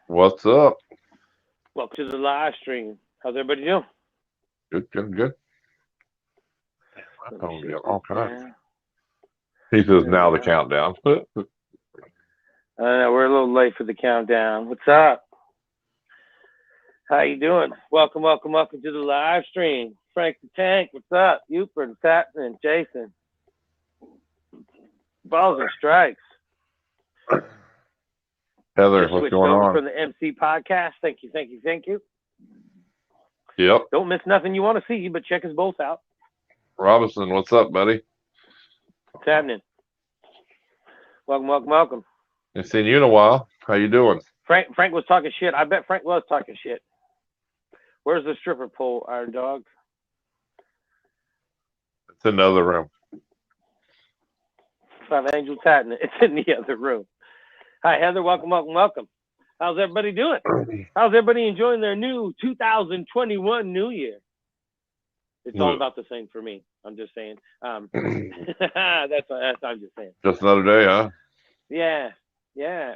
What's up? Welcome to the live stream. How's everybody doing? Good. Let me see All this kinds. down. He says now the countdown. We're a little late for the countdown. What's up? How you doing? Welcome to the live stream. Frank the Tank, what's up? Yooper and Captain and Jason. Balls and strikes. Heather, Just what's switched going over on? from the MC podcast. Thank you. Yep. Don't miss nothing you want to see, but check us both out. Robinson, what's up, buddy? What's happening? Welcome. Ain't seen you in a while. How you doing? Frank was talking shit. I bet Frank was talking shit. Where's the stripper pole, Irondogg? It's in the other room. Five Angels happening. It's in the other room. Hi, Heather. Welcome. How's everybody doing? How's everybody enjoying their new 2021 New Year? It's all about the same for me. I'm just saying. That's I'm just saying. Just another day, huh? Yeah.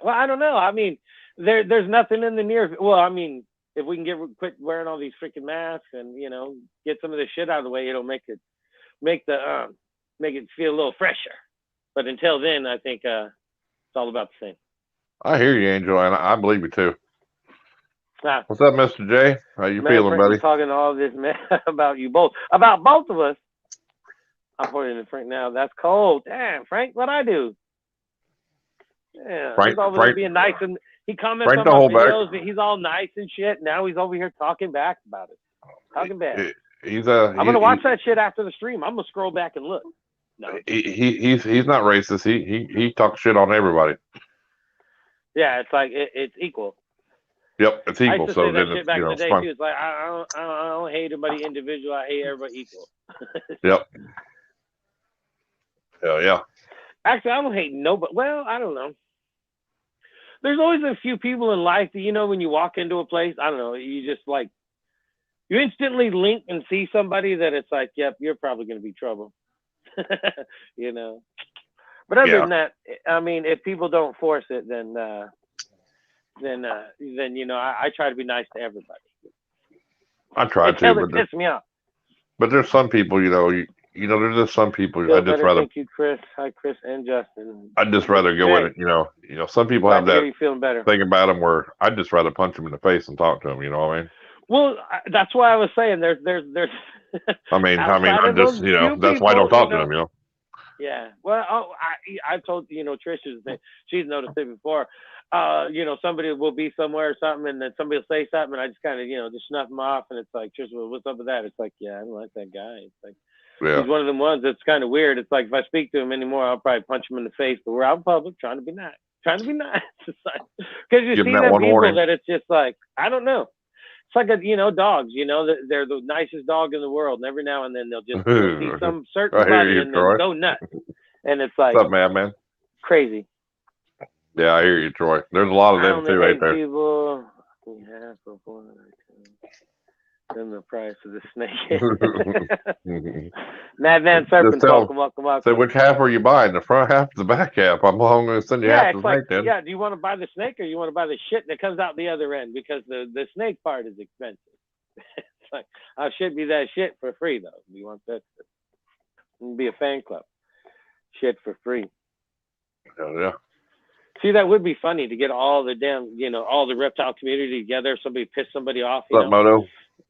Well, I don't know. I mean, there's nothing in the near. Well, I mean, if we can quit wearing all these freaking masks and get some of this shit out of the way, it'll make it feel a little fresher. But until then, I think it's all about the same. I hear you, Angel, and I believe you too. What's up, Mr. J? How you feeling, buddy? Talking all this mess about you both, about both of us. I'm pointing to Frank now. That's cold. Damn, Frank, what I do? Yeah, he's over there being nice, and he comments on my videos, and he's all nice and shit. Now he's over here talking back about it, talking back. I'm gonna watch that shit after the stream. I'm gonna scroll back and look. No, he's not racist. He talks shit on everybody. Yeah, it's like it's equal. Yep, it's equal. I used to So say that then shit back in the day fun. too. It's like I don't hate everybody individual. I hate everybody equal. Yep. Hell yeah. Actually, I don't hate nobody. Well, I don't know. There's always a few people in life that when you walk into a place, I don't know, you just like you instantly link and see somebody that it's like, yep, you're probably going to be trouble. But other than that, I mean, if people don't force it, then I try to be nice to everybody. I try to, but it pisses me off. But there's some people, there's just some people. I'd just rather. Thank you, Chris. Hi, Chris and Justin. I'd just rather go in. Some people have that thing about them where I'd just rather punch them in the face and talk to them. You know what I mean? Well, that's why I was saying there's. I mean, I just that's why I don't talk to them. Yeah. Well, I told Trish is the thing. She's noticed it before. Somebody will be somewhere or something, and then somebody will say something, and I just kind of just snuff them off, and it's like, Trish, well, what's up with that? It's like, yeah, I don't like that guy. It's like. Yeah. He's one of them ones that's kind of weird. It's like if I speak to him anymore, I'll probably punch him in the face. But we're out in public trying to be nice. It's like because you see them people that it's just like I don't know. It's like dogs. They're the nicest dog in the world, and every now and then they'll just see some certain body and they'll go nuts. And it's like, what's up, Madman? Crazy. Yeah, I hear you, Troy. There's a lot of them too, right there. People we have before. Then the price of the snake. Madman Serpents, welcome. So which half are you buying? The front half or the back half? I'm going to send you half the snake then. Yeah, do you want to buy the snake or you want to buy the shit that comes out the other end? Because the snake part is expensive. It's like, I should be that shit for free, though. Do you want that? It'd be a fan club. Shit for free. Hell yeah. See, that would be funny to get all the damn, all the reptile community together. Somebody piss somebody off. What's up, Moto?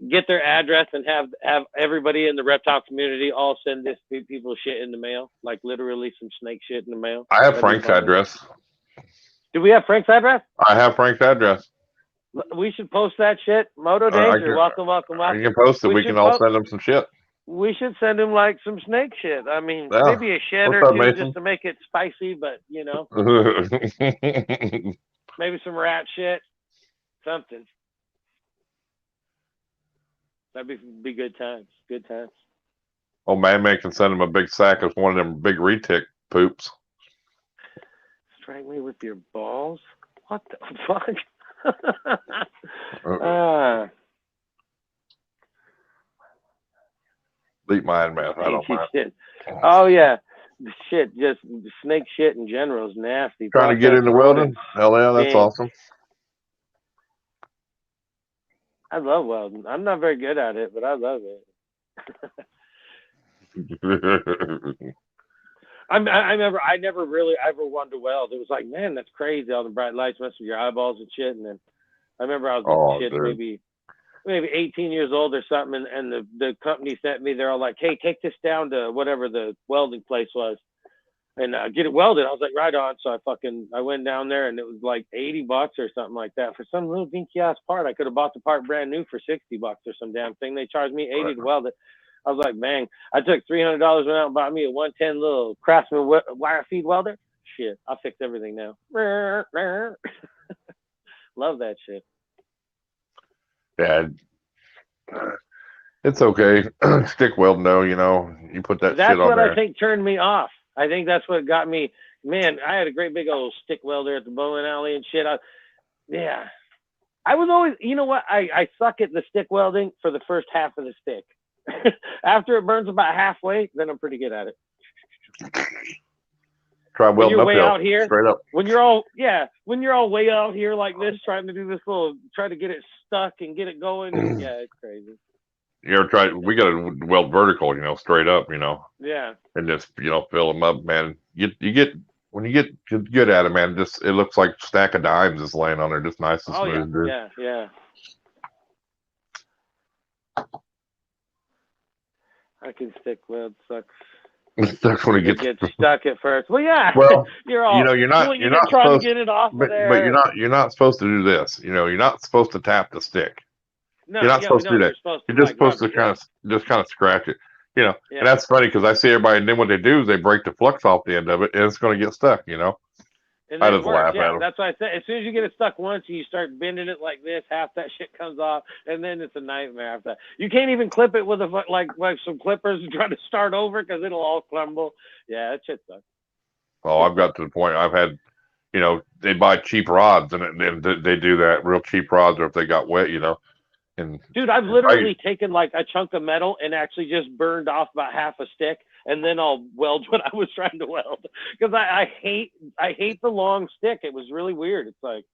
Get their address and have everybody in the reptile community all send this people shit in the mail, like literally some snake shit in the mail. I have Frank's address. Do we have Frank's address? I have Frank's address. We should post that shit. Moto Danger, welcome. You can post it. We can all send him some shit. We should send him like some snake shit. I mean, maybe a shit or two just to make it spicy, but maybe some rat shit, something. That'd be good times. Good times. Oh, Madman can send him a big sack of one of them big retic poops. Strike me with your balls? What the fuck? Beat mine, man. I don't mind. Shit. Oh, yeah. Shit, just snake shit in general is nasty. Trying to get in the wilderness? Hell yeah, that's awesome. I love welding. I'm not very good at it, but I love it. I remember I never really ever wanted to weld. It was like, man, that's crazy. All the bright lights mess with your eyeballs and shit. And then I remember I was shit, maybe 18 years old or something, and the company sent me. They're all like, hey, take this down to whatever the welding place was and get it welded. I was like, right on. So I went down there, and it was like $80 or something like that for some little dinky ass part. I could have bought the part brand new for $60 or some damn thing. They charged me $80 to weld it. I was like, bang. I took $300, went out and bought me a 110 little Craftsman wire feed welder. Shit, I'll fix everything now. Love that shit. Yeah, it's okay. Stick welding, though, you know, you put that shit on there. That's what I think turned me off. I think that's what got me. Man, I had a great big old stick welder at the bowling alley and shit. I was always, you know what? I suck at the stick welding for the first half of the stick. After it burns about halfway, then I'm pretty good at it. Try welding way out here, straight up. When you're all way out here like this, trying to do this try to get it stuck and get it going. Yeah, it's crazy. You ever tried? We got to weld vertical, you know, straight up, you know. Yeah. And just, you know, fill them up, man. When you get good at it, man, it looks like a stack of dimes is laying on there, just nice and smooth. Yeah. I can stick weld sucks. That's when it gets stuck at first. Well, yeah. Well, you're not trying to get it off of there. But you're not supposed to do this. You know, you're not supposed to tap the stick. No, you're not supposed to do that. You're just supposed to kind of scratch it. You know, and that's funny because I see everybody, and then what they do is they break the flux off the end of it, and it's going to get stuck. You know. And I just laugh at them. That's why I said, as soon as you get it stuck once, you start bending it like this, half that shit comes off, and then it's a nightmare after that. You can't even clip it with like some clippers and try to start over because it'll all crumble. Yeah, that shit sucks. Oh, I've got to the point I've had, you know, they buy cheap rods and they do that, real cheap rods, or if they got wet, you know. And dude, I've literally taken like a chunk of metal and actually just burned off about half a stick, and then I'll weld what I was trying to weld because I hate the long stick. It was really weird. It's like,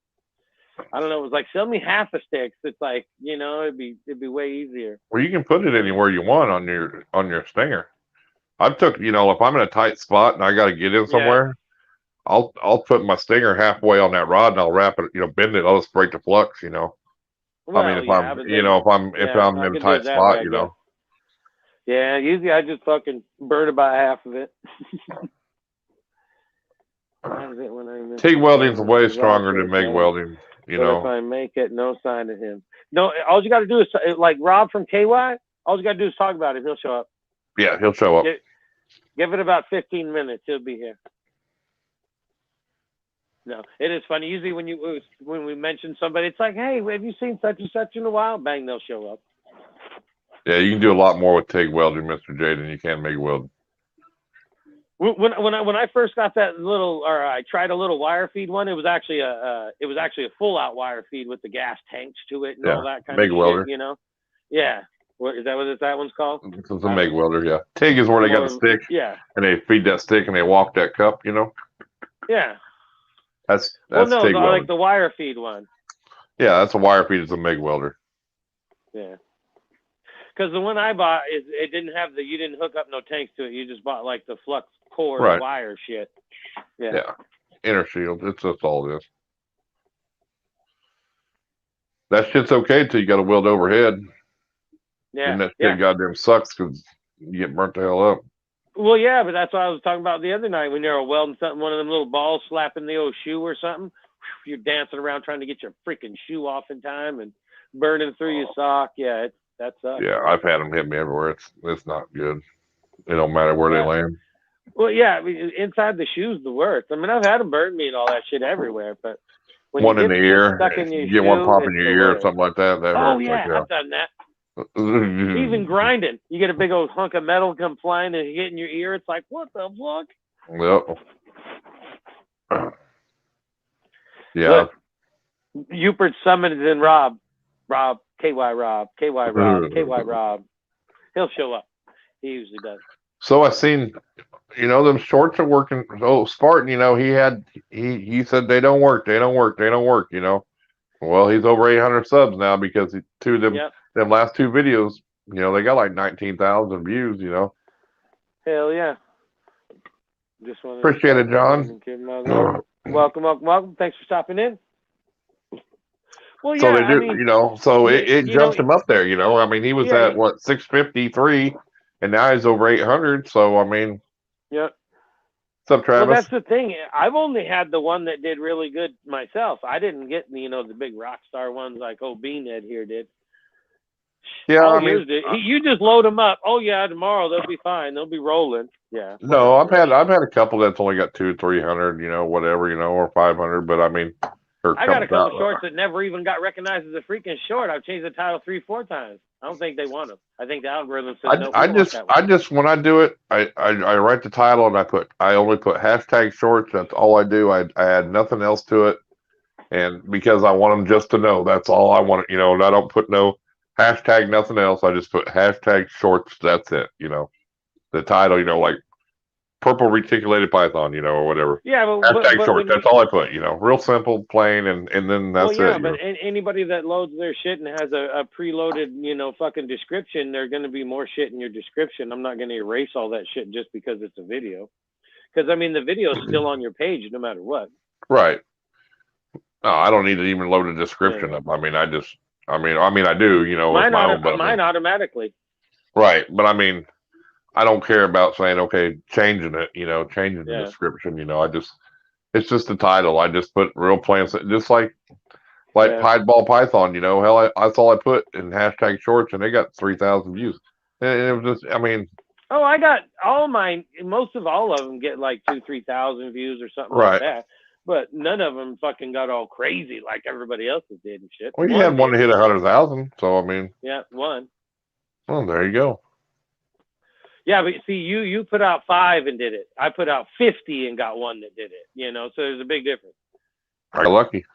I don't know. It was like, sell me half a stick. It's like, you know, it'd be way easier. Well, you can put it anywhere you want on your stinger. I've took, you know, if I'm in a tight spot and I got to get in somewhere, I'll put my stinger halfway on that rod and I'll wrap it, you know, bend it. I'll just break the flux, you know. Well, I mean, if I'm in a tight spot, you know. Yeah, usually I just fucking burn about half of it. TIG welding's way stronger than MIG welding, you know. If I make it, no sign of him. No, all you got to do is, like Rob from KY, all you got to do is talk about it. He'll show up. Yeah, he'll show up. Give it about 15 minutes. He'll be here. No, it is funny. Usually when we mention somebody, it's like, hey, have you seen such and such in a while? Bang, they'll show up. Yeah, you can do a lot more with TIG welding, Mr. J, than you can MIG welding. When I first got that I tried a little wire feed one. It was actually a full out wire feed with the gas tanks to it and all that kind MIG of welder. shit, you know. Yeah, what that one's called? It's a MIG welder. Yeah, TIG is where they got the stick. Yeah, and they feed that stick and they walk that cup, you know. Yeah. That's TIG like the wire feed one. Yeah, that's a wire feed. It's a MIG welder. Yeah. Because the one I bought it didn't have you didn't hook up no tanks to it. You just bought like the flux core wire shit. Yeah. Yeah. Inner shield. It's just all this. That shit's okay until you got to weld overhead. Yeah. And that shit goddamn sucks because you get burnt the hell up. Well, yeah, but that's what I was talking about the other night when you're welding something, one of them little balls slapping the old shoe or something. You're dancing around trying to get your freaking shoe off in time and burning through your sock. Yeah, that sucks. Yeah, I've had them hit me everywhere. It's not good. It don't matter where they land. Well, yeah, I mean, inside the shoe's the worst. I mean, I've had them burn me and all that shit everywhere, but when one in the ear, you get one pop in your ear or something like that. That hurts. Yeah, I've done that. Even grinding, you get a big old hunk of metal come flying and hit in your ear. It's like, what the fuck? Yep. Yeah. Yooper summoned in Rob, KY Rob. He'll show up. He usually does. So I seen, you know, them shorts are working. Oh, Spartan, you know, he said they don't work, you know. Well, he's over 800 subs now because two of them Yep. them last two videos, you know, they got like 19,000 views. You know. Hell yeah. Just wanted Appreciate to it, John. Welcome, welcome, welcome. Thanks for stopping in. Well, So yeah, they do, I mean, you know. So it you know, jumps him up there, you know. I mean, he was yeah, at what 653, and now he's over 800. So I mean, yeah. what's up, Well, Travis? that's the thing. I've only had the one that did really good myself. I didn't get, you know, the big rock star ones like Beanhead here did. Yeah, All I mean, yours did. You just load them up. Oh yeah, tomorrow they'll be fine. They'll be rolling. Yeah. no, Whatever. I've had a couple that's only got 200-300, you know, whatever, you know, or 500. But I mean, or I got a couple couple shorts that never even got recognized as a freaking short. I've changed the title 3-4 times. I don't think they want them. I think the algorithm says no. I just when I do it, I write the title and I only put hashtag shorts. That's all I do. I add nothing else to it, and because I want them just to know, that's all I want. You know, and I don't put no hashtag nothing else. I just put hashtag shorts. That's it. You know, the title. You know, like purple reticulated python. You know, or whatever. Yeah, Hashtag shorts. That's all I put. You know, real simple, plain, and then that's well, yeah, it. but anybody that loads their shit and has a preloaded, you know, fucking description, there's going to be more shit in your description. I'm not going to erase all that shit just because it's a video. Because I mean, the video is still on your page no matter what. Right. No, I don't need to even load a description up. I mean, I do, you know, mine, with my own, but mine automatically. Right, but I mean, I don't care about saying, okay, changing it, you know, changing the description, you know, it's just the title. I just put real plain, just like Piedball Python, you know, hell, that's all I put in hashtag shorts, and they got 3,000 views. And it was just, I mean. Oh, I got all mine. Most of all of them get like 2,000-3,000 views or something like that. But none of them fucking got all crazy like everybody else's did and shit. Well, you had one to hit 100,000, so I mean. Yeah, one. Well, there you go. Yeah, but see, you put out 5 and did it. I put out 50 and got one that did it. You know, so there's a big difference. Are you lucky?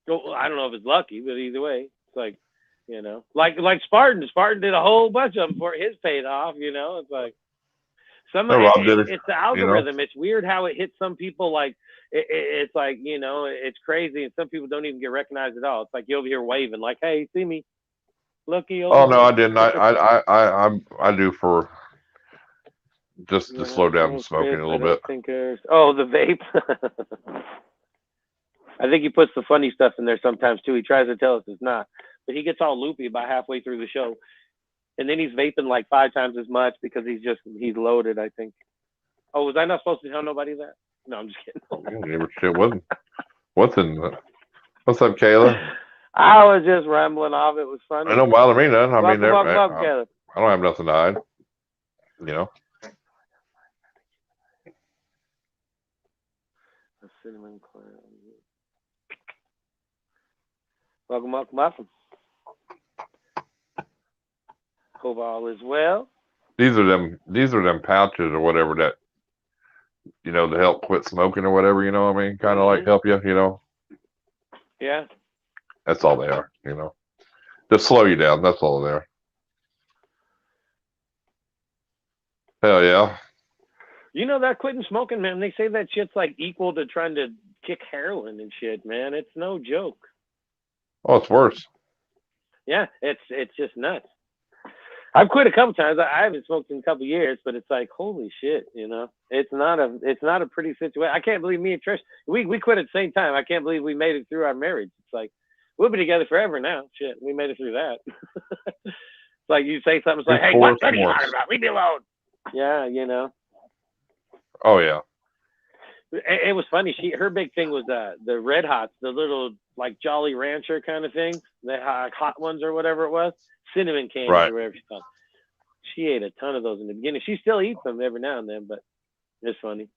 Well, I don't know if it's lucky, but either way, it's like, you know, like Spartan. Spartan did a whole bunch of them before his paid off. You know, it's like it's the algorithm. You know? It's weird how it hits some people. Like it's like, you know, it's crazy, and some people don't even get recognized at all. It's like you're over here waving, like, "Hey, see me, looky." Oh no, I didn't. I do for. Just to slow down the smoking a little bit. Oh, the vape. I think he puts the funny stuff in there sometimes too. He tries to tell us it's not, but he gets all loopy about halfway through the show, and then he's vaping like 5 times as much because he's loaded. I think. Oh, was I not supposed to tell nobody that? No, I'm just kidding. Shit wasn't. What's in that? What's up, Kayla? I was just rambling off. It was funny. I don't bother me none. I mean, welcome, Kayla. I don't have nothing to hide. You know. Cinnamon clown. Welcome. Hope all is well. These are them pouches or whatever that, you know, to help quit smoking or whatever, you know what I mean? Kind of like help you, you know? Yeah. That's all they are, you know? Just slow you down. That's all they are. Hell yeah. You know that quitting smoking, man, they say that shit's like equal to trying to kick heroin and shit, man. It's no joke. Oh, it's worse. Yeah, it's just nuts. I've quit a couple times. I haven't smoked in a couple years, but it's like, holy shit, you know. It's not a pretty situation. I can't believe me and Trish, we quit at the same time. I can't believe we made it through our marriage. It's like, we'll be together forever now. Shit, we made it through that. It's like you say something, it's like, hey, what are you talking about? Leave me alone. Yeah, you know. Oh yeah. It was funny. Her big thing was the Red Hots, the little like Jolly Rancher kind of thing, the hot ones or whatever it was, cinnamon candies or whatever she called. She ate a ton of those in the beginning. She still eats them every now and then, but it's funny.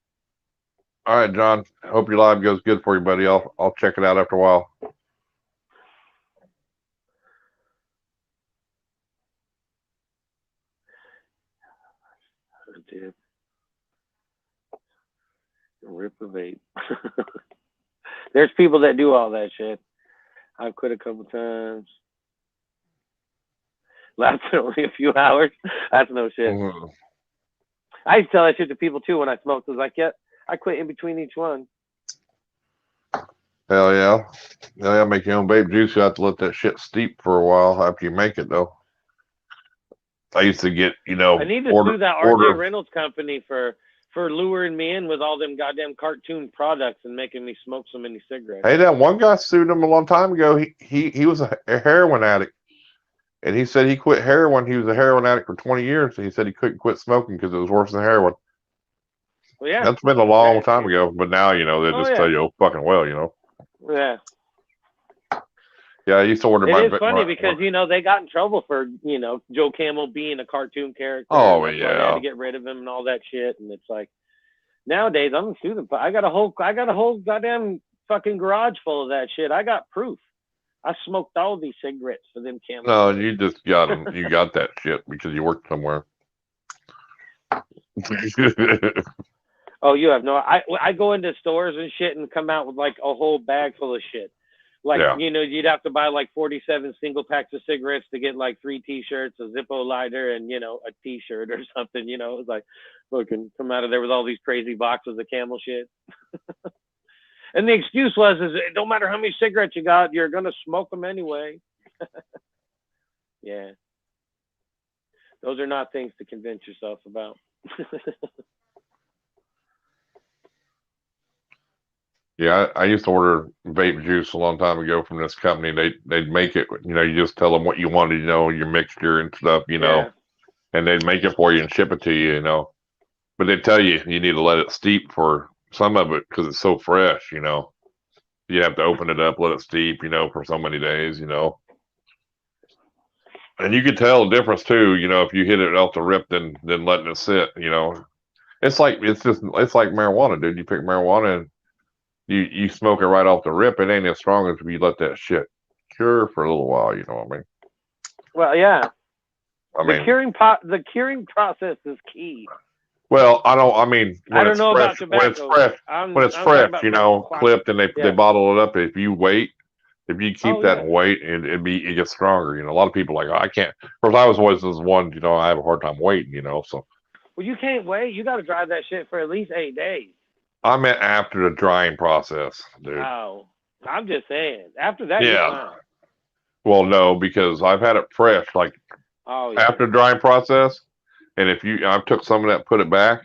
All right, John. Hope your live goes good for you, buddy. I'll check it out after a while. Dude. Rip a vape. There's people that do all that shit. I've quit a couple times. Lasted only a few hours. That's no shit. I used to tell that shit to people too when I smoked. I was like, yeah, I quit in between each one. Hell yeah. Hell yeah, make your own vape juice. You have to let that shit steep for a while after you make it, though. I used to get, I need to sue that RJ Reynolds company for luring me in with all them goddamn cartoon products and making me smoke so many cigarettes. Hey, that one guy sued him a long time ago. He was a heroin addict. And he said he quit heroin. He was a heroin addict for 20 years. And he said he couldn't quit smoking because it was worse than heroin. Well, yeah. That's been a long time ago. But now, you know, they just tell you, oh, fucking well, you know. Yeah. Yeah, I used to order It is funny because, you know, they got in trouble for, you know, Joe Camel being a cartoon character. Oh, yeah. They had to get rid of him and all that shit. And it's like, nowadays, I'm going to sue them. I got a whole goddamn fucking garage full of that shit. I got proof. I smoked all these cigarettes for them Camels. No, you just got them. You got that shit because you worked somewhere. Oh, you have no. I go into stores and shit and come out with like a whole bag full of shit. Like, you know, you'd have to buy like 47 single packs of cigarettes to get like 3 T-shirts, a Zippo lighter, and, you know, a T-shirt or something. You know, it's like, fucking come out of there with all these crazy boxes of Camel shit. And the excuse was, it don't matter how many cigarettes you got, you're going to smoke them anyway. Yeah. Those are not things to convince yourself about. Yeah, I used to order vape juice a long time ago from this company. They'd make it, you know, you just tell them what you wanted, you know, your mixture and stuff, you know, and they'd make it for you and ship it to you, you know. But they tell you you need to let it steep for some of it because it's so fresh, you know. You have to open it up, let it steep, you know, for so many days, you know. And you could tell the difference too, you know, if you hit it off the rip than letting it sit, you know. It's like marijuana, dude. You pick marijuana and you smoke it right off the rip. It ain't as strong as if you let that shit cure for a little while, you know what I mean? Well, yeah. The curing process is key. Well, I don't know about tobacco. When it's fresh, you know, clipped and they bottle it up. If you keep that and wait, it gets stronger. You know, a lot of people are like, oh, I can't. Of course, I was always this one, you know, I have a hard time waiting, you know, so. Well, you can't wait. You got to dry that shit for at least 8 days. I meant after the drying process, dude. Oh, I'm just saying. After that, you're fine. Well, no, because I've had it fresh, like after the drying process, and I took some of that, put it back,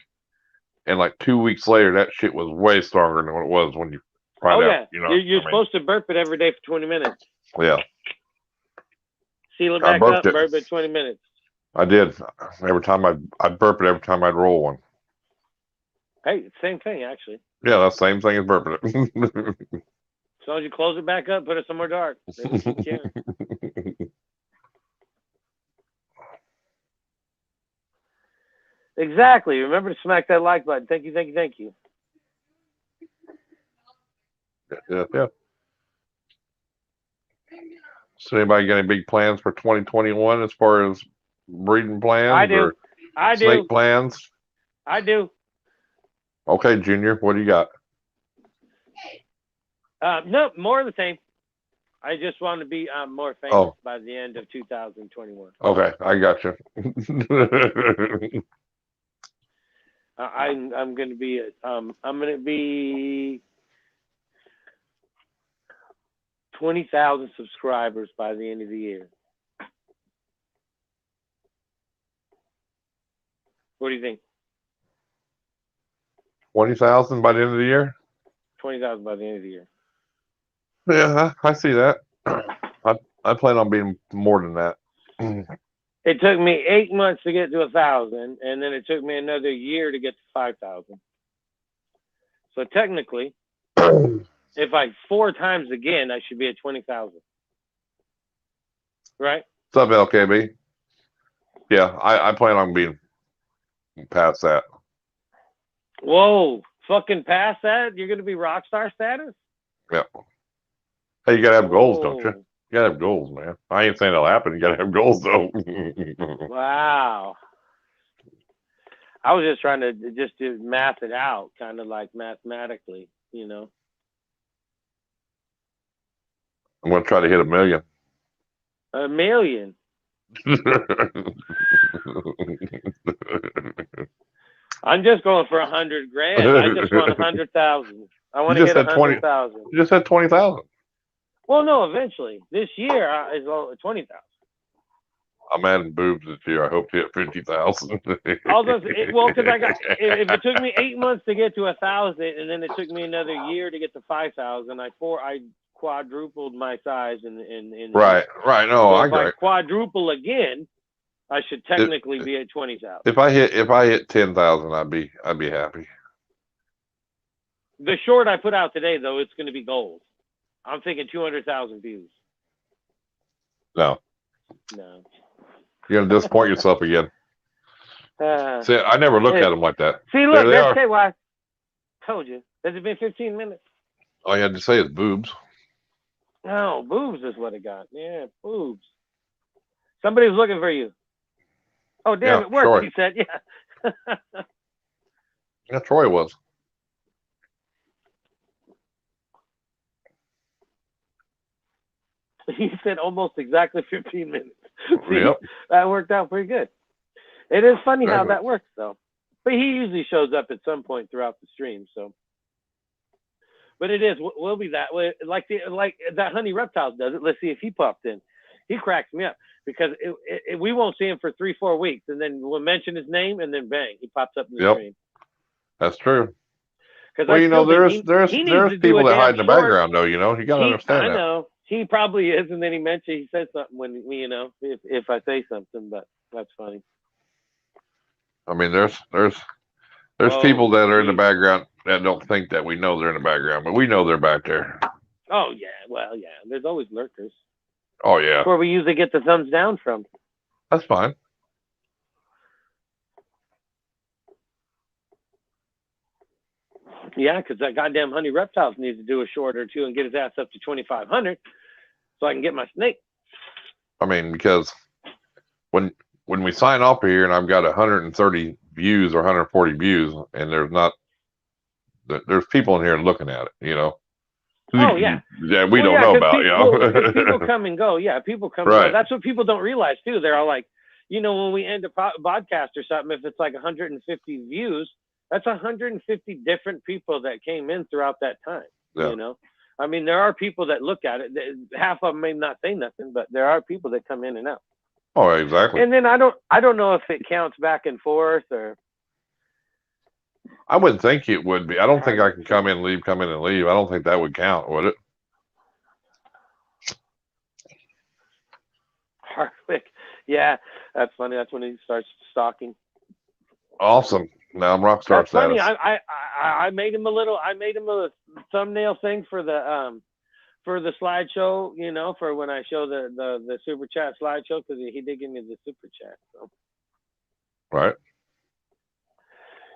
and like 2 weeks later, that shit was way stronger than what it was when you find out. You know, you're supposed to burp it every day for 20 minutes. Yeah. Seal it back up, burp it 20 minutes. I did. Every time I'd burp it every time I'd roll one. Hey, same thing, actually. Yeah, that's the same thing as burping it. As long as you close it back up, put it somewhere dark. Exactly. Remember to smack that like button. Thank you, thank you, thank you. Yeah. So anybody got any big plans for 2021 as far as breeding plans? I do. Snake plans? I do. Okay, Junior, what do you got? No, more of the same. I just want to be more famous by the end of 2021. Okay, I got you. I'm going to be 20,000 subscribers by the end of the year. What do you think? 20,000 by the end of the year? 20,000 by the end of the year. Yeah, I see that. I plan on being more than that. It took me 8 months to get to 1,000, and then it took me another year to get to 5,000. So technically, if I 4 times again, I should be at 20,000. Right? What's up, LKB? Yeah, I plan on being past that. Whoa, fucking past that? You're going to be rock star status? Yeah. Hey, you got to have goals, don't you? You got to have goals, man. I ain't saying it'll happen. You got to have goals, though. Wow. I was just trying to do math it out, kind of like mathematically, you know. I'm going to try to hit 1 million. 1 million? I'm just going for 100 grand. I just want 100,000. I want to hit 20. 100,000. You just said 20,000. Well, no, eventually this year is 20,000. I'm adding boobs this year. I hope to hit 50,000. Well, because I got if it took me 8 months to get to 1,000, and then it took me another year to get to 5,000, I quadrupled my size in right. No, so I if I agree. quadruple again, I should technically be at 20,000. If I hit 10,000, I'd be happy. The short I put out today, though, it's going to be gold. I'm thinking 200,000 views. No. You're gonna disappoint yourself again. See, I never look at them like that. See, look, that's KY. Told you. Has it been 15 minutes? All you had to say is boobs. No, boobs is what it got. Yeah, boobs. Somebody's looking for you. Oh, damn, it worked, Troy. He said, yeah. Yeah, Troy was. He said almost exactly 15 minutes. See, yep. That worked out pretty good. It is funny how that works, though. But he usually shows up at some point throughout the stream, so. But it is, we'll be that way. Like that Honey Reptiles does it. Let's see if he popped in. He cracks me up because we won't see him for 3-4 weeks, and then we'll mention his name, and then bang, he pops up in the stream. That's true. Well, you know, there's people that hide in the background, though. You know, you gotta understand that. I know. He probably is, and then he says something when you know, if I say something, but that's funny. I mean, there's people that are in the background that don't think that we know they're in the background, but we know they're back there. Oh yeah, well yeah, there's always lurkers. Oh yeah. That's where we usually get the thumbs down from. That's fine. Yeah, because that goddamn Honey Reptiles needs to do a short or two and get his ass up to 2,500, so I can get my snake. I mean, because when we sign off here and I've got 130 views or 140 views, and there's people in here looking at it, you know. Oh yeah. Yeah, we don't know about, you know. People come and go. Yeah, people come and go. That's what people don't realize too. They're all like, you know, when we end a podcast or something, if it's like 150 views, that's 150 different people that came in throughout that time. Yeah. You know, I mean, there are people that look at it. Half of them may not say nothing, but there are people that come in and out. Oh, exactly. And then I don't know if it counts back and forth or. I wouldn't think it would be. I don't think I can come in and leave. I don't think that would count, would it? Hardwick. Yeah, that's funny. That's when he starts stalking. Awesome. Now I'm rockstar status. Funny. I made him a thumbnail thing for the slideshow, you know, for when I show the super chat slideshow, because he did give me the super chat. So. Right.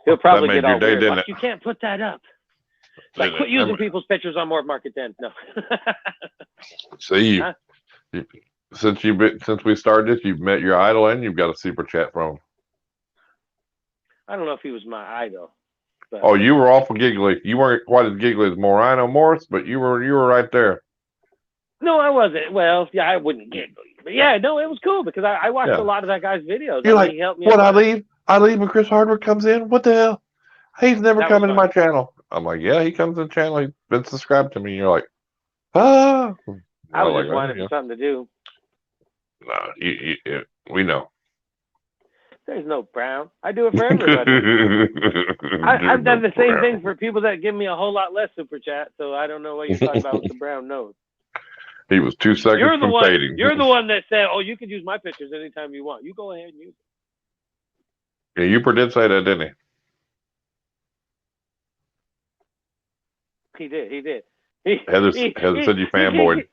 He'll probably get all weird. Like, you can't put that up. Like, quit using people's pictures on More Market then. No. See, since we started this, you've met your idol and you've got a super chat from him. I don't know if he was my idol. But... Oh, you were awful giggly. You weren't quite as giggly as Morino Morris, but you were right there. No, I wasn't. Well, yeah, I wouldn't giggle. But yeah, no, it was cool because I watched a lot of that guy's videos. You're like, he helped me what, I leave when Chris Hardwick comes in? What the hell? He's never coming to my channel. I'm like, yeah, he comes to the channel. He's been subscribed to me. And you're like, ah. I was just wanting for something to do. No, we know. There's no brown. I do it for everybody. I've done the same thing for people that give me a whole lot less super chat, so I don't know what you're talking about with the brown nose. He was 2 seconds from fading. You're the one that said, oh, you can use my pictures anytime you want. You go ahead and use it. Yeah, Yooper did say that, didn't he? He did. Heather said you fanboyed.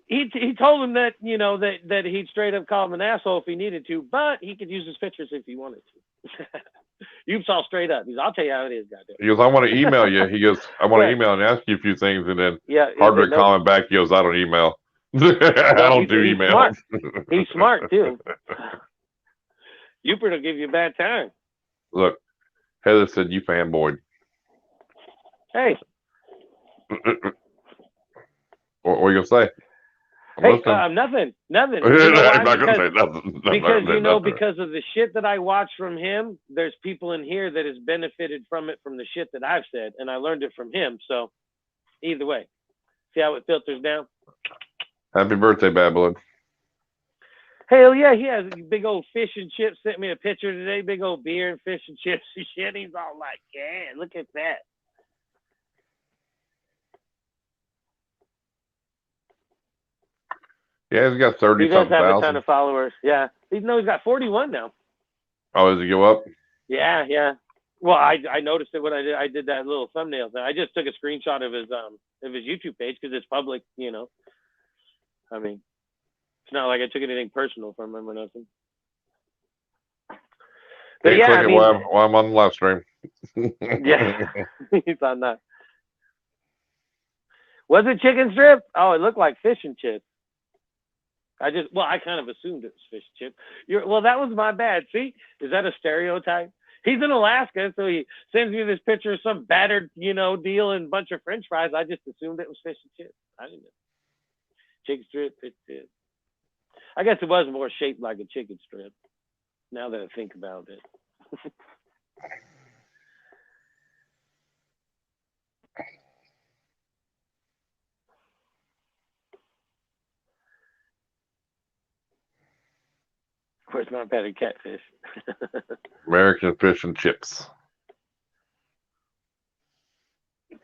He told him that, you know, that he'd straight up call him an asshole if he needed to, but he could use his pictures if he wanted to. You saw straight up. He goes, I'll tell you how it is, goddamn. He goes, I want to email you. He goes, I want to email and ask you a few things, and then Hardwick comment back. He goes, I don't email. I don't do email. He's smart too. Yooper will give you a bad time. Look, Heather said you fanboyed. Hey. What are you gonna say? Hey, nothing. You know I'm not gonna say nothing. Because of the shit that I watch from him, there's people in here that has benefited from it from the shit that I've said, and I learned it from him. So Either way. See how it filters down? Happy birthday, Babylon. Hell yeah, he has big old fish and chips. Sent me a picture today, big old beer and fish and chips and shit. He's all like, yeah, look at that. Yeah, he's got 30 He does something have thousand. a ton of followers. Yeah. He's got 41 now. Oh, does he go up? Yeah, yeah. Well, I noticed it when I did that little thumbnail thing. I just took a screenshot of his YouTube page because it's public, you know. I mean, it's not like I took anything personal from him or nothing. But Hey, yeah, click I it mean, while I'm on the live stream. yeah, he's on that. Was it chicken strip? Oh, it looked like fish and chips. I kind of assumed it was fish and chips. Well, that was my bad. See, is that a stereotype? He's in Alaska, so he sends me this picture of some battered, you know, deal and a bunch of French fries. I just assumed it was fish and chips. I didn't know. Chicken strip, fish strip. I guess it was more shaped like a chicken strip. Now that I think about it. Where's my battered catfish? American fish and chips.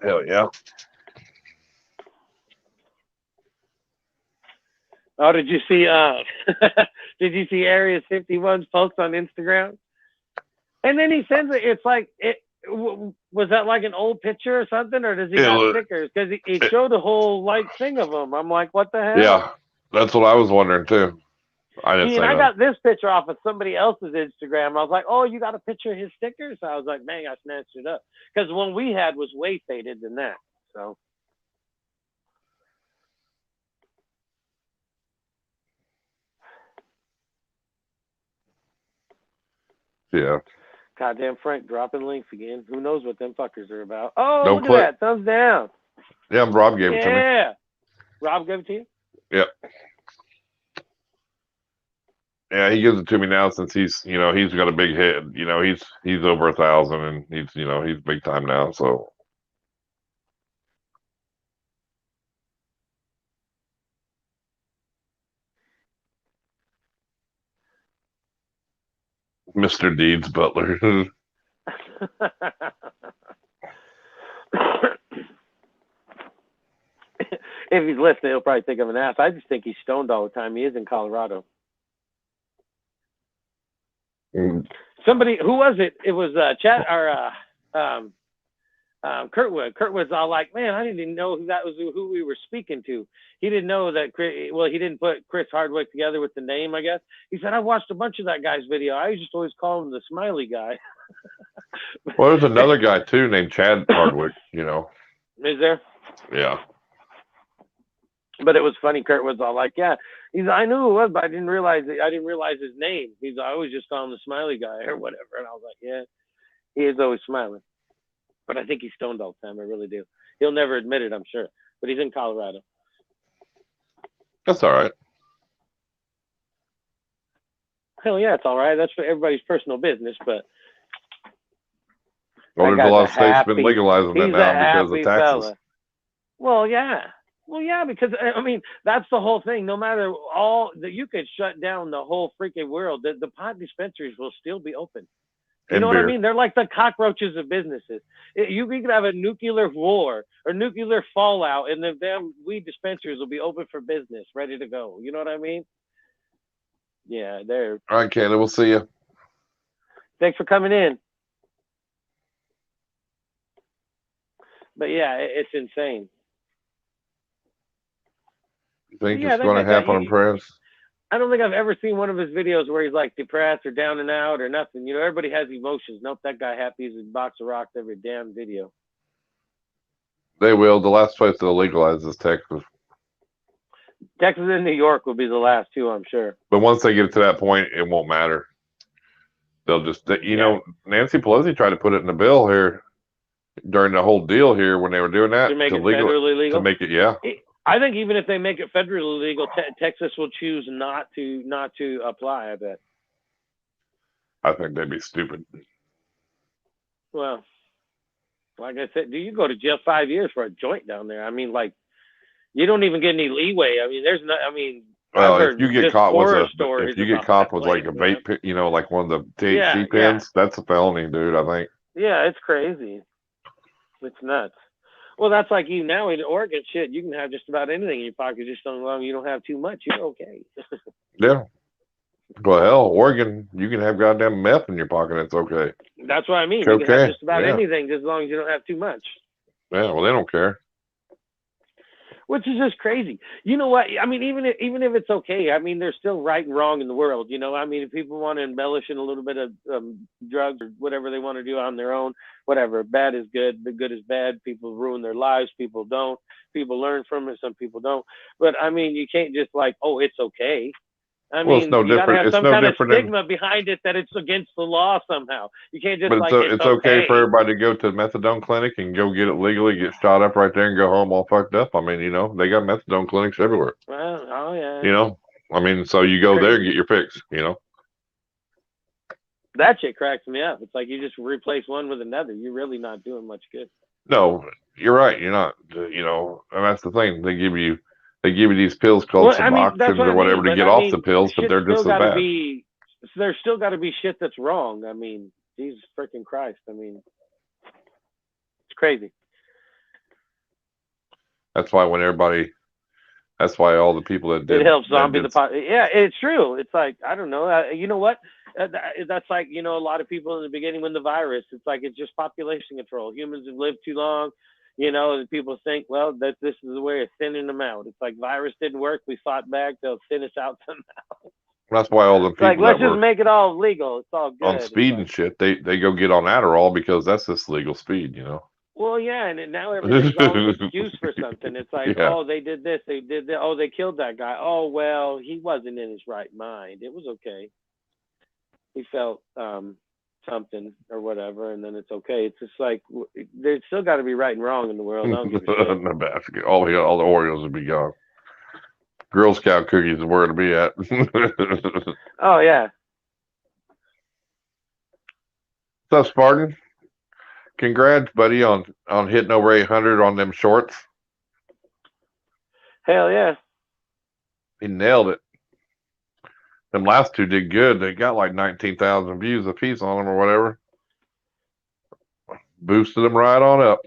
Hell yeah. Oh, did you see did you see Area 51's post on Instagram? And then he sends it, it's like was that like an old picture or something, or does he got stickers? Because he showed a whole like thing of them. I'm like, what the hell? Yeah, that's what I was wondering too. I didn't say I got this picture off of somebody else's Instagram. I was like, oh, you got a picture of his stickers? I was like, man, I snatched it up. Because the one we had was way faded than that. So. Yeah. Goddamn Frank dropping links again. Who knows what them fuckers are about? Oh, Don't look at that. Thumbs down. Yeah, Rob gave it to me. Yeah. Rob gave it to you? Yep. Yeah, he gives it to me now since he's got a big hit. You know, he's over 1,000 and he's big time now. So Mr. Deeds Butler. If he's listening, he'll probably think I'm an ass. I just think he's stoned all the time. He is in Colorado. Somebody, who was it? It was Chad or Kurtwood. Kurtwood's all like, man, I didn't even know that was who we were speaking to. He didn't know that. Well, he didn't put Chris Hardwick together with the name, I guess. He said, I watched a bunch of that guy's video. I just always call him the smiley guy. Well, there's another guy too named Chad Hardwick. You know. Is there? Yeah. But it was funny. Kurtwood's all like, yeah. I knew it was, but I didn't realize his name. I always just call him the smiley guy or whatever. And I was like, yeah, he is always smiling. But I think he's stoned all the time. I really do. He'll never admit it, I'm sure. But he's in Colorado. That's all right. Hell yeah, it's all right. That's for everybody's personal business. But well, there's a lot of states been legalizing that now because of taxes. Fella. Well, yeah. Well, yeah, because I mean that's the whole thing. No matter you could shut down the whole freaking world. The pot dispensaries will still be open. You know what I mean? They're like the cockroaches of businesses. You could have a nuclear war or nuclear fallout, and the damn weed dispensaries will be open for business, ready to go. You know what I mean? Yeah, they're. All right, Kayla, we'll see you. Thanks for coming in. But yeah, it's insane. You think it's going to happen on press? I don't think I've ever seen one of his videos where he's like depressed or down and out or nothing. You know, everybody has emotions. Nope, that guy happy as a box of rocks every damn video. They will. The last place they'll legalize is Texas. Texas and New York will be the last two, I'm sure. But once they get to that point, it won't matter. They'll just, know, Nancy Pelosi tried to put it in the bill here during the whole deal here when they were doing that. To make it federally legal? To make it, yeah. I think even if they make it federally legal, Texas will choose not to apply. I bet. I think they'd be stupid. Well, Like I said, do you go to jail 5 years for a joint down there? I mean, like, you don't even get any leeway. I mean, there's no. I mean, Well, I've heard just horror stories. if you get about caught that with place, like a man. vape, you know, like one of the Yeah, THC pens, that's a felony, dude. I think. Yeah, it's crazy. It's nuts. Well, that's like you now in Oregon. Shit, you can have just about anything in your pocket, just so long you don't have too much. You're okay. Yeah. Well, hell, Oregon, you can have goddamn meth in your pocket. It's okay. That's what I mean. Cocaine. You can have just about anything, just as long as you don't have too much. Yeah, well, they don't care. Which is just crazy. You know what? I mean, even if it's okay, I mean, there's still right and wrong in the world. You know, I mean, if people want to embellish in a little bit of drugs or whatever they want to do on their own, whatever. Bad is good, but good is bad. People ruin their lives. People don't. People learn from it. Some people don't. But I mean, you can't just like, oh, it's okay. I mean, it's no you gotta different. have some kind of stigma behind it that it's against the law somehow. You can't just but it's okay for everybody to go to the methadone clinic and go get it legally, get shot up right there, and go home all fucked up. I mean, you know, they got methadone clinics everywhere. Well, oh yeah. You know, I mean, so you go there and get your fix. You know, that shit cracks me up. It's like you just replace one with another. You're really not doing much good. No, you're right. You're not. You know, and that's the thing. They give you these pills called Suboxones or whatever to get off the pills, but they're just as bad. There's still got to be shit that's wrong. I mean, Jesus freaking Christ. I mean, it's crazy. That's why all the people that did it helps zombie the pot. Yeah, it's true. It's like, I don't know. You know what? That's like, you know, a lot of people in the beginning when the virus, it's like it's just population control. Humans have lived too long. You know, and people think, well, that this is a way of thinning them out. It's like virus didn't work. We fought back. They'll thin us out somehow. That's why all the people like, let's just make it all legal. It's all good. On speed and shit, they go get on Adderall because that's just legal speed, you know. Well, yeah, and now everything's all an excuse for something. It's like, oh, they did this, they did that. Oh, they killed that guy. Oh, well, he wasn't in his right mind. It was okay. He felt something or whatever, and then it's okay. It's just like there's still got to be right and wrong in the world. I don't give a shit. The basket, all the Oreos would be gone. Girl Scout cookies is where to be at. Oh yeah. What's up, Spartan? Congrats, buddy, on hitting over 800 on them shorts. Hell yeah. He nailed it. Them last two did good. They got like 19,000 views a piece on them or whatever. Boosted them right on up.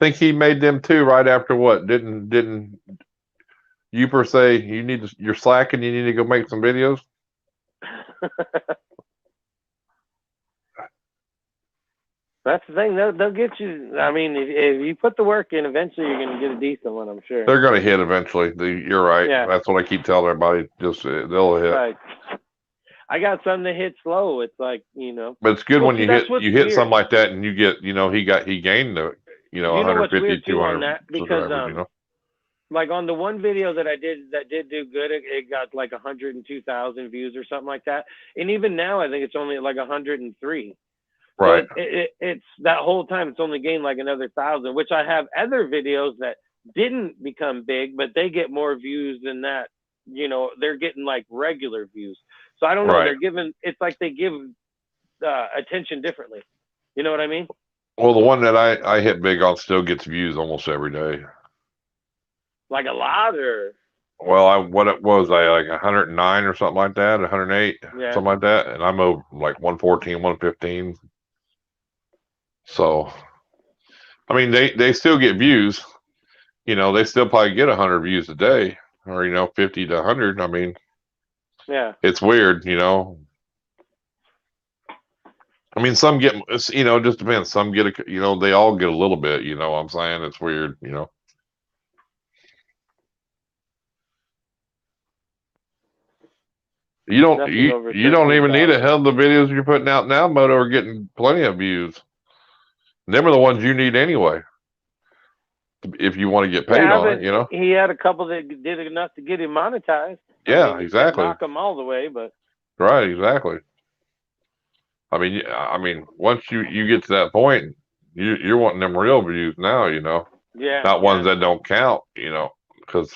Think he made them too right after what? Didn't Yooper say you're slacking, you need to go make some videos? That's the thing. They'll get you. I mean, if you put the work in, eventually you're going to get a decent one, I'm sure. They're going to hit eventually. You're right. Yeah. That's what I keep telling everybody. Just they'll hit. Right. I got some that hit slow. It's like, you know. But it's good when you hit something like that and you get, you know, he gained the, you know, 150, 200 because you know? Like on the one video that I did that did do good, it got like 102,000 views or something like that. And even now, I think it's only like 103. Right. So it's that whole time it's only gained like another 1,000, which I have other videos that didn't become big, but they get more views than that. You know, they're getting like regular views. So I don't know. Right. It's like they give attention differently. You know what I mean? Well, the one that I hit big on still gets views almost every day. Like a lot, or? Well, what it was, like 109 or something like that, 108, something like that, and I'm over like 114, 115. So, I mean, they still get views. You know, they still probably get 100 views a day, or 50 to 100. I mean, yeah, it's weird, you know. I mean, some get, it just depends. Some get they all get a little bit. You know what I'm saying? It's weird, you know. You don't even need a hell of the videos you're putting out now. Moto are getting plenty of views. Them are the ones you need anyway. If you want to get paid on it, you know. He had a couple that did enough to get him monetized. Yeah, exactly. Knock them all the way, but right, exactly. I mean, once you get to that point, you're wanting them real views now, you know. Yeah. Not ones that don't count, you know, because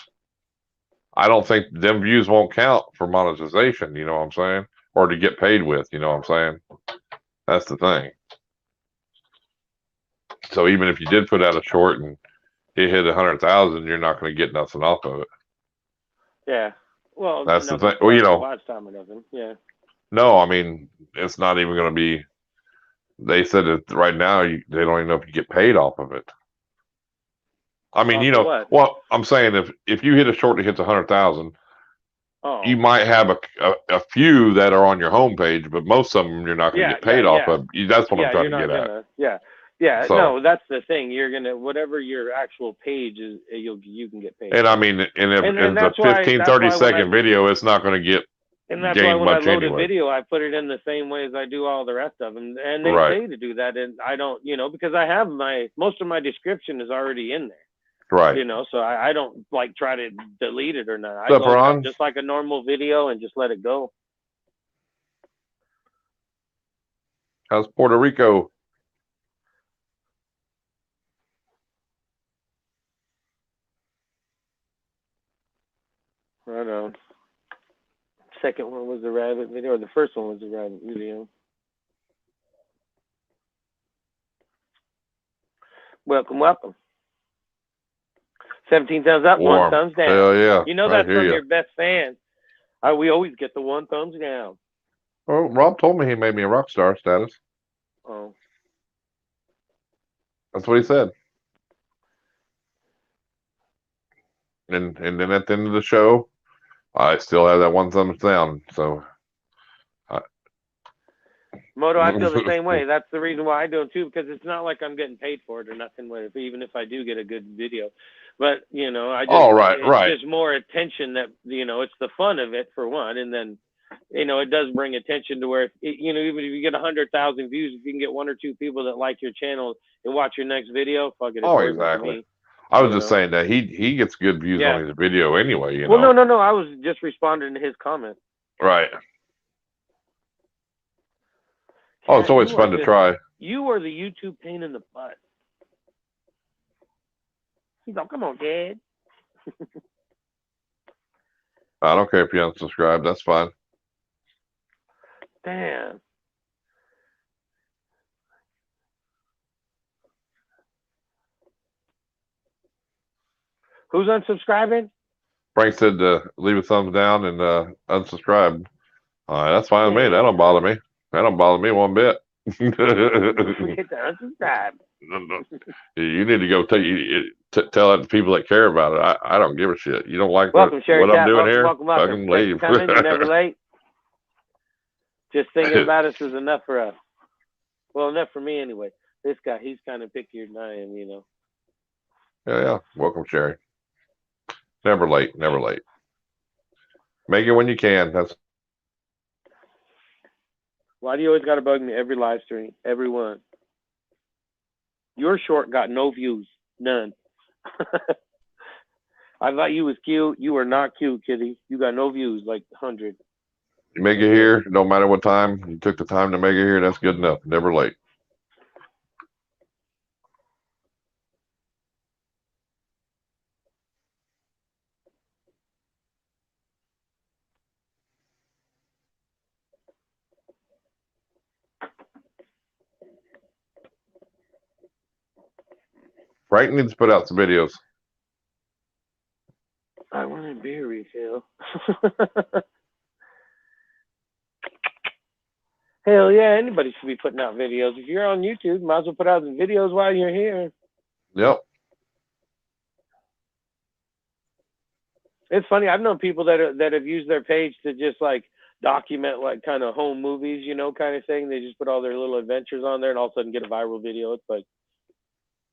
I don't think them views won't count for monetization. You know what I'm saying? Or to get paid with. You know what I'm saying? That's the thing. So even if you did put out a short and it hit 100,000, you're not going to get nothing off of it. Yeah. Well, That's the nothing thing. Well, you know, watch time or nothing. Yeah. no, I mean, it's not even going to be. They said that right now they don't even know if you get paid off of it. I mean, you know, what? well, I'm saying if you hit a short that hits 100,000, you might have a few that are on your homepage, but most of them you're not going to get paid off of. That's what I'm trying to get at. Yeah, so, no, that's the thing. You're gonna whatever your actual page is, you can get paid. And I mean, and if it's a 15, 30-second video, it's not going to get. And that's why when I load a video, I put it in the same way as I do all the rest of them, and they say to do that, and I don't, because I have most of my description is already in there. Right. So I don't like try to delete it or not. I load it up just like a normal video and just let it go. How's Puerto Rico? Right on. Second one was the rabbit video, or the first one was the rabbit video. Welcome, welcome. 17 thumbs up, Warm. 1 thumbs down. Hell yeah. That's from your best fans. We always get the 1 thumbs down. Well, Rob told me he made me a rock star status. Oh. That's what he said. And then at the end of the show, I still have that 1 thumbs down. So, Moto, I feel the same way. That's the reason why I do it too, because it's not like I'm getting paid for it or nothing. Even if I do get a good video, but I just it's just more attention that it's the fun of it for one, and then it does bring attention to where even if you get 100,000 views, if you can get 1 or 2 people that like your channel and watch your next video, fuck it. Oh, exactly. I was just saying that he gets good views on his video anyway. Well, no. I was just responding to his comment. Right. Oh, it's always fun to try. You are the YouTube pain in the butt. He's like, come on, Dad. I don't care if you unsubscribe. That's fine. Damn. Who's unsubscribing? Frank said to leave a thumbs down and unsubscribe. That's fine with me. That don't bother me. That don't bother me one bit. Forget to unsubscribe. You need to go tell it to people that care about it. I don't give a shit. You don't like what I'm doing here? Fucking leave. You're never late. Just thinking about us is enough for us. Well, enough for me anyway. This guy, he's kind of pickier than I am, Yeah. Welcome, Sherry. Never late. Never late. Make it when you can. Why do you always got to bug me every live stream? Everyone. Your short got no views. None. I thought you was cute. You are not cute, kitty. You got no views, like 100. You make it here, no matter what time. You took the time to make it here. That's good enough. Never late. Frank needs to put out some videos. I want a beer refill. Hell yeah, anybody should be putting out videos. If you're on YouTube, might as well put out the videos while you're here. Yep. It's funny. I've known people that have used their page to just like document like kind of home movies, kind of thing. They just put all their little adventures on there and all of a sudden get a viral video. It's like,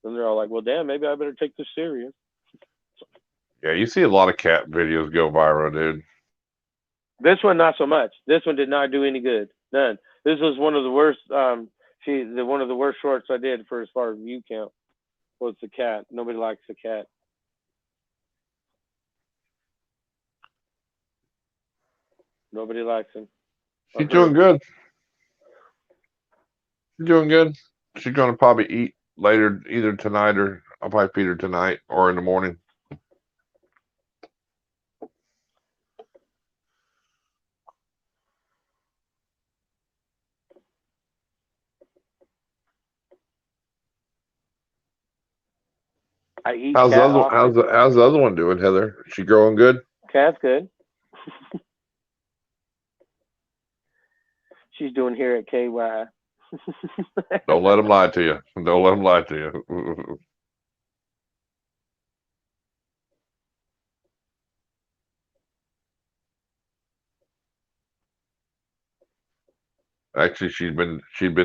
and they're all like, well, damn, maybe I better take this serious. Yeah, you see a lot of cat videos go viral, dude. This one, not so much. This one did not do any good. None. This was one of the worst. One of the worst shorts I did for as far as view count was the cat. Nobody likes the cat. Nobody likes him. She's doing good. She's doing good. She's gonna probably eat later, either tonight or I'll probably feed her tonight or in the morning. I eat How's the cat other often. how's the other one doing, Heather? She growing good? Cat's good. She's doing here at KY. Don't let them lie to you. Don't let them lie to you. Actually, she'd been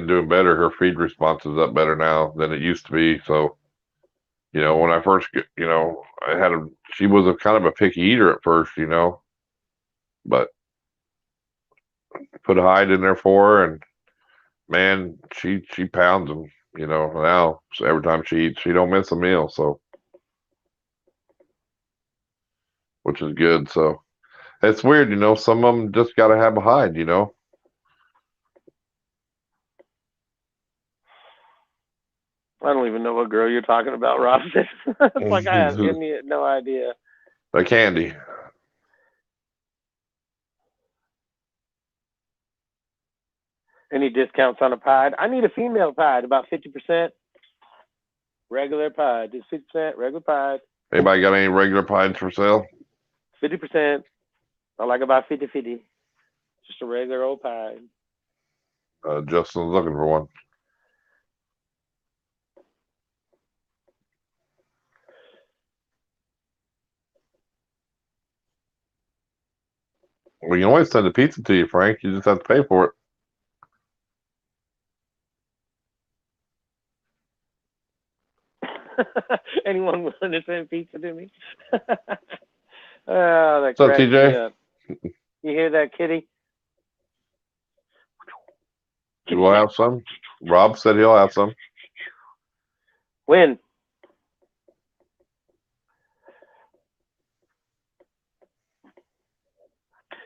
doing better. Her feed response is up better now than it used to be. So, when I first she was a kind of a picky eater at first, but put a hide in there for her, and man, she pounds them. Now so every time she eats, she don't miss a meal. So, which is good. So it's weird, some of them just got to have a hide. I don't even know what girl you're talking about, Robson. It's like I have no idea. The candy. Any discounts on a pod? I need a female pod, about 50%. Regular pod, just 50%. Regular pod. Anybody got any regular pies for sale? 50%. I like about 50-50. Just a regular old pie. Justin's looking for one. We can always send a pizza to you, Frank. You just have to pay for it. Anyone willing to send pizza to me? Oh, that What's up, cracks TJ? me up. You hear that, kitty? You will have some? Rob said he'll have some. When?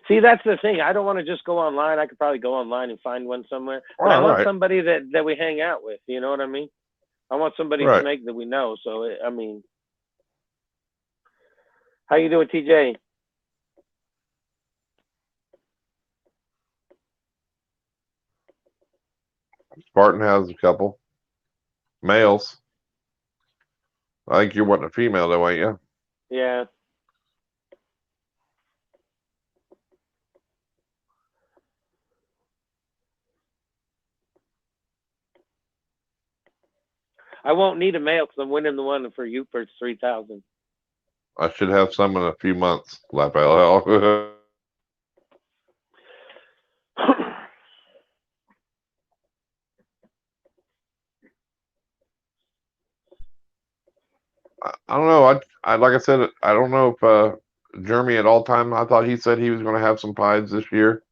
See, that's the thing. I don't want to just go online. I could probably go online and find one somewhere. But I want somebody that we hang out with. You know what I mean? I want somebody to make that we know. So, how you doing, TJ? Spartan has a couple. Males. I think you're wanting a female, though, ain't you? Yeah. I won't need a male because I'm winning the one for Yooper 3,000. I should have some in a few months. Lap LL. I don't know. I like I said, I don't know if Jeremy at all time. I thought he said he was going to have some pies this year.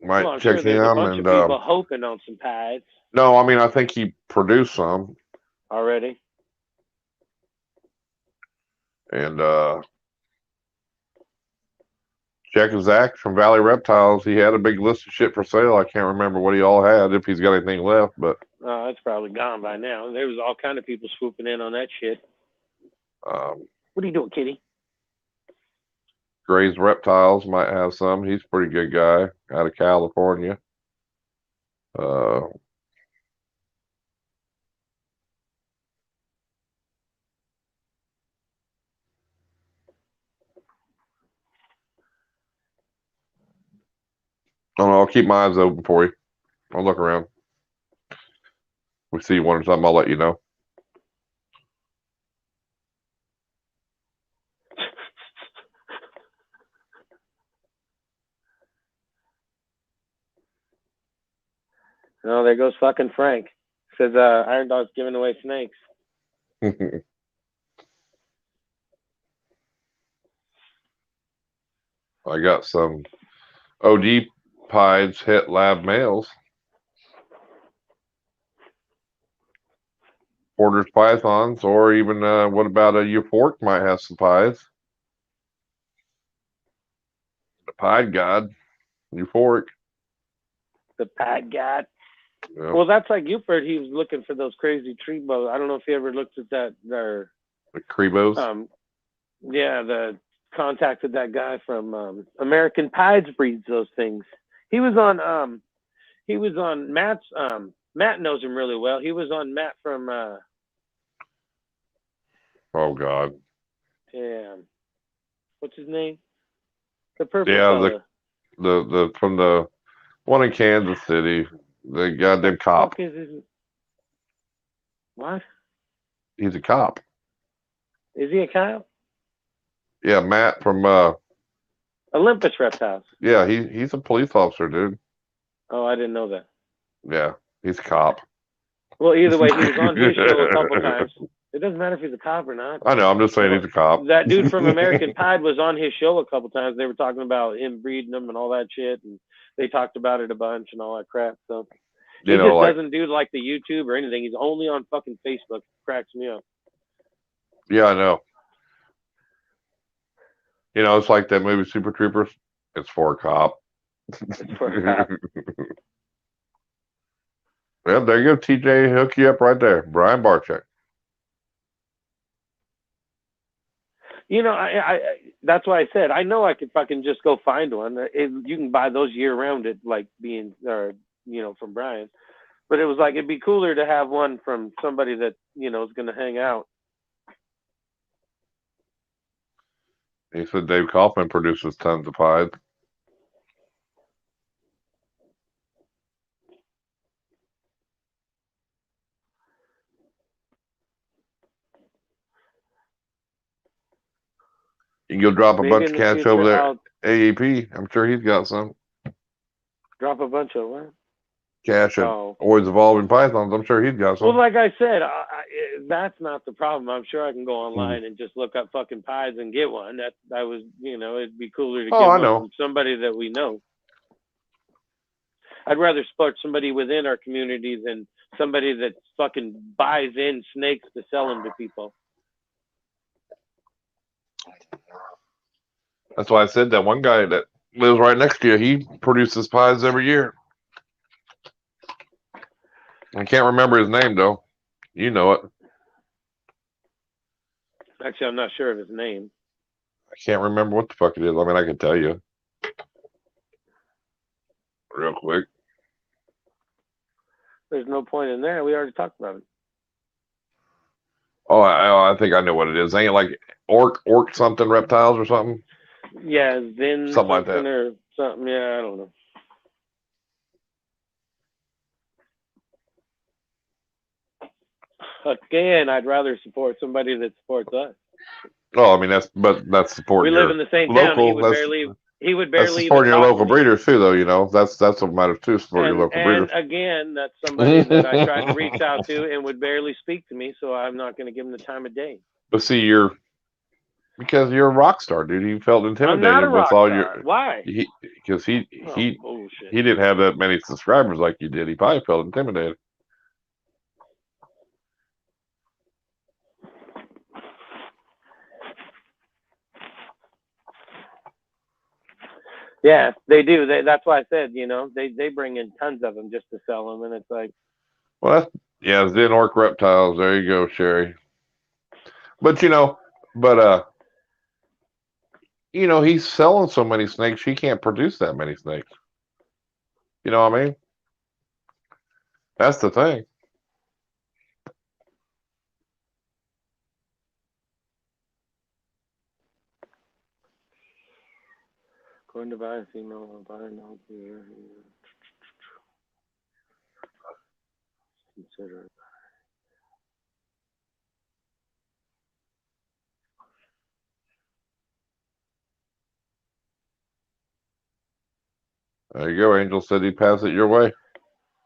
Might I'm check sure there's him a bunch and of people hoping on some pies. No, I mean I think he produced some already. And check Zach from Valley Reptiles. He had a big list of shit for sale. I can't remember what he all had, if he's got anything left, but it's probably gone by now. There was all kind of people swooping in on that shit. What are you doing, kitty? Gray's Reptiles might have some. He's a pretty good guy out of California. I don't know. I'll keep my eyes open for you. I'll look around. If we see one or something, I'll let you know. Oh, there goes fucking Frank. Says Irondogg's giving away snakes. I got some OD pies hit lab males. Porter's pythons, or even what about a euphoric might have some pies. The pied god, euphoric. The pied god. Yeah. Well, that's like Yooper. He was looking for those crazy tree bows. I don't know if you ever looked at that. The Crebos. Yeah, contacted that guy from American Pies breeds those things. He was on Matt's Matt knows him really well. He was on Matt from Oh God. Damn. What's his name? The purple Yeah, fella. the from the one in Kansas City, the goddamn cop. Fuck is his... What? He's a cop. Is he a cop? Yeah, Matt from Olympus Reptiles. yeah, he's a police officer, dude. Oh, I didn't know that. Yeah, he's a cop. Well, either way, he was on his show a couple times. It doesn't matter if he's a cop or not. I know, I'm just saying he's a cop. That dude from American Pie was on his show a couple times. They were talking about him breeding them and all that shit, and they talked about it a bunch and all that crap. So he just doesn't do like the YouTube or anything. He's only on fucking Facebook. Cracks me up. Yeah, I know. You know, it's like that movie Super Troopers. It's for a cop. It's for a cop. Yeah, there you go. TJ, hook you up right there. Brian Barczyk. You know, I that's why I said I know I could fucking just go find one. You can buy those year round at like being or from Brian, but it was like it'd be cooler to have one from somebody that is going to hang out. He said Dave Kaufman produces tons of pies. You can go drop a bunch of cash over there. AAP, I'm sure he's got some. Drop a bunch of what? Cash and always evolving pythons. I'm sure he's got some. Well, like I said, that's not the problem. I'm sure I can go online and just look up fucking pies and get one. It'd be cooler to get one from somebody that we know. I'd rather support somebody within our community than somebody that fucking buys in snakes to sell them to people. That's why I said that one guy that lives right next to you, he produces pies every year. I can't remember his name, though. You know it. Actually, I'm not sure of his name. I can't remember what the fuck it is. I mean, I can tell you. Real quick. There's no point in there. We already talked about it. Oh, I think I know what it is. Ain't it like orc something reptiles or something? Yeah, Zin something like that or something. Yeah, I don't know. Again, I'd rather support somebody that supports us. Oh, I mean that's supporting. We live in the same town. He would barely that's supporting your local breeders too, though. That's what matters too. Support your local breeders. And again, that's somebody that I tried to reach out to and would barely speak to me, so I'm not going to give him the time of day. But see, because you're a rock star, dude. You felt intimidated I'm not a with rock all star. your. Why? Because he didn't have that many subscribers like you did. He probably felt intimidated. Yeah, they do. That's why I said, they bring in tons of them just to sell them, and it's like. Well, Zen Orc Reptiles. There you go, Sherry. But he's selling so many snakes, he can't produce that many snakes. You know what I mean? That's the thing. Going to buy a female, buy no here. Consider it. There you go. Angel said he'd pass it your way.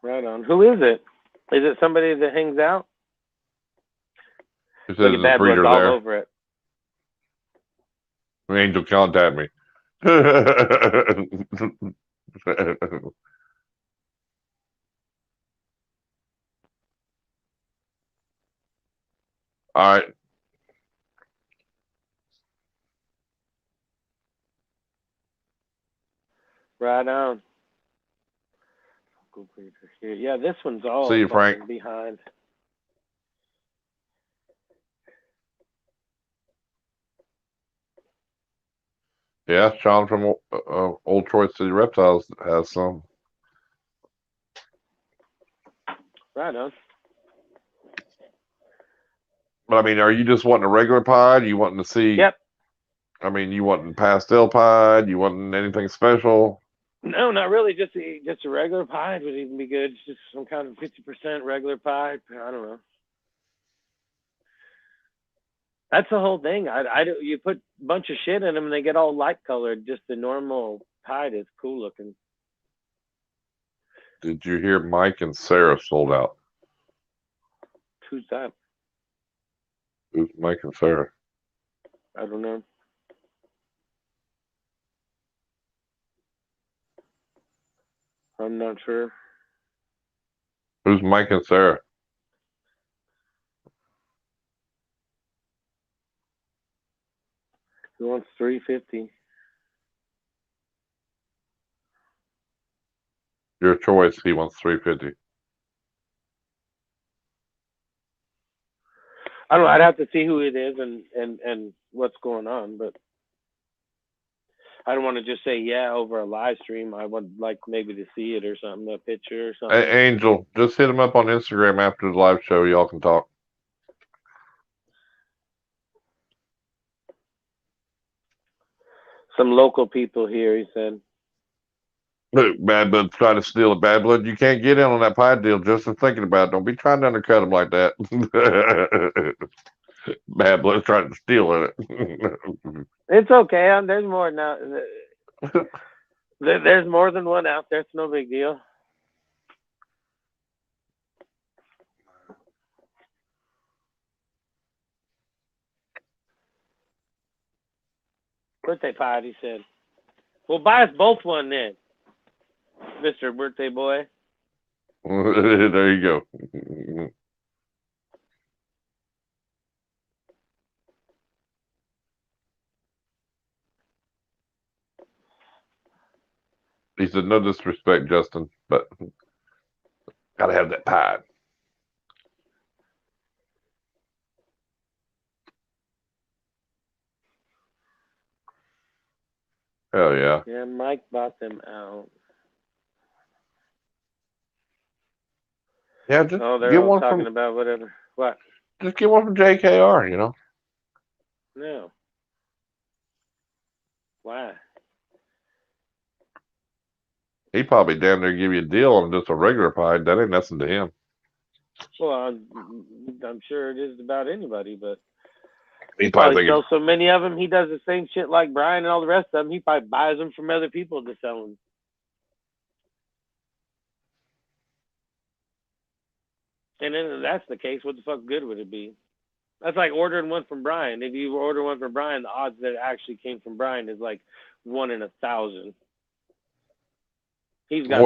Right on. Who is it? Is it somebody that hangs out? He says Look at Bad Blood's all over it. Angel, contact me. All right. Right on. Yeah, this one's all See you, Frank. Behind. Yeah, Sean from Old Troy City Reptiles has some. Right on. But I mean, are you just wanting a regular pied? You wanting to see? Yep. I mean, you wanting pastel pied? You wanting anything special? No, not really. Just a regular pied would even be good. Just some kind of 50% regular pied. I don't know. That's the whole thing. You put a bunch of shit in them and they get all light colored. Just the normal pied is cool looking. Did you hear Mike and Sarah sold out? Who's that? Who's Mike and Sarah? I don't know. I'm not sure. Who's Mike and Sarah? He wants $350. Your choice. He wants $350. I don't know. I'd have to see who it is and what's going on, but I don't want to just say yeah over a live stream. I would like maybe to see it or something, a picture or something. Hey, Angel, just hit him up on Instagram after the live show. Y'all can talk. Some local people here, he said. Look, Bad Blood's trying to steal a Bad Blood. You can't get in on that pie deal just for thinking about it. Don't be trying to undercut him like that. Bad Blood's trying to steal it. It's okay. There's more now. There's more than one out there. It's no big deal. Birthday pie, he said. Well, buy us both one then, Mr. Birthday Boy. There you go. He said, no disrespect, Justin, but gotta have that pie. Hell yeah. Yeah, Mike bought them out. Yeah, just they're get all one talking from, about whatever. What? just get one from JKR, you know. No. Why? He probably damn near give you a deal on just a regular pie. That ain't nothing to him. Well, I'm sure it is about anybody, but He probably sells so many of them. He does the same shit like Brian and all the rest of them. He probably buys them from other people to sell them. And then if that's the case, what the fuck good would it be? That's like ordering one from Brian. If you order one from Brian, the odds that it actually came from Brian is like 1 in 1,000. He's got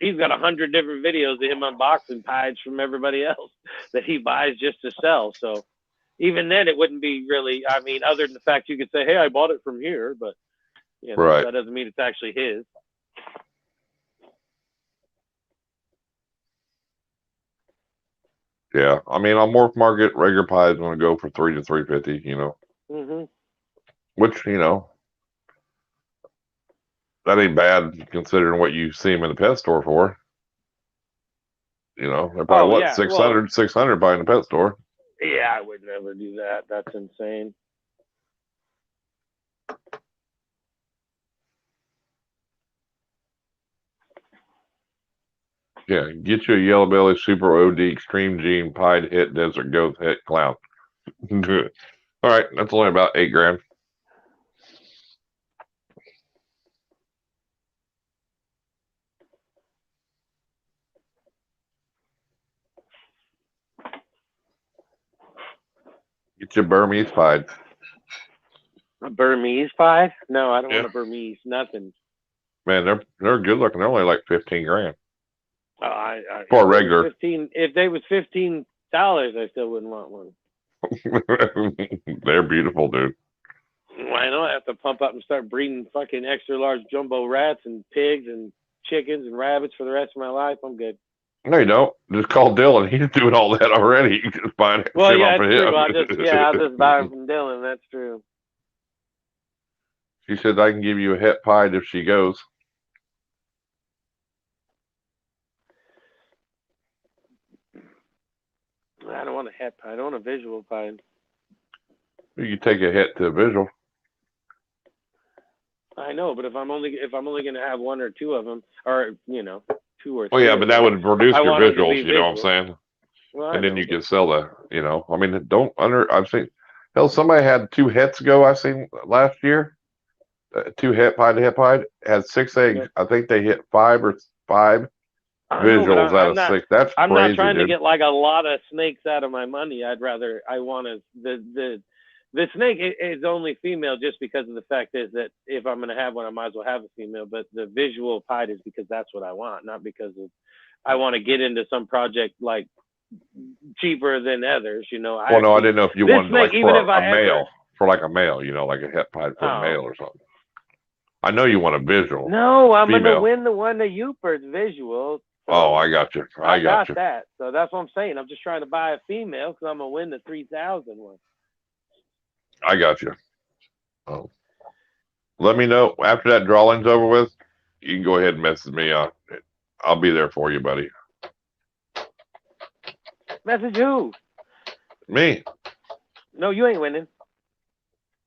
he's got 100 different videos of him unboxing pies from everybody else that he buys just to sell. So even then, it wouldn't be really. I mean, other than the fact you could say, "Hey, I bought it from here," but you know, that doesn't mean it's actually his. Yeah, I mean, on Morph Market, regular pie is going to go for $300 to $350. You know, which that ain't bad considering what you see them in the pet store for. You know, they're probably 600 buying the pet store. Yeah, I would never do that. That's insane. Yeah, get you a yellow belly super OD extreme gene pied hit desert goat hit clown. All right, that's only about $8 grand. Get your Burmese pied. A Burmese pie? No, I don't want a Burmese. Nothing. Man, they're good looking. They're only like $15 grand. For a regular. If they was $15, I still wouldn't want one. They're beautiful, dude. Why not? I have to pump up and start breeding fucking extra large jumbo rats and pigs and chickens and rabbits for the rest of my life. I'm good. No, you don't. Just call Dylan. He's doing all that already. You can just buy it. Well, yeah, that's true. I'll just buy them from Dylan. That's true. She said I can give you a het pied if she goes. I don't want a het pied. I don't want a visual pied. You take a hit to a visual. I know, but if I'm only going to have one or two of them, or 2 or 3. Well, yeah, but that would produce your visuals. You know what I'm visual. saying? Well, and then you can sell that. I mean, I've seen. Hell, somebody had 2 hets go. I seen last year. 2 het pied to het pied had 6 eggs. Yep. I think they hit 5 visuals out of 6. That's crazy. I'm not trying to get like a lot of snakes out of my money. I want the snake is only female just because of the fact is that if I'm going to have one, I might as well have a female. But the visual pied is because that's what I want, not because of I want to get into some project like cheaper than others. No, I didn't know if you wanted snake, like for a male, like a het pied for a male or something. I know you want a visual. No, I'm going to win the one, the Yooper's visual. So I got you. I got you. That. So that's what I'm saying. I'm just trying to buy a female because I'm going to win the 3,000 one. I got you. Oh. Let me know after that drawing's over with. You can go ahead and message me. I'll be there for you, buddy. Message who? Me. No, you ain't winning.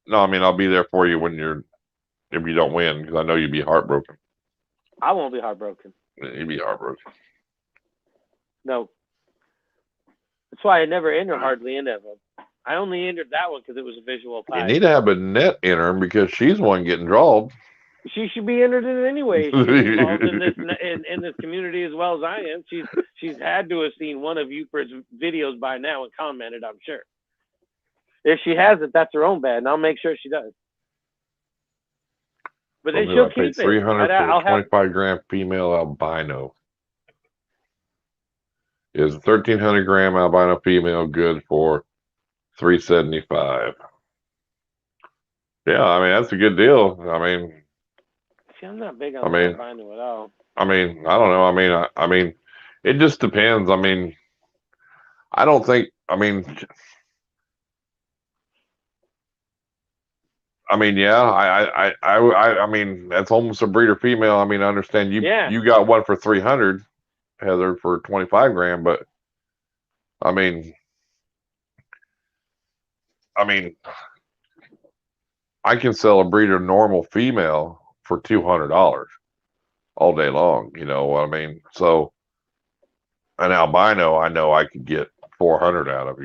No, I mean I'll be there for you if you don't win, because I know you'd be heartbroken. I won't be heartbroken. You'd be heartbroken. No. That's why I never enter hardly any of them. I only entered that one because it was a visual pied. You need to have a net enter because she's one getting drawed. She should be entered in anyway. She's involved in this community as well as I am. She's had to have seen one of Yooper's videos by now and commented, I'm sure. If she hasn't, that's her own bad, and I'll make sure she does. But then she'll keep it. 300 for a 25-gram female albino. Is 1,300-gram albino female good for $375? Yeah, I mean that's a good deal. I mean, see, I'm not big on albino at all. I mean, I don't know. I mean, it just depends. I mean, I don't think. I mean, yeah. I mean, that's almost a breeder female. I mean, I understand you. Yeah. You got one for 300, Heather, for 25-gram, but I mean, I can sell a breeder normal female for $200 all day long. You know what I mean? So an albino, I know I could get 400 out of.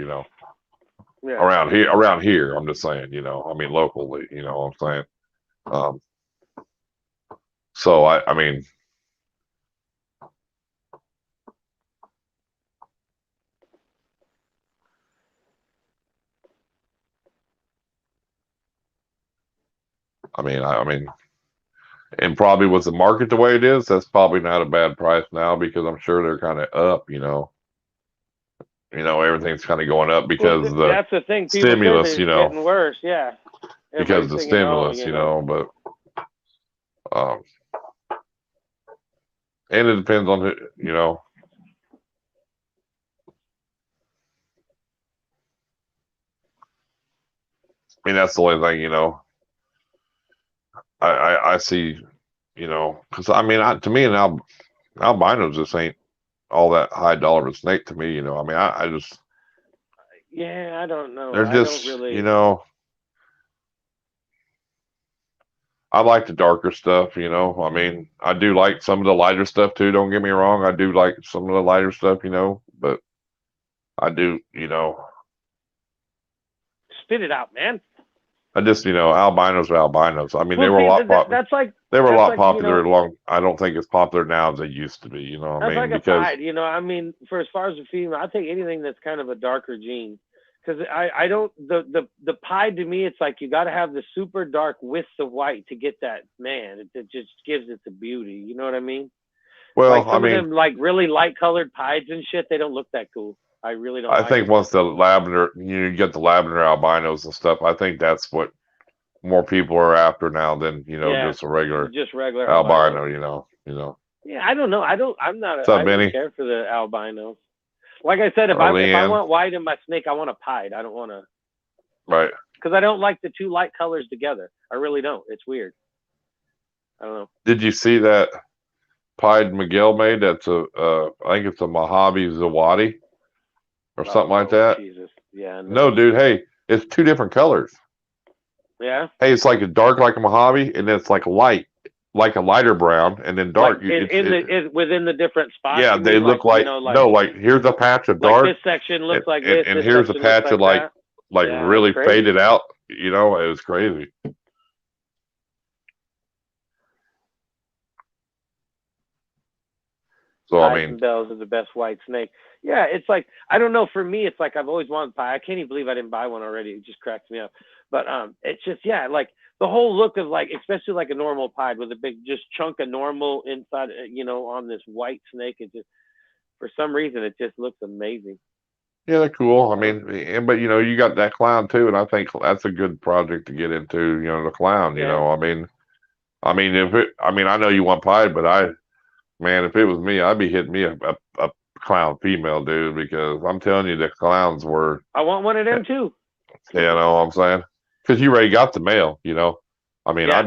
Yeah. Around here. I'm just saying. I mean locally. You know what I'm saying? So I mean. I mean, and probably with the market the way it is, that's probably not a bad price now because I'm sure they're kind of up, everything's kind of going up because that's the thing. People stimulus, getting worse, yeah. Because of the stimulus, but and it depends on I mean, that's the only thing, I see, because I mean, to me, an albinos just ain't all that high dollar of a snake to me. I mean, I just. Yeah, I don't know. They're just, I like the darker stuff. I mean, I do like some of the lighter stuff too. Don't get me wrong. I do like some of the lighter stuff, but I do, Spit it out, man. I just, albinos are albinos. I mean, they were a lot popular. They were a lot popular long. I don't think it's popular now as they used to be. You know what I mean? That's like a pied, I mean, for as far as the female, I take anything that's kind of a darker gene. Because I don't, the pied to me, it's like you got to have the super dark with the white to get that, man. It just gives it the beauty. You know what I mean? Well, like some of them, like really light colored pieds and shit, they don't look that cool. I really don't. I think once the lavender, you get the lavender albinos and stuff, I think that's what more people are after now than just a regular albino. Yeah, I don't know. I'm not. What's up, I don't care for the albinos. Like I said, if I want white in my snake, I want a pied. I don't want to. Right. Because I don't like the two light colors together. I really don't. It's weird. I don't know. Did you see that pied Miguel made? That's I think it's a Mojave Zawadi. or something like that. Jesus. Yeah. No, dude. Hey, it's 2 different colors. Yeah. Hey, it's like a dark like a Mojave, and then it's like light, like a lighter brown, and then dark. Like within the different spots. Yeah, they look like, no, like here's a patch of dark. Like this section looks like and, this. and this here's a patch of like yeah, really faded out. You know, it was crazy. So I mean, Bells is the best white snake. Yeah, it's like, I don't know. For me, it's like I've always wanted pie. I can't even believe I didn't buy one already. It just cracks me up. But it's just, yeah, like the whole look of like, especially like a normal pied with a big just chunk of normal inside, you know, on this white snake. It just, for some reason, it just looks amazing. yeah, they're cool. I mean, but you know, you got that clown too, and I think that's a good project to get into. You know, the clown. You know, I mean, I know you want pied, but man, if it was me, I'd be hitting me a clown female, dude, because I'm telling you, the clowns were. I want one of them too. You know what I'm saying? Because you already got the male, you know. I mean, Yeah,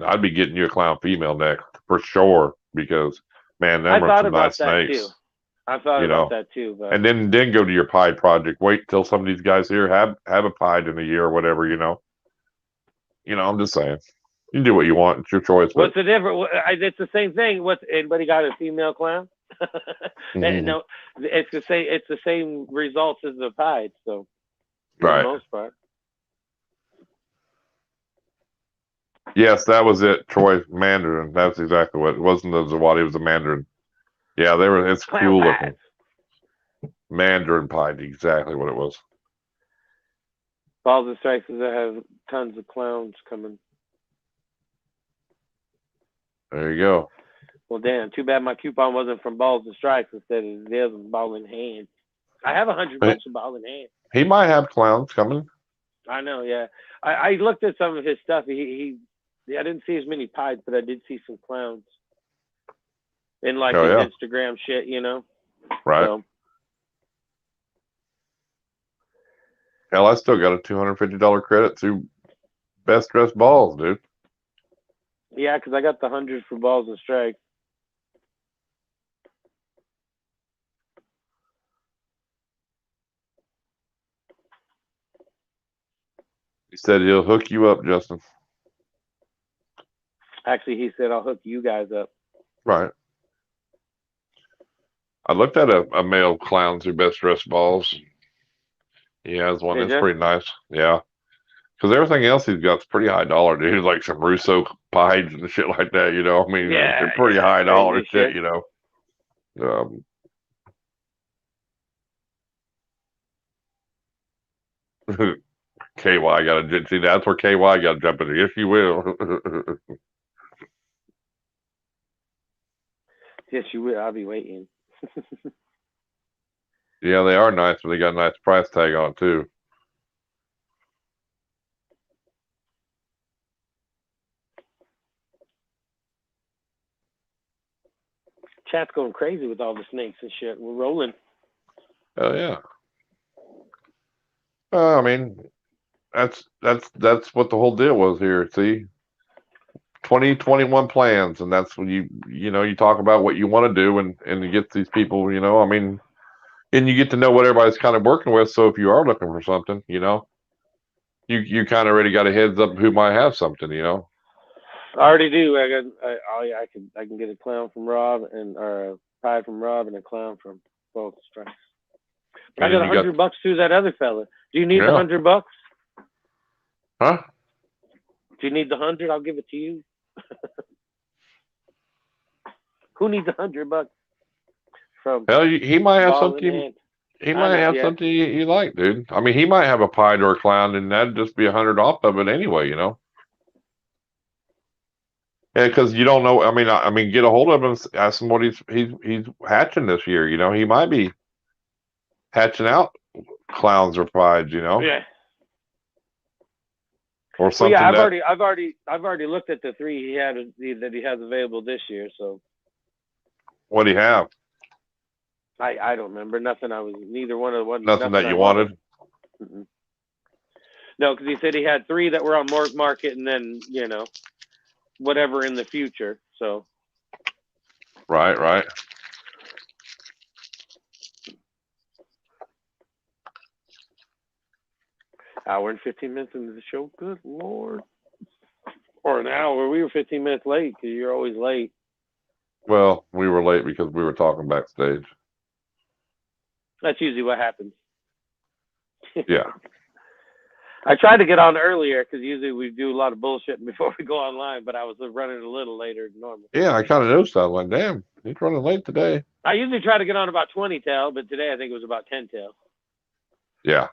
I'd be getting you a clown female next for sure, because man, them are some nice snakes. Too. I thought about that too. But... And then go to your pied project. Wait till some of these guys here have a pied in a year or whatever, you know. You know, I'm just saying. You can do what you want. It's your choice. What's the difference? It's the same thing. What's anybody got a female clown? No, it's the same results as the pied. So, for the most part. Yes, that was it. Troy Mandarin. That's exactly what it wasn't. The Zawadi, it was a Mandarin. Yeah, they were. It's cool looking. Mandarin pied, exactly what it was. Balls and Strikes that have tons of clowns coming. There you go. Well, damn, too bad my coupon wasn't from Balls and Strikes instead of the other Ball in Hand. I have $100 for Ball in Hand. He might have clowns coming. I know, yeah. I looked at some of his stuff. I didn't see as many pies, but I did see some clowns in like his Instagram shit, you know. Right. So. Hell, I still got a $250 credit to Best Dressed Balls, dude. Yeah, because I got the 100 for Balls and Strikes. He said he'll hook you up, Justin. Actually, he said I'll hook you guys up. Right. I looked at a male clown through Best Dressed Balls. He has one that's pretty nice. Yeah. Because everything else he's got's pretty high dollar, dude. Like some Russo pies and shit like that, you know. I mean, they're pretty high dollar shit, you know. KY got to see. That's where KY got to jump in. Yes, you will. Yes, you will. I'll be waiting. Yeah, they are nice, but they got a nice price tag on too. Chat's going crazy with all the snakes and shit. We're rolling. Oh yeah. I mean, that's what the whole deal was here. See, 2021 plans, and that's when you talk about what you want to do, and you get these people, you know. I mean, and you get to know what everybody's kind of working with. So if you are looking for something, you know, you kind of already got a heads up who might have something, you know. I already do. I can get a clown from Rob or a pie from Rob and a clown from both Strikes. I got $100 through that other fella. Do you need the $100? Huh? Do you need the 100? I'll give it to you. Who needs $100 from? Hell, he might have something. He might have something you like, dude. I mean, he might have a pied or a clown, and that'd just be 100 off of it anyway, you know. Yeah, because you don't know. I mean, get a hold of him, ask him what he's hatching this year. You know, he might be hatching out clowns or pieds, you know. Yeah. Or something. Well, yeah, I've already looked at the 3 that he has available this year. So. What do you have? I don't remember. Nothing. Neither one of the nothing that you wanted. No, because he said he had 3 that were on market, and then whatever in the future. So. Right. Hour and 15 minutes into the show. Good Lord. Or an hour. We were 15 minutes late because you're always late. Well, we were late because we were talking backstage. That's usually what happens. Yeah. I tried to get on earlier because usually we do a lot of bullshit before we go online, but I was running a little later than normal. Yeah, I kind of noticed that. I was like, damn, he's running late today. I usually try to get on about 20 till, but today I think it was about 10 till. Yeah.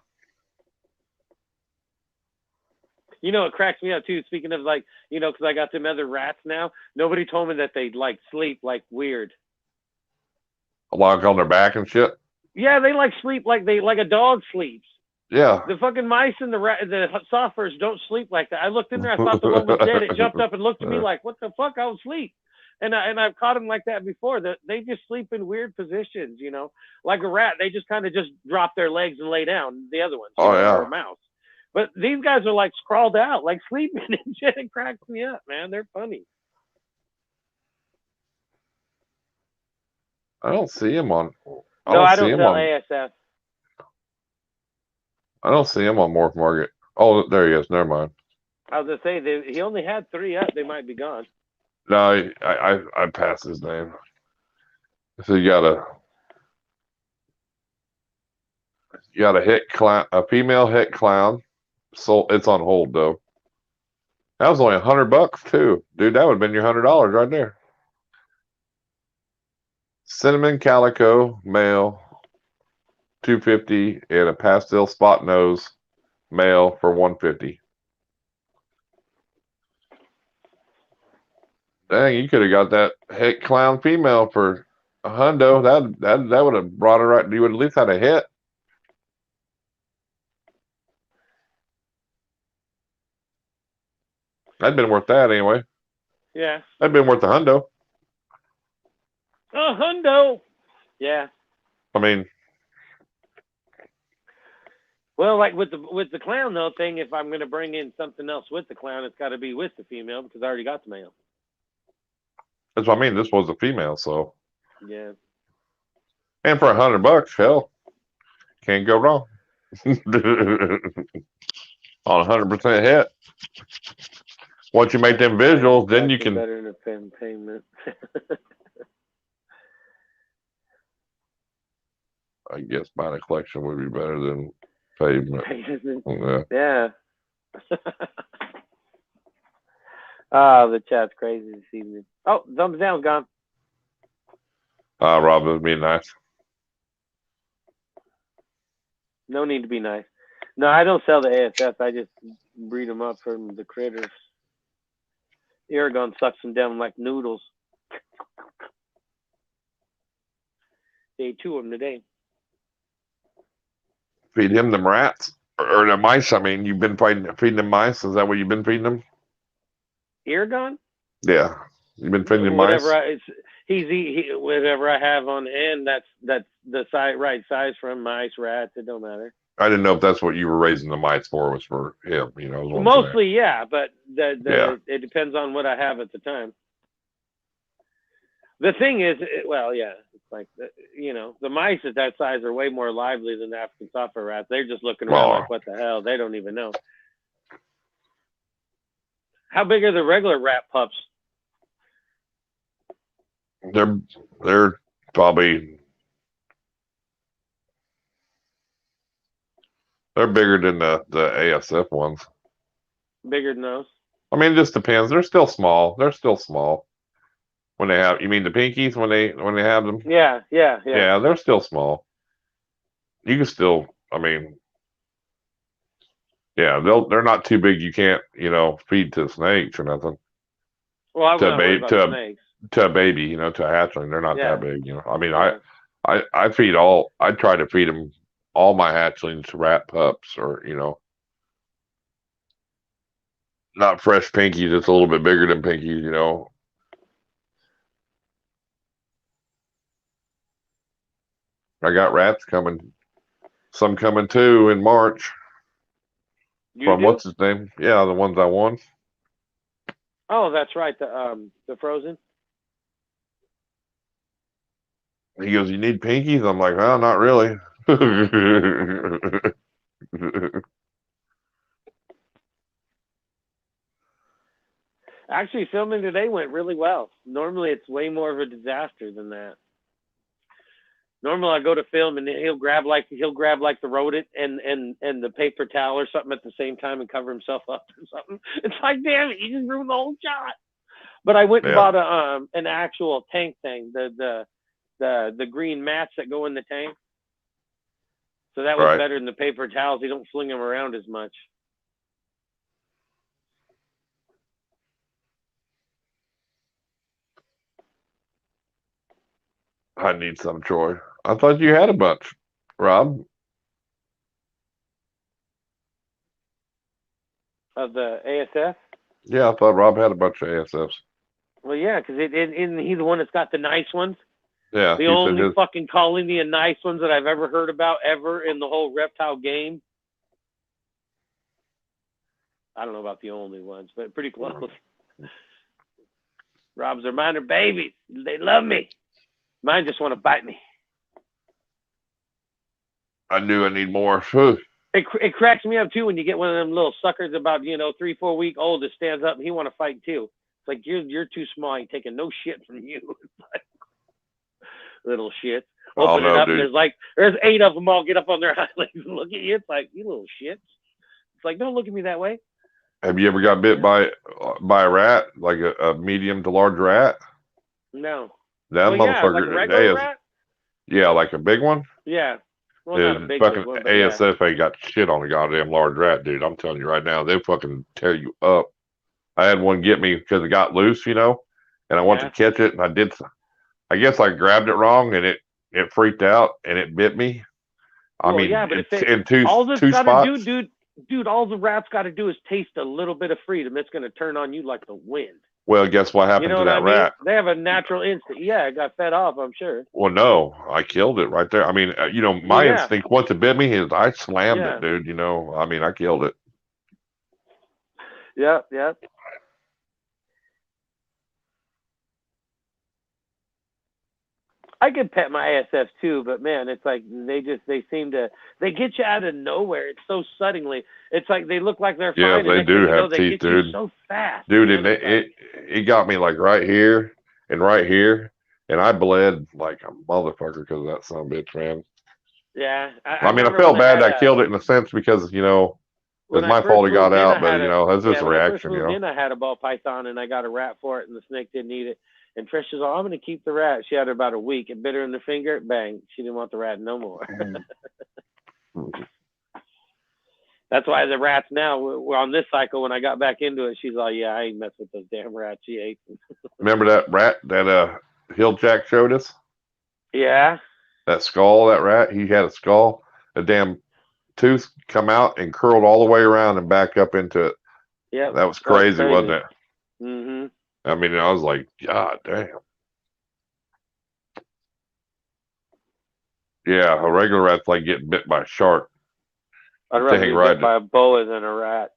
You know, it cracks me up too. Speaking of like, you know, because I got them other rats now. Nobody told me that they like sleep like weird. Like on their back and shit. Yeah, they like sleep like a dog sleeps. Yeah. The fucking mice and the softers don't sleep like that. I looked in there, I thought the one was dead. It jumped up and looked at me like, "What the fuck? I was asleep." And I've caught them like that before. That they just sleep in weird positions, you know, like a rat. They just kind of just drop their legs and lay down. The other ones, or a mouse. But these guys are like sprawled out, like sleeping and shit. It cracks me up, man. They're funny. I don't see him on. I don't sell ASF. I don't see him on Morph Market. Oh, there he is. Never mind. I was gonna say he only had 3 up. They might be gone. No, I passed his name. So you got a female hit clown. So it's on hold though. That was only $100 too, dude. That would have been your $100 right there. Cinnamon calico male, $250, and a pastel spot nose male for $150. Dang, you could have got that hit clown female for $100. That would have brought her right. You would at least had a hit. That'd been worth that anyway. Yeah. That'd been worth $100. $100. Yeah. I mean, well, like with the clown though thing, if I'm gonna bring in something else with the clown, it's got to be with the female because I already got the male. that's what I mean. This was a female, so yeah. And for $100, hell, can't go wrong. On 100% hit. Once you make them visuals, then you can. Better than a payment. I guess buying a collection would be better than payment. Yeah. The chat's crazy this evening. Oh, thumbs down's gone. Rob, that'd be nice. No need to be nice. No, I don't sell the ASF. I just breed them up from the critters. Irondogg sucks them down like noodles. They ate 2 of them today. Feed him them rats or the mice. I mean, you've been feeding them mice. Is that what you've been feeding them? Irondogg? Yeah, you've been feeding them mice. Whatever I have on hand. That's the right size for mice, rats. It don't matter. I didn't know if that's what you were raising the mites for. Was for him, you know. Mostly, yeah, but it depends on what I have at the time. The thing is, it's like the mice at that size are way more lively than the African software rats. They're just looking around like, what the hell? They don't even know. How big are the regular rat pups? They're probably bigger than the ASF ones. Bigger than those? I mean, it just depends. They're still small. When they have, you mean the pinkies when they have them? Yeah. Yeah, they're still small. You can still, I mean, yeah, they're not too big. You can't, feed to snakes or nothing. Well, I wouldn't worry about snakes. To a baby, to a hatchling, they're not that big. I mean, I try to feed them all my hatchlings rat pups or not fresh pinkies. It's a little bit bigger than pinkies. I got rats coming. Some coming too in March. What's his name? Yeah, the ones I won. Oh, that's right. The frozen. He goes, "You need pinkies?" I'm like, "Oh, not really." Actually, filming today went really well. Normally, it's way more of a disaster than that. Normally, I go to film and he'll grab like the rodent and the paper towel or something at the same time and cover himself up or something. It's like, damn it, you just ruined the whole shot. But I went and bought an actual tank thing, the green mats that go in the tank. So that was better than the paper towels. You don't fling them around as much. I need some, Troy. I thought you had a bunch, Rob. Of the ASF? Yeah, I thought Rob had a bunch of ASFs. Well, yeah, because he's the one that's got the nice ones. Yeah. The only fucking colony of nice ones that I've ever heard about ever in the whole reptile game. I don't know about the only ones, but pretty close. Rob's are mine are babies. They love me. Mine just want to bite me. I knew I need more. It cracks me up too when you get one of them little suckers about 3-4 week old that stands up and he want to fight too. It's like you're too small. Ain't taking no shit from you. It's like, little shit. Open it up dude. and there's 8 of them all get up on their hind legs and look at you. It's like, you little shits. It's like, don't look at me that way. Have you ever got bit by a rat, like a medium to large rat? No. That motherfucker. Like a regular rat? Yeah, like a big one? Yeah. Well, not a big fucking one, ASF ain't got shit on a goddamn large rat, dude. I'm telling you right now, they fucking tear you up. I had one get me because it got loose, and I wanted to catch it, and I guess I grabbed it wrong, and it freaked out, and it bit me. But it's in two spots. Dude, all the rat's got to do is taste a little bit of freedom. It's going to turn on you like the wind. Well, guess what happened to that rat? They have a natural instinct. Yeah, it got fed off, I'm sure. Well, no, I killed it right there. I mean, my instinct once it bit me is I slammed it, dude. I killed it. Yep. I could pet my ASF too, but man, it's like they get you out of nowhere. It's so suddenly. It's like they look like they're fine. Yeah, they do have teeth, dude. So fast, dude, and it got me like right here and right here, and I bled like a motherfucker because of that son of a bitch, man. Yeah, I felt bad I killed it in a sense because it was my fault it got out, but that's just a reaction. I had a ball python and I got a rat for it, and the snake didn't eat it. And Trish says, "Oh, I'm going to keep the rat." She had it about a week. It bit her in the finger. Bang! She didn't want the rat no more. That's why the rats now, we're on this cycle. When I got back into it, she's like, "Yeah, I ain't mess with those damn rats." She ate them. Remember that rat that HillJack showed us? Yeah. That skull, that rat. He had a skull. A damn tooth come out and curled all the way around and back up into it. Yeah. That was crazy, wasn't it? Mm-hmm. I mean, I was like, God damn. Yeah, a regular rat's like getting bit by a shark. I'd rather get bit by a boa than a rat.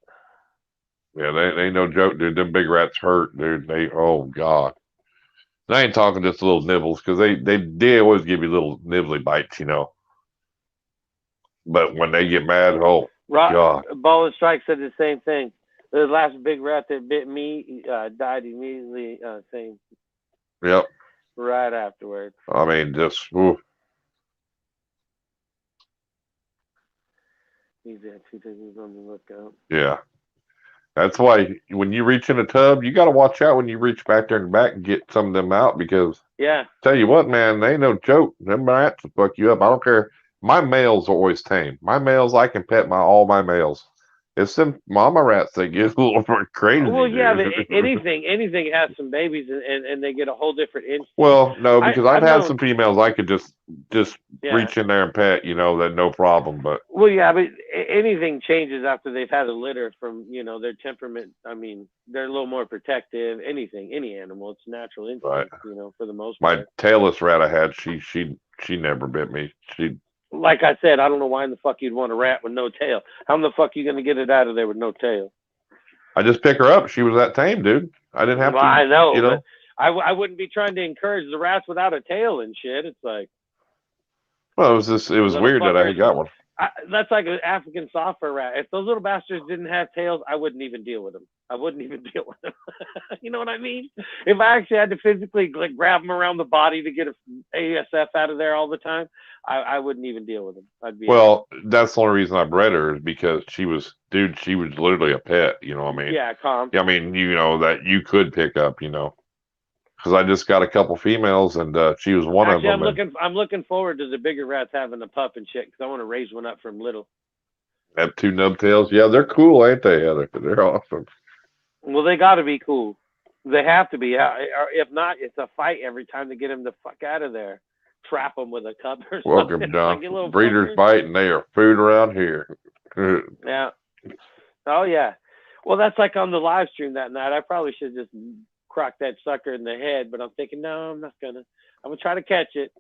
Yeah, they ain't no joke, dude. Them big rats hurt, dude. Oh God. And I ain't talking just little nibbles because they always give you little nibbly bites, But when they get mad, God. Ball and Strike said the same thing. The last big rat that bit me died immediately. Same. Yep. Right afterwards. I mean, just. Ooh. He's at 2 things on the lookout. Yeah. That's why when you reach in a tub, you got to watch out when you reach back there and back and get some of them out because. Yeah. Tell you what, man, they ain't no joke. Them rats will fuck you up. I don't care. My males are always tame. My males, I can pet all my males. It's them mama rats that get a little crazy. Well, yeah, but anything has some babies and they get a whole different instinct. Well, no, because I've had some females I could just reach in there and pet, that no problem. But well, yeah, but anything changes after they've had a litter from their temperament. I mean, they're a little more protective. Any animal, it's natural instinct. Right. For the most part. My tailless rat I had, she never bit me. Like I said, I don't know why in the fuck you'd want a rat with no tail. How in the fuck are you going to get it out of there with no tail? I just pick her up. She was that tame, dude. I didn't have to. I know. But I wouldn't be trying to encourage the rats without a tail and shit. It's like. Well, it was weird that I got one. That's like an African software rat. If those little bastards didn't have tails, I wouldn't even deal with them. I wouldn't even deal with them. You know what I mean? If I actually had to physically like grab them around the body to get a ASF out of there all the time, I wouldn't even deal with them. I'd be well, that's the only reason I bred her is because she was literally a pet. You know what I mean? yeah, calm. I mean, you know that you could pick up. You know, because I just got a couple females and she was one Actually, of them. I'm looking forward to the bigger rats having a pup and shit because I want to raise one up from little. Have two nubtails. Yeah, they're cool, ain't they, Heather? They're awesome. Well, they got to be cool. They have to be. If not, it's a fight every time to get them the fuck out of there. Trap them with a cup or Welcome, something. John. Like Breeders fuckers. bite, and they are food around here. Yeah. Oh yeah. Well, that's like on the live stream that night. I probably should just crock that sucker in the head, but I'm thinking, no, I'm not gonna. I'm gonna try to catch it.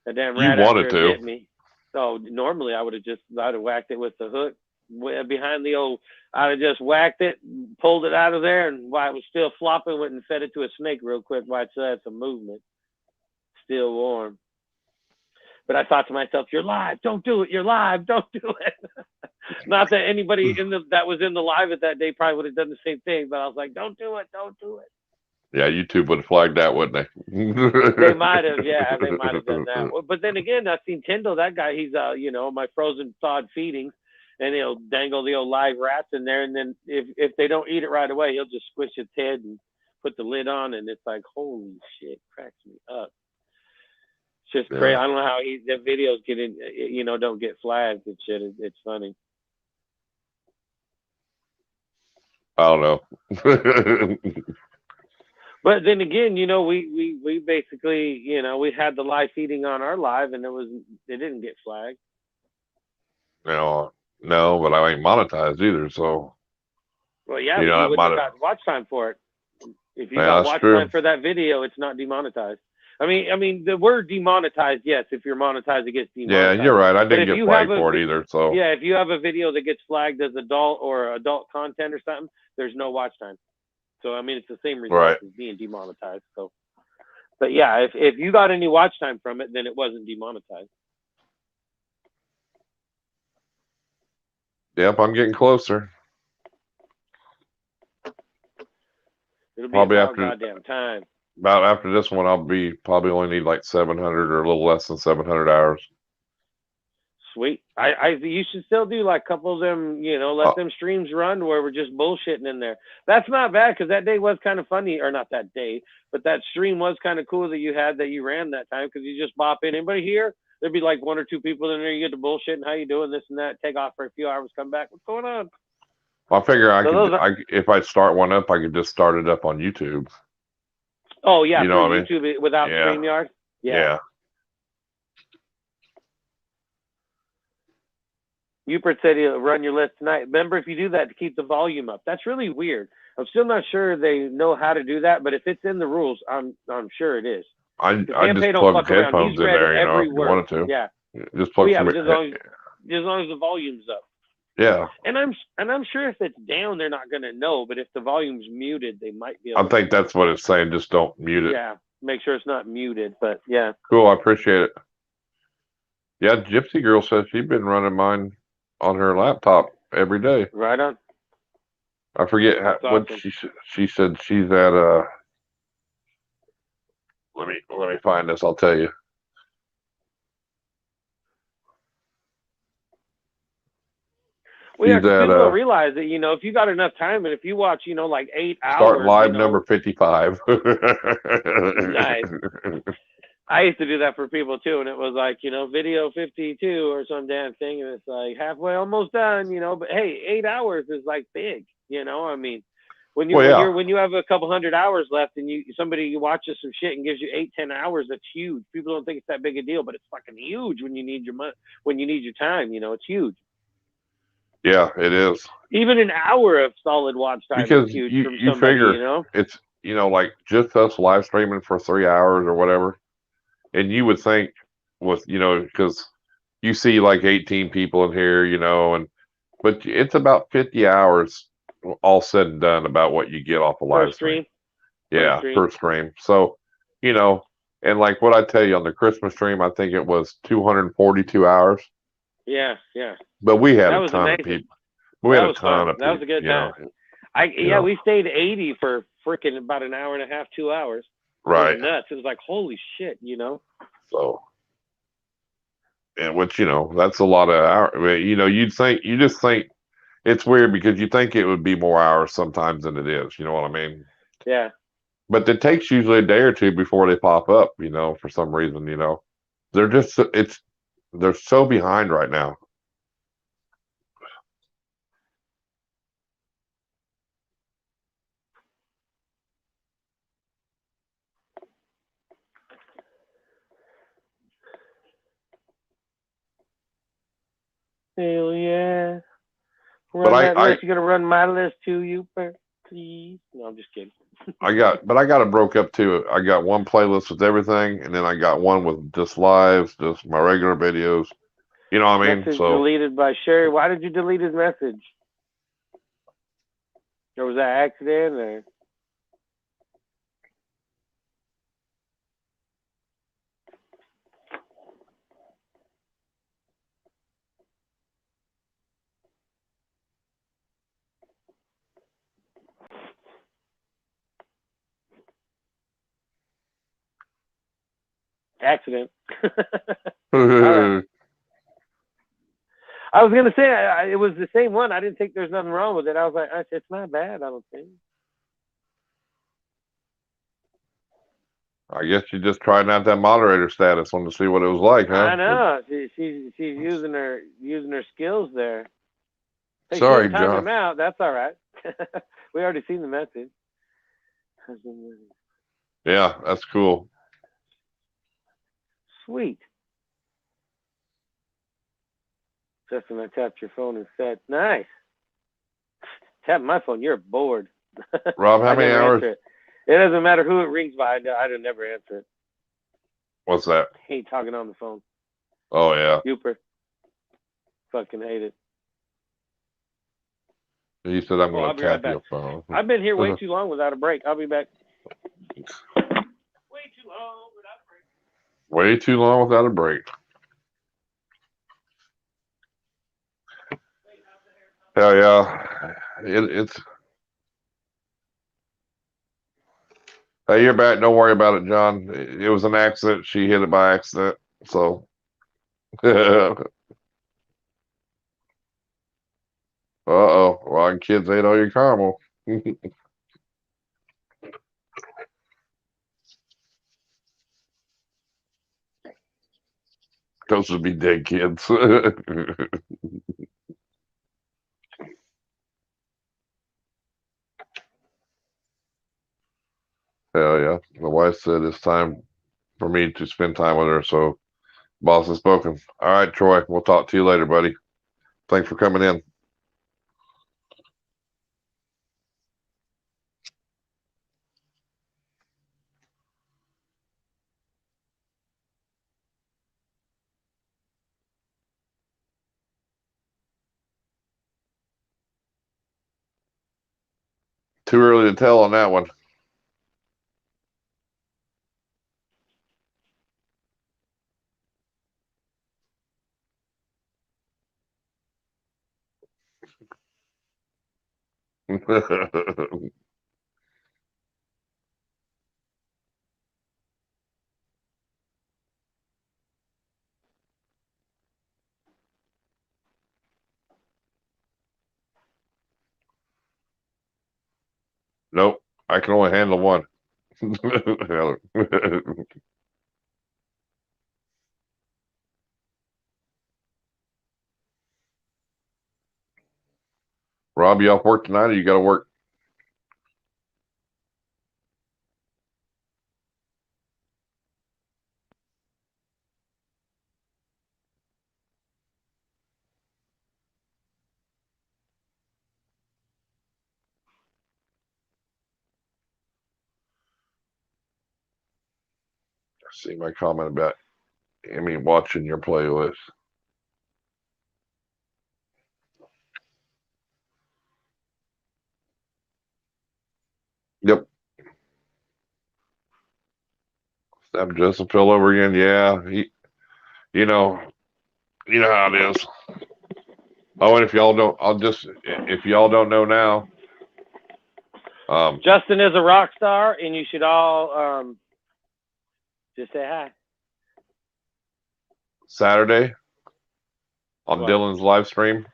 The damn rat wanted to. hit me. So normally I'd have whacked it with the hook behind the old. I'd have just whacked it, pulled it out of there, and while it was still flopping, went and fed it to a snake real quick while it still had some movement. Still warm. But I thought to myself, "You're live. Don't do it. You're live. Don't do it." Not that anybody that was in the live at that day probably would have done the same thing, but I was like, "Don't do it. Don't do it." Yeah, YouTube would have flagged that, wouldn't they? They might have, yeah, they might have done that. But then again, I've seen Tyndall, that guy, he's my frozen thawed feedings, and he'll dangle the old live rats in there, and then if they don't eat it right away, he'll just squish its head and put the lid on, and it's like, holy shit, cracks me up. It's just crazy. I don't know how the videos don't get flagged and shit. It's funny. I don't know. But then again, we basically, we had the live feeding on our live, and it didn't get flagged. No, but I ain't monetized either. So, well, yeah, you wouldn't have got watch time for it. If you got watch time for that video, it's not demonetized. I mean, the word demonetized, yes. If you're monetized, it gets demonetized. Yeah, you're right. I didn't get flagged for it either. So yeah, if you have a video that gets flagged as adult or adult content or something, there's no watch time. So I mean, it's the same result as being demonetized. So, but yeah, if you got any watch time from it, then it wasn't demonetized. Yep, I'm getting closer. It'll be probably about goddamn time. About after this one, I'll be probably only need like 700 or a little less than 700 hours. Sweet. You should still do like a couple of them, let them streams run where we're just bullshitting in there. That's not bad because that day was kind of funny, or not that day, but that stream was kind of cool that you ran that time because you just bop in. Anybody here? There'd be like one or two people in there. You get to bullshitting, how you doing, this and that. Take off for a few hours, come back. What's going on? I figure if I start one up, I could just start it up on YouTube. Oh yeah, YouTube without StreamYard. Yeah. Yooper said he'll run your list tonight. Remember, if you do that to keep the volume up, that's really weird. I'm still not sure they know how to do that, but if it's in the rules, I'm sure it is. I just plug headphones in there, if you wanted to. Yeah. Just plug as long as the volume's up. Yeah. And I'm sure if it's down, they're not going to know. But if the volume's muted, they might be able. I think that's what it's saying. Just don't mute it. Yeah. Make sure it's not muted. But yeah. Cool. I appreciate it. Yeah, Gypsy Girl says she's been running mine on her laptop every day. Right on. I forget what she said. She's at Let me find this. I'll tell you. Well, yeah, people don't realize that, if you got enough time and if you watch, like 8 hours. Start live number 55. Nice. I used to do that for people too, and it was like, video 52 or some damn thing, and it's like halfway, almost done, But hey, 8 hours is like big, I mean, when you have a couple hundred hours left, and somebody watches some shit and gives you 8-10 hours, that's huge. People don't think it's that big a deal, but it's fucking huge when you need your time. It's huge. Yeah, it is. Even an hour of solid watch time is huge. Because you figure it's like just us live streaming for 3 hours or whatever. And you would think with, because you see like 18 people in here, but it's about 50 hours all said and done about what you get off a live stream. Yeah, per stream. So, And like what I tell you on the Christmas stream, I think it was 242 hours. Yeah, yeah. But we had That a was ton of amazing. people. We That had a was ton fun. of That was people. a good You know, time. you know, We stayed 80 for freaking about an hour and a half, 2 hours. It right. was nuts. It was like, holy shit, you know? So, and which, you know, that's a lot of hours. I mean, you know, you just think it's weird because you think it would be more hours sometimes than it is. You know what I mean? Yeah. But it takes usually a day or two before they pop up, you know, for some reason, you know. They're just, they're so behind right now. Hell yeah. But Run that list. You're going to run my list too, Yooper? Please? No, I'm just kidding. I got it broke up too. I got one playlist with everything, and then I got one with just lives, just my regular videos. You know what I mean? Message So deleted by Sherry. Why did you delete his message? Or was that accident? Or? Accident. All right. I was gonna say it was the same one. I didn't think there's nothing wrong with it. I was like, it's not bad. I don't think. I guess you just trying out that moderator status, wanted to see what it was like, huh? I know. She's using her skills there. Hey, she Sorry, didn't time John. him out. That's all right. We already seen the message. Yeah, that's cool. Sweet. Justin, I tapped your phone and said, nice. Tap my phone. You're bored. Rob, how many hours? It doesn't matter who it rings by. I'd never answer it. What's that? Hate talking on the phone. Oh yeah. Yooper. Fucking hate it. You said I'm I'll going be to right tap back. your phone. I've been here way too long without a break. I'll be back. Way too long without a break. Way too long without a break. Hell yeah. It's. Hey, you're back. Don't worry about it, John. It was an accident. She hit it by accident. So. Uh-oh. Rotten kids ate all your caramel. Those would be dead kids. Hell yeah. My wife said it's time for me to spend time with her, so boss has spoken. All right, Troy. We'll talk to you later, buddy. Thanks for coming in. Too early to tell on that one. Nope. I can only handle one. Rob, you off work tonight or you got to work? I see my comment about Emmy watching your playlist. Yep. I'm just a fill over again. Yeah, you know, you know how it is. Oh, and if y'all don't, if y'all don't know now, Justin is a rock star, and you should all just say hi. Saturday on What? Dylan's live stream,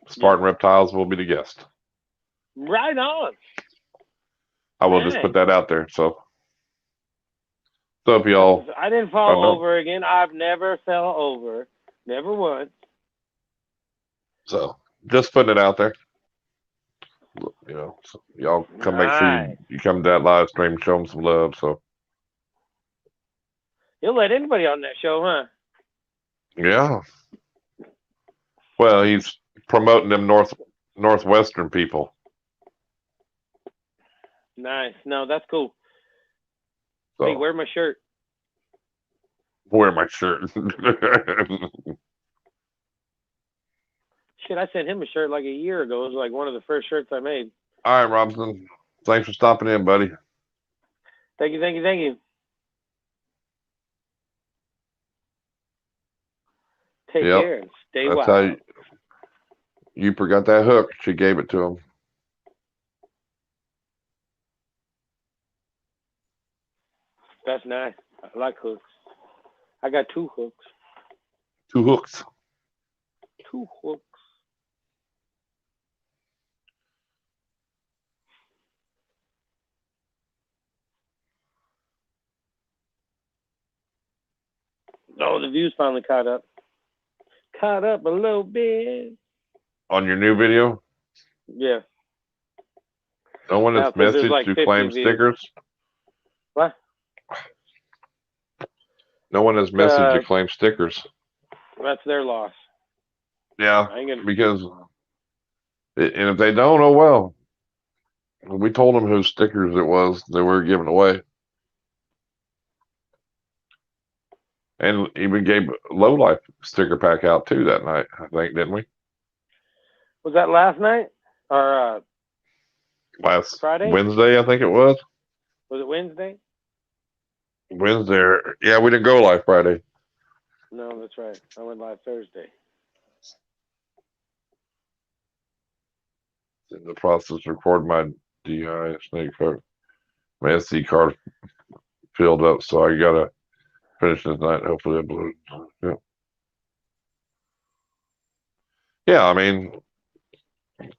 Spartan Reptiles will be the guest. Right on. I will just put that out there. So if y'all, I didn't fall over again. I've never fell over, never once. So just putting it out there. You know, so y'all come make sure you come to that live stream, show them some love. So you'll let anybody on that show, huh? Yeah. Well, he's promoting them northwestern people. Nice. No, that's cool. So, hey, wear my shirt. Wear my shirt. Shit, I sent him a shirt like a year ago. It was like one of the first shirts I made. All right, Robinson. Thanks for stopping in, buddy. Thank you, thank you, thank you. Take care and stay wild. That's how Yooper got that hook. She gave it to him. That's nice. I like hooks. I got 2 hooks. 2 hooks. 2 hooks. Oh, the views finally caught up. Caught up a little bit. On your new video? Yeah. No one has messaged like to claim views. Stickers? What? No one has messaged to claim stickers. That's their loss. Yeah, because and if they don't, oh well. We told them whose stickers it was that we were giving away. And even gave Low Life sticker pack out too that night, I think, didn't we? Was that last night? Or last Friday? Wednesday, I think it was. Was it Wednesday? Wednesday. Yeah, we didn't go live Friday. No, that's right. I went live Thursday. In the process of recording my DI snake card. My SD card filled up, so I gotta finish this night. Hopefully, upload. Yeah. Yeah, I mean, and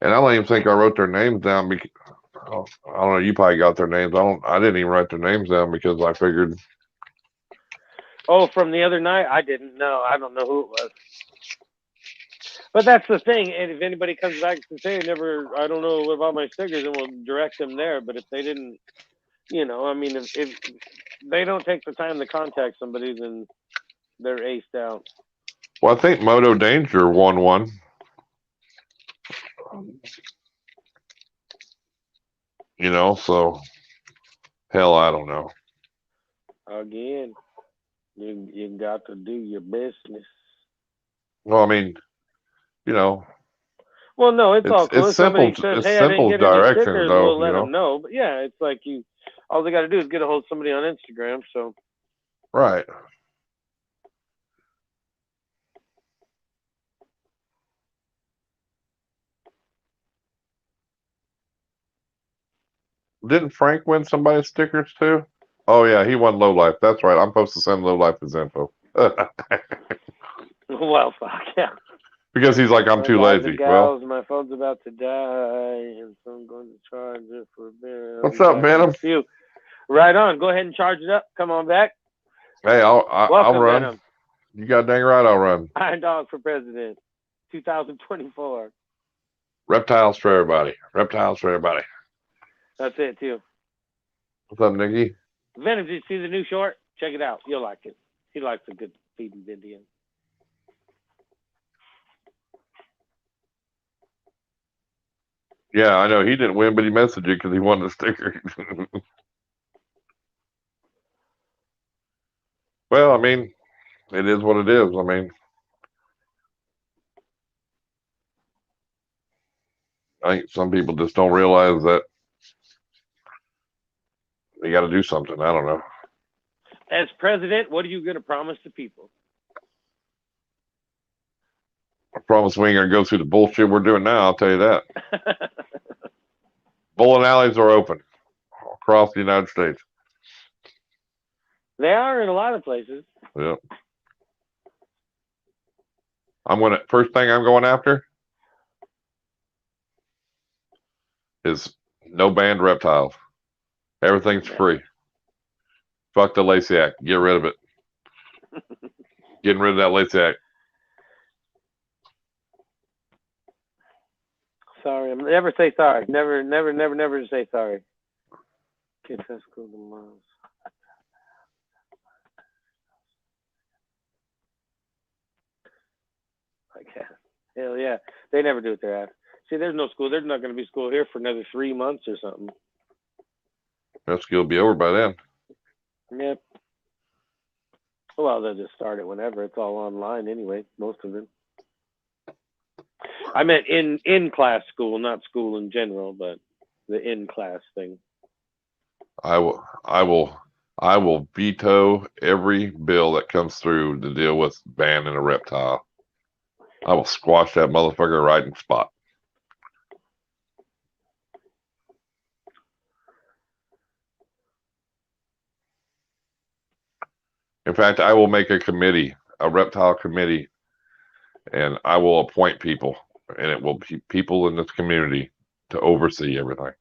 I don't even think I wrote their names down because I don't know. You probably got their names. I didn't even write their names down because I figured. Oh, from the other night, I didn't know. I don't know who it was. But that's the thing. And if anybody comes back and say, I don't know about my stickers, then we'll direct them there. But if they didn't, I mean, if they don't take the time to contact somebody, then they're aced out. Well, I think Moto Danger won one. So hell, I don't know. Again, you got to do your business. Well, I mean, Well, no, it's all cool. It's simple. Says, it's hey, simple directions, stickers, though. We'll let them know. But yeah, it's like all they got to do is get a hold of somebody on Instagram. So. Right. Didn't Frank win somebody's stickers too? Oh yeah, he won Low Life. That's right. I'm supposed to send Low Life his info. Well, fuck yeah. Because he's like, I'm too lazy. Gals, well, my phone's about to die, and so I'm going to charge it for Venom. What's up, Venom? Right on. Go ahead and charge it up. Come on back. Hey, I'll run. Venom. You got dang right, I'll run. Irondogg for president, 2024. Reptiles for everybody. Reptiles for everybody. That's it too. What's up, Nikki? Venom, did you see the new short? Check it out. You'll like it. He likes a good feeding video. Yeah, I know he didn't win, but he messaged you because he wanted a sticker. Well, I mean, it is what it is. I mean, I think some people just don't realize that they got to do something. I don't know. As president, what are you going to promise the people? I promise we ain't gonna go through the bullshit we're doing now. I'll tell you that. Bowling alleys are open across the United States. They are in a lot of places. Yeah. First thing I'm going after is no banned reptiles. Everything's free. Fuck the Lacey Act. Get rid of it. Getting rid of that Lacey Act. Sorry. Never say sorry. Never say sorry. Kids at school tomorrow. Okay. Hell yeah. They never do what they're asked. See, there's no school. There's not going to be school here for another 3 months or something. That school will be over by then. Yep. Well, they'll just start it whenever. It's all online anyway, most of it. I meant in-class school, not school in general, but the in-class thing. I will veto every bill that comes through to deal with banning a reptile. I will squash that motherfucker right in the spot. In fact, I will make a committee, a reptile committee, and I will appoint people, and it will be people in this community to oversee everything.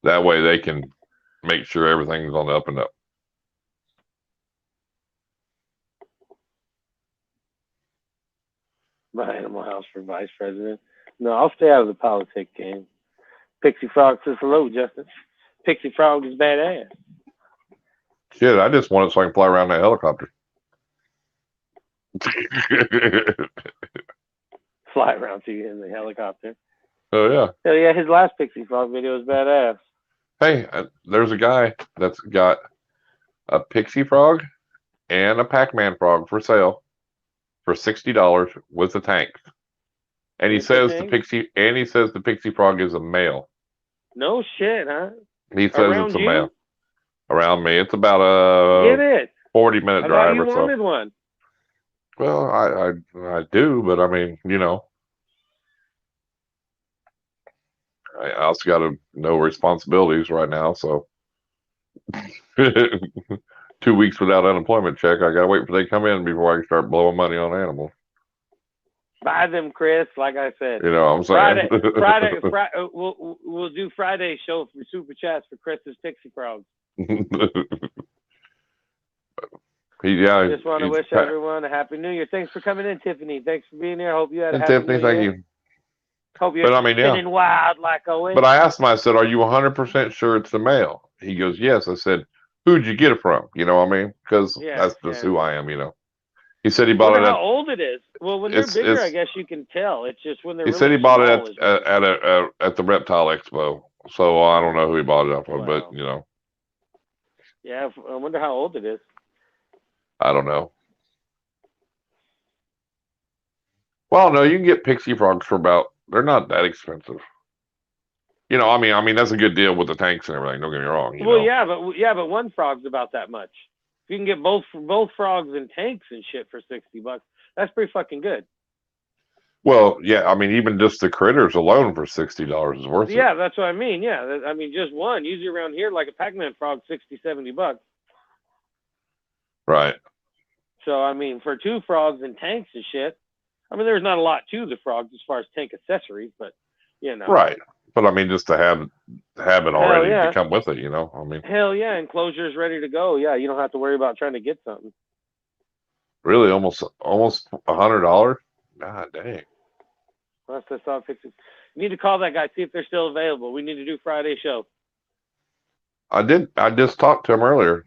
That way they can make sure everything's on the up and up. My Animal House for vice president. No, I'll stay out of the politics game. Pixie Frog says hello, Justin. Pixie Frog is badass. Shit, I just want it so I can fly around that helicopter. Fly around to you in the helicopter. Oh, yeah. Hell yeah, his last Pixie Frog video was badass. Hey, there's a guy that's got a Pixie Frog and a Pac-Man Frog for sale for $60 with the tanks. And he says the Pixie Frog is a male. No shit, huh? He says it's a male. Around me, it's about a 40-minute drive or so. You wanted one. Well, I do, but I mean, you know, I also got no responsibilities right now, so 2 weeks without unemployment check. I gotta wait for they come in before I can start blowing money on animals. Buy them, Chris. Like I said, you know what I'm saying. Friday, we'll do Friday show for super chats for Chris's Pixie Frogs. I just want to wish everyone a happy New Year. Thanks for coming in, Tiffany. Thanks for being here. Hope you had a happy Tiffany, New thank Year. you. Hope you're spinning wild like always. But I asked him, I said, are you 100% sure it's the male? He goes, yes. I said, who'd you get it from? You know what I mean? Because that's just who I am, you know. He said he bought it at... how old it is. Well, when they're bigger, I guess you can tell. It's just when they're He said he bought it at the Reptile Expo. So I don't know who he bought it from, but, you know. Yeah, I wonder how old it is. I don't know. Well, no, you can get Pixie Frogs for about... They're not that expensive. You know, I mean that's a good deal with the tanks and everything. Don't get me wrong. Well, but one frog's about that much. If you can get both frogs and tanks and shit for $60, that's pretty fucking good. Well, yeah, I mean even just the critters alone for $60 is worth it. Yeah, that's what I mean. Yeah, I mean just one. Usually around here, like a Pac-Man frog, $60-$70. Right. So I mean, for 2 frogs and tanks and shit. I mean, there's not a lot to the frogs as far as tank accessories, but you know. Right. But I mean, just to have it already to come with it, you know. I mean. Hell yeah, enclosure's ready to go. Yeah, you don't have to worry about trying to get something. Really, almost $100. God dang. That's all fixes. You need to call that guy, see if they're still available. We need to do Friday show. I did. I just talked to him earlier.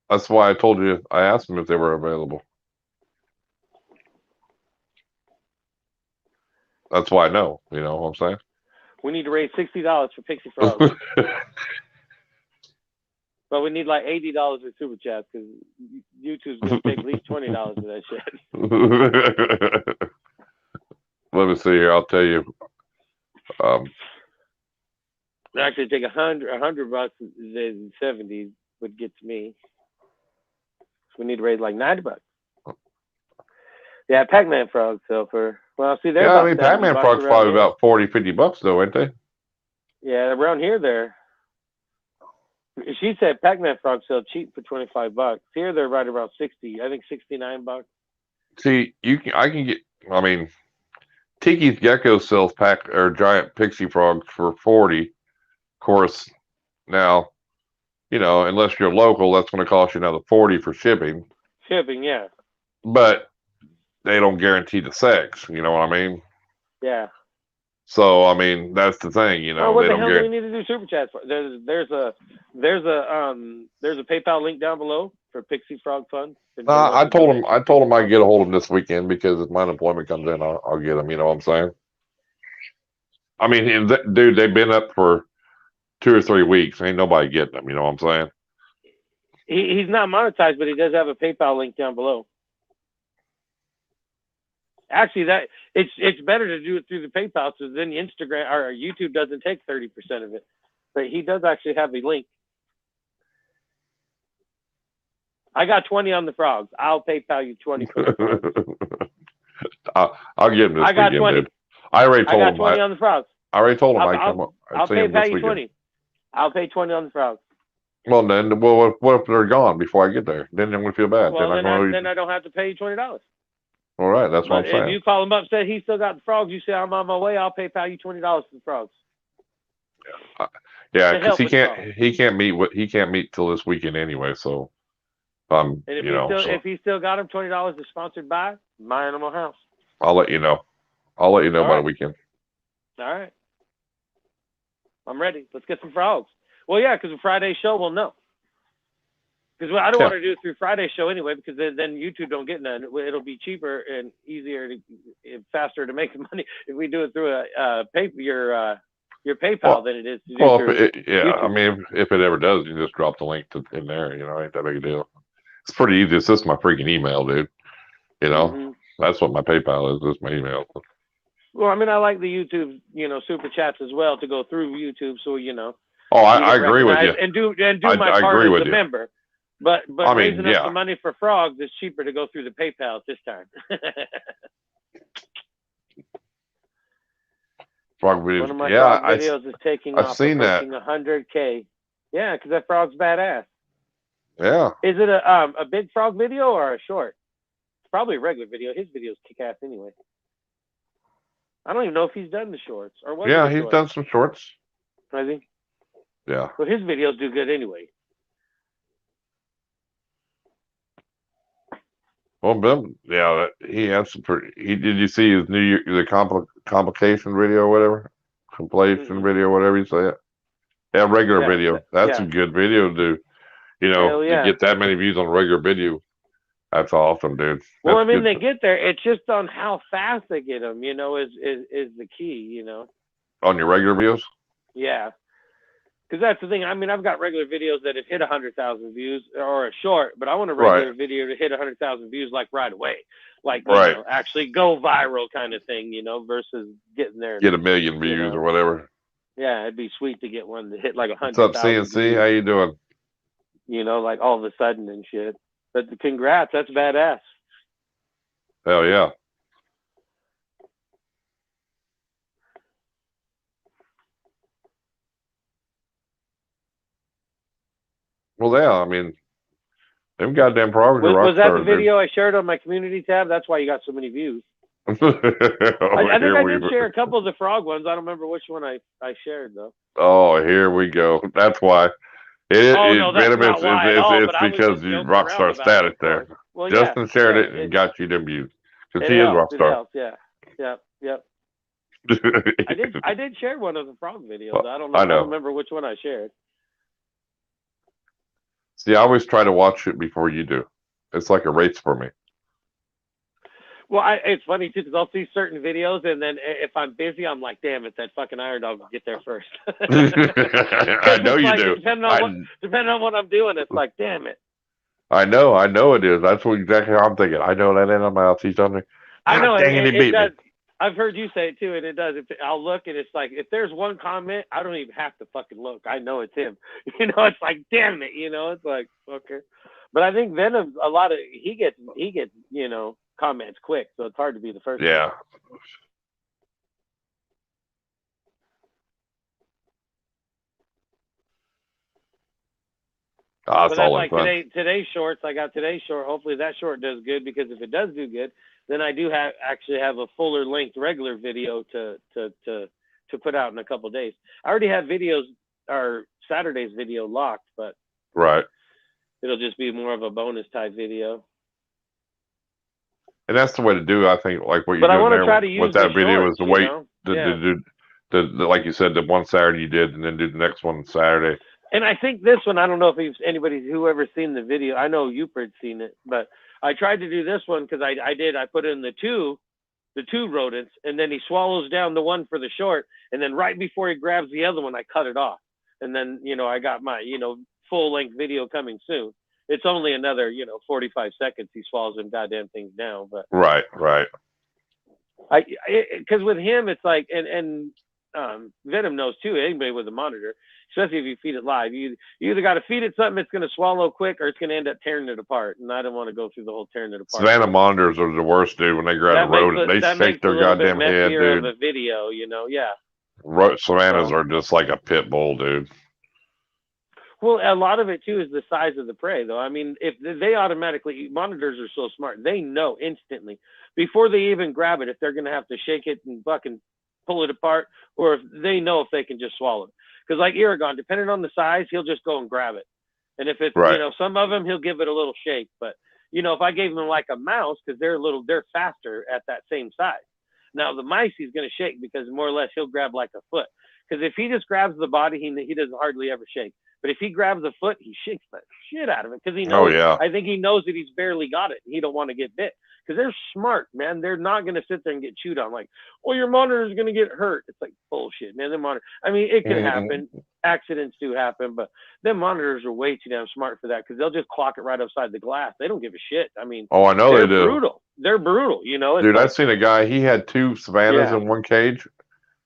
That's why I told you. I asked him if they were available. That's why I know. You know what I'm saying? We need to raise $60 for Pixie Frogs. But we need like $80 with super chats because YouTube's gonna take at least $20 for that shit. Let me see here. I'll tell you. Actually, take $100 and $70. would get to me. So we need to raise like $90. Yeah, Pac-Man frogs sell for, well, see, they're Yeah, about I mean, 70 Pac-Man bucks frogs around probably here. about 40, 50 bucks though, ain't they? Yeah, around here they're. She said Pac-Man frogs sell cheap for $25. Here they're right around 60. I think $69. See, I can get. I mean, Tiki's Gecko sells giant pixie frogs for 40. Of course, now, unless you're local, that's going to cost you another 40 for shipping. Shipping, yeah. But they don't guarantee the sex. You know what I mean? Yeah. So I mean, that's the thing. Well, what they the don't hell do we need to do super chats for? There's a PayPal link down below for Pixie Frog Fund. I told him I'd get a hold of him this weekend because if my unemployment comes in, I'll get him. You know what I'm saying? I mean, dude, they've been up for 2 or 3 weeks. Ain't nobody getting them. You know what I'm saying? He's not monetized, but he does have a PayPal link down below. Actually, it's better to do it through the PayPal, so then Instagram or YouTube doesn't take 30% of it. But he does actually have a link. I got 20 on the frogs. I'll PayPal you 20 for the frogs. I'll give him this. I got weekend, 20. Dude. I already told him. I got 20 on the frogs. I already told him I'd come up. I'll PayPal you 20. I'll pay 20 on the frogs. Well, then, what if they're gone before I get there? Then I'm going to feel bad. Well, then I don't have to pay you $20. All right, that's what I'm saying. If you call him up, say he still got the frogs, you say I'm on my way, I'll PayPal you $20 for the frogs. Yeah, because he can't meet till this weekend anyway. So, and if he still got him $20 is sponsored by My Animal House. I'll let you know. All by the weekend. All right, I'm ready. Let's get some frogs. Well, yeah, because the Friday show we'll know. Because I don't want to do it through Friday's show anyway, because then YouTube don't get none. It'll be cheaper and easier faster to make money if we do it through your PayPal than it is to do through YouTube. I mean, if it ever does, you just drop the link in there. Ain't that big a deal. It's pretty easy. It's just my freaking email, dude. That's what my PayPal is. Just my email. Well, I mean, I like the YouTube, super chats as well to go through YouTube, so Oh, I agree with you. And do my part as a member. But I mean, raising up the money for frogs is cheaper to go through the PayPal at this time. Frog videos. One of my frog videos is taking off. I've seen that. 100K. Yeah, because that frog's badass. Yeah. Is it a big frog video or a short? It's probably a regular video. His videos kick ass anyway. I don't even know if he's done the shorts or what. Yeah, he's done some shorts. Has he? Yeah. Well, his videos do good anyway. Well, he has some pretty. Did you see his complication video or whatever? Compilation video, whatever you say it. Yeah, regular video. That's a good video to do. To get that many views on a regular video. That's awesome, dude. Well, I mean, they get there. It's just on how fast they get them, is the key, On your regular videos? Yeah. Because that's the thing. I mean, I've got regular videos that have hit 100,000 views or a short, but I want a regular video to hit 100,000 views like right away. Like, actually go viral kind of thing, versus getting there. Get 1 million views or whatever. Yeah, it'd be sweet to get one that hit like 100,000. What's up, CNC? How you doing? Like all of a sudden and shit. But congrats, that's badass. Hell yeah. Well, yeah, I mean, them goddamn frogs are rock Was that stars, the video I shared on my community tab? That's why you got so many views. I think I did share a couple of the frog ones. I don't remember which one I shared, though. Oh, here we go. That's why. It's because you rockstar status there. Well, Justin shared it and got you them views. Because he is rockstar. Yep. I did share one of the frog videos. I don't remember which one I shared. See, I always try to watch it before you do. It's like a race for me. Well, it's funny too because I'll see certain videos and then if I'm busy, I'm like, "Damn it, that fucking Irondogg will get there first." I know you do. Depending on what I'm doing, it's like, "Damn it." I know it is. That's exactly how I'm thinking. I know that in my mouth. He's on there. I know dang it, he beat me. I've heard you say it too, and it does. I'll look, and it's like if there's one comment, I don't even have to fucking look. I know it's him. You know, it's like, damn it. You know, it's like, okay. But I think Venom, a lot of he gets you know, comments quick, so it's hard to be the first. Yeah. One. But that's like today's shorts. I got today's short. Hopefully that short does good, because if it does do good, then I do actually have a fuller length regular video to put out in a couple of days. I already have videos or Saturday's video locked, but right, it'll just be more of a bonus type video. And that's the way to do it, I think, like what you're but doing I want to there try to use with that video shorts, is to wait to do the like you said, the one Saturday you did, and then do the next one Saturday. And I think this one, I don't know if whoever's seen the video, I know Yooper had seen it, but I tried to do this one because I put in the two rodents, and then he swallows down the one for the short, and then right before he grabs the other one, I cut it off. And then, you know, I got my, you know, full length video coming soon. It's only another, you know, 45 seconds. He swallows them goddamn things down, but right. Because with him, it's like, and Venom knows too, anybody with a monitor, especially if you feed it live, you either got to feed it something it's going to swallow quick, or it's going to end up tearing it apart. And I don't want to go through the whole tearing it apart. Savannah monitors are the worst, dude. When they grab a rodent, they shake their goddamn head, dude. Of a video, you know, yeah. Savannahs are just like a pit bull, dude. Well, a lot of it too is the size of the prey, though. I mean, if they automatically, monitors are so smart, they know instantly before they even grab it if they're going to have to shake it and fucking pull it apart, or if they know if they can just swallow it. Because like Irondogg, depending on the size, he'll just go and grab it. And if it's, you know, some of them, he'll give it a little shake. But, you know, if I gave him like a mouse, because they're faster at that same size. Now, the mice, he's going to shake because more or less he'll grab like a foot. Because if he just grabs the body, he doesn't hardly ever shake. But if he grabs a foot, he shakes the shit out of it because he knows. I think he knows that he's barely got it. He don't want to get bit because they're smart, man. They're not going to sit there and get chewed on. Like, well, your monitor is going to get hurt. It's like bullshit, man. The monitor. I mean, it can happen. Accidents do happen, but them monitors are way too damn smart for that because they'll just clock it right upside the glass. They don't give a shit. I mean, I know they do. Brutal. They're brutal. You know, dude. I've seen a guy. He had 2 Savannahs in one cage.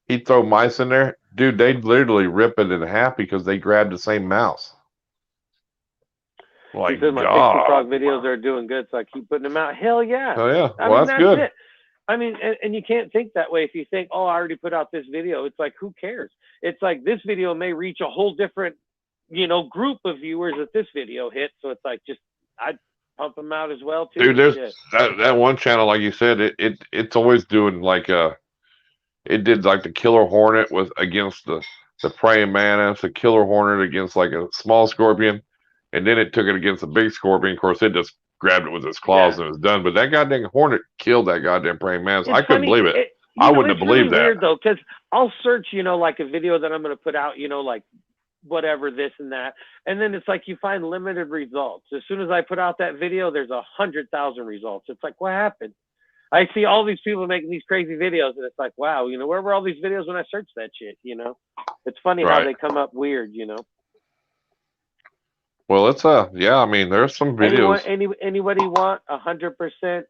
He'd throw mice in there. Dude, they'd literally rip it in half because they grabbed the same mouse. Like, my Pixie Frog videos are doing good, so I keep putting them out. Hell yeah. Oh, yeah. Well, that's good. It. I mean, and you can't think that way if you think, oh, I already put out this video. It's like, who cares? It's like this video may reach a whole different, you know, group of viewers if this video hits. So it's like, just, I'd pump them out as well, too. Dude, there's that one channel, like you said, it's always doing like it did like the killer hornet against the praying mantis, the killer hornet against like a small scorpion, and then it took it against a big scorpion. Of course, it just grabbed it with its claws and it was done. But that goddamn hornet killed that goddamn praying mantis. I couldn't believe it. I wouldn't have believed that. Weird though, because I'll search, you know, like a video that I'm going to put out, you know, like whatever, this and that, and then it's like you find limited results. As soon as I put out that video, there's 100,000 results. It's like, what happened? I see all these people making these crazy videos, and it's like, wow, you know, where were all these videos when I searched that shit? You know, it's funny how they come up weird, you know. Well, it's yeah. I mean, there's some videos. Anybody want 100%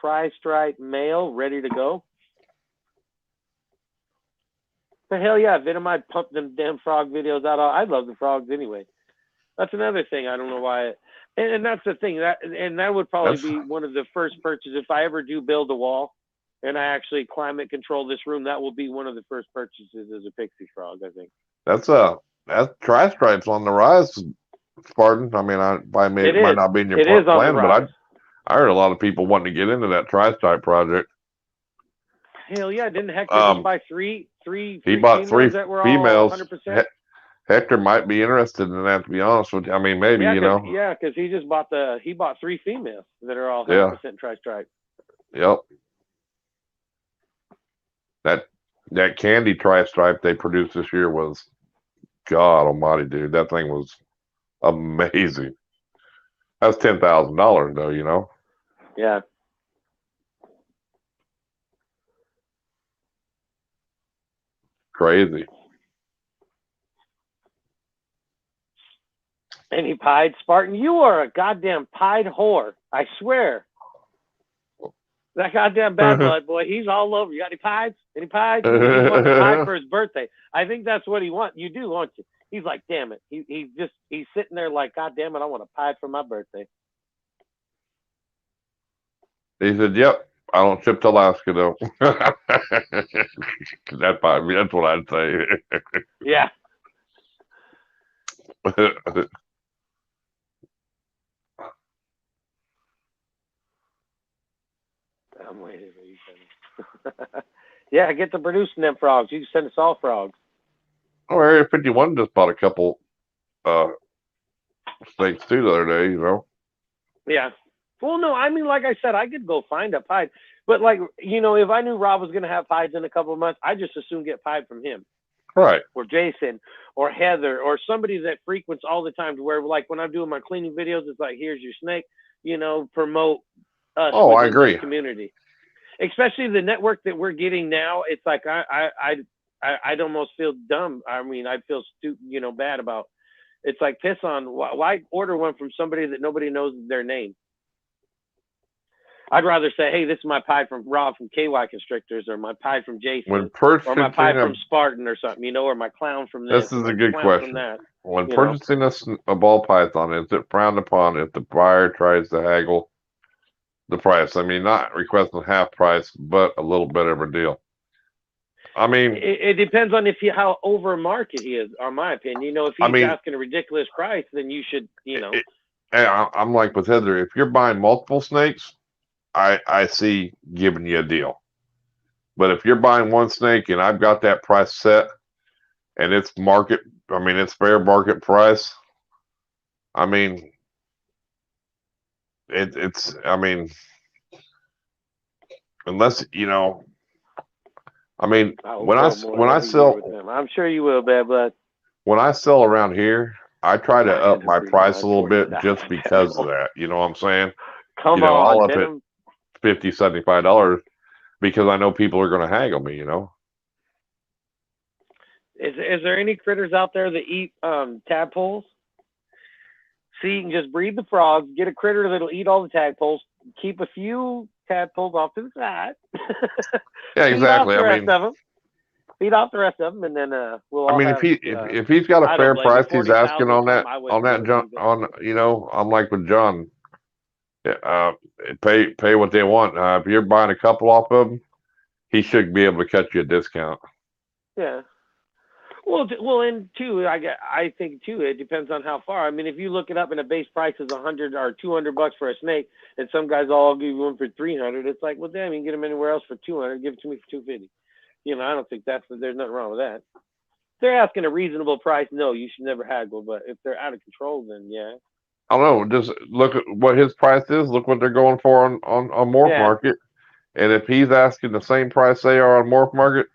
tri-stripe male ready to go? The hell yeah, Venom! I'd pump them damn frog videos out. I love the frogs anyway. That's another thing. I don't know why. And that's the thing, that would probably be one of the first purchases. If I ever do build a wall and I actually climate control this room, that will be one of the first purchases as a pixie frog, I think. That's tri-stripes on the rise, Spartan. I mean, it might not be in your plan, but I heard a lot of people wanting to get into that tri-stripe project. Hell yeah, didn't Hector just buy three he bought 3 that were females. All 100%? Hector might be interested in that, to be honest with you. I mean, maybe, you know. Yeah, because he just bought 3 females that are all 100% tri-stripe. Yep. That candy tri-stripe they produced this year was, God almighty, dude. That thing was amazing. That's $10,000 though, you know. Yeah. Crazy. And he pied. Spartan, you are a goddamn pied whore. I swear. That goddamn bad blood boy, he's all over. You got any pies? Any pies? He wants a pie for his birthday. I think that's what he wants. You do, won't you? He's like, damn it. He's sitting there like, God damn it, I want a pie for my birthday. He said, "Yep, I don't ship to Alaska though." That's what I'd say. Yeah. I'm waiting for you. Yeah, get to producing them frogs. You can send us all frogs. Oh, Area 51 just bought a couple snakes too the other day, you know. Yeah. Well, no, I mean, like I said, I could go find a pied. But, like, you know, if I knew Rob was going to have pieds in a couple of months, I'd just as soon get pied from him. Right. Or Jason or Heather or somebody that frequents all the time to where, like, when I'm doing my cleaning videos, it's like, here's your snake, you know, promote us I agree. the community. Especially the network that we're getting now, it's like I'd almost feel dumb. I mean, I'd feel bad about. It's like piss on. Why order one from somebody that nobody knows their name? I'd rather say, hey, this is my pie from Rob from KY Constrictors, or my pie from Jason, or my pie from Spartan or something, you know, or my clown from this. This is a good question. When purchasing a ball python, is it frowned upon if the buyer tries to haggle the price? I mean, not requesting half price, but a little bit of a deal. I mean, it depends on how over market he is, in my opinion. You know, if he's asking a ridiculous price, then you should, you know. I'm like with Heather. If you're buying multiple snakes, I see giving you a deal. But if you're buying one snake and I've got that price set and it's it's fair market price. I mean, unless, you know, when I sell, I'm sure you will, bad blood. When I sell around here, I try to up my price a little bit just because of that. You know what I'm saying? Come on, I'll up it $50, $75 because I know people are going to haggle me. You know. Is there any critters out there that eat tadpoles? See, you can just breed the frogs, get a critter that'll eat all the tadpoles, keep a few tadpoles off to the side. Yeah, exactly. Feed off the rest of them, and then we'll. If he's got a fair price, he's asking on that John. I'm like with John. Pay what they want. If you're buying a couple off of them, he should be able to cut you a discount. Yeah. Well, and too, I think too, it depends on how far. I mean, if you look it up and the base price is $100 or $200 for a snake, and some guys all give you one for $300, it's like, well, damn, you can get them anywhere else for $200. Give it to me for $250. You know, I don't think there's nothing wrong with that. If they're asking a reasonable price, no, you should never haggle. But if they're out of control, then yeah. I don't know. Just look at what his price is. Look what they're going for on Morph Market. And if he's asking the same price they are on Morph Market,